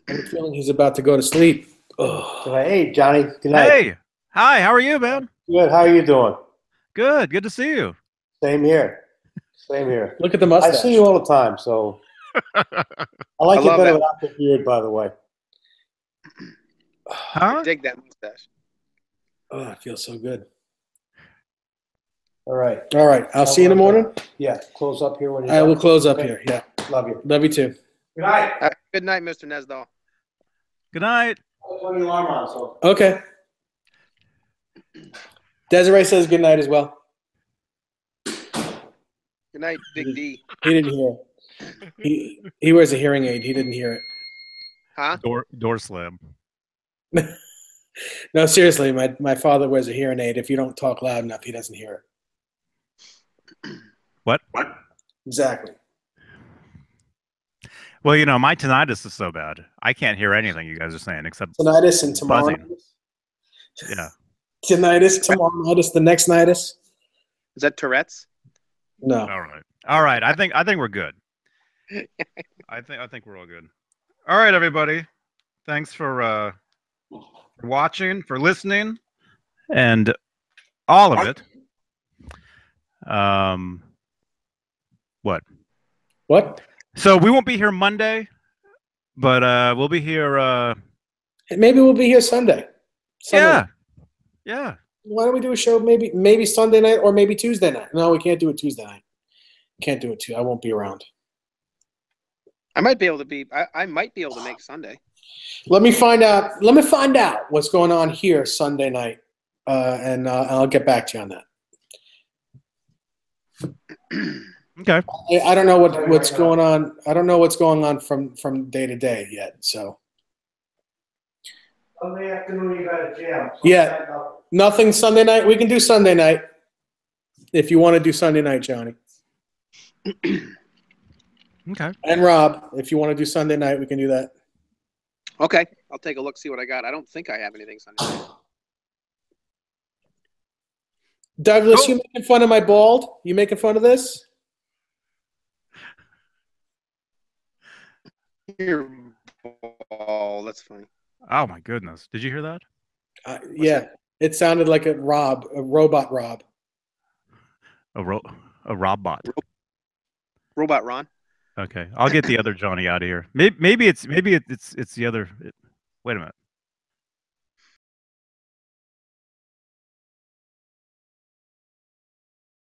C: I'm feeling he's about to go to sleep.
E: So, hey, Johnny. Good night.
A: Hey. Hi, how are you, man?
E: Good. How are you doing?
A: Good. Good to see you.
E: Same here. Same here.
C: Look at the mustache.
E: I see you all the time, so I like
D: I
E: it
D: love
E: better
D: that.
E: without the beard, by the way.
A: Huh?
D: I dig that mustache.
C: Oh, it feels so good.
E: All right.
C: All right. I'll see you in the morning.
E: Yeah. Close up here when you're
C: I
E: done.
C: will close up
E: Okay.
C: here. Yeah.
E: Love you.
C: Love you too.
E: Good night.
D: Good night, Mr. Nesdal.
A: Good night.
E: I'll turn the alarm on. So.
C: Okay. Desiree says good night as well.
D: Good night, Big D.
C: He didn't hear it. He wears a hearing aid. He didn't hear it.
D: Huh?
A: Door slam.
C: No, seriously, my father wears a hearing aid. If you don't talk loud enough, he doesn't hear it.
A: What?
C: Exactly.
A: Well, you know, my tinnitus is so bad. I can't hear anything you guys are saying except
C: Tinnitus and tomorrow.
A: buzzing. Yeah.
C: Tinnitus, tomorrow nightus, the next nightus.
D: Is that Tourette's?
C: No.
A: All right. All right. I think we're good. I think we're all good. All right, everybody. Thanks for watching, for listening, and all of it. What?
C: What?
A: So we won't be here Monday, but we'll be here.
C: Maybe we'll be here Sunday.
A: Yeah. Yeah.
C: Why don't we do a show maybe Sunday night or maybe Tuesday night? No, we can't do it Tuesday night. Can't do it too. I won't be around.
D: I might be able to be. I might be able to make Sunday.
C: Let me find out. Let me find out what's going on here Sunday night, and I'll get back to you on that.
A: Okay.
C: I don't know what's going on. I don't know what's going on from day to day yet. So
E: Sunday afternoon, you got a jam.
C: yeah, nothing Sunday night. We can do Sunday night if you want to do Sunday night, Johnny.
A: Okay.
C: And Rob, if you want to do Sunday night, we can do that.
D: Okay, I'll take a look, see what I got. I don't think I have anything Sunday night.
C: Douglas, you making fun of my bald? You making fun of this?
D: Oh, that's funny.
A: Oh my goodness! Did you hear that?
C: Yeah, it sounded like a robot Rob.
A: A Robbot.
D: Robot Ron.
A: Okay, I'll get the other Johnny out of here. Maybe it's the other. Wait a minute.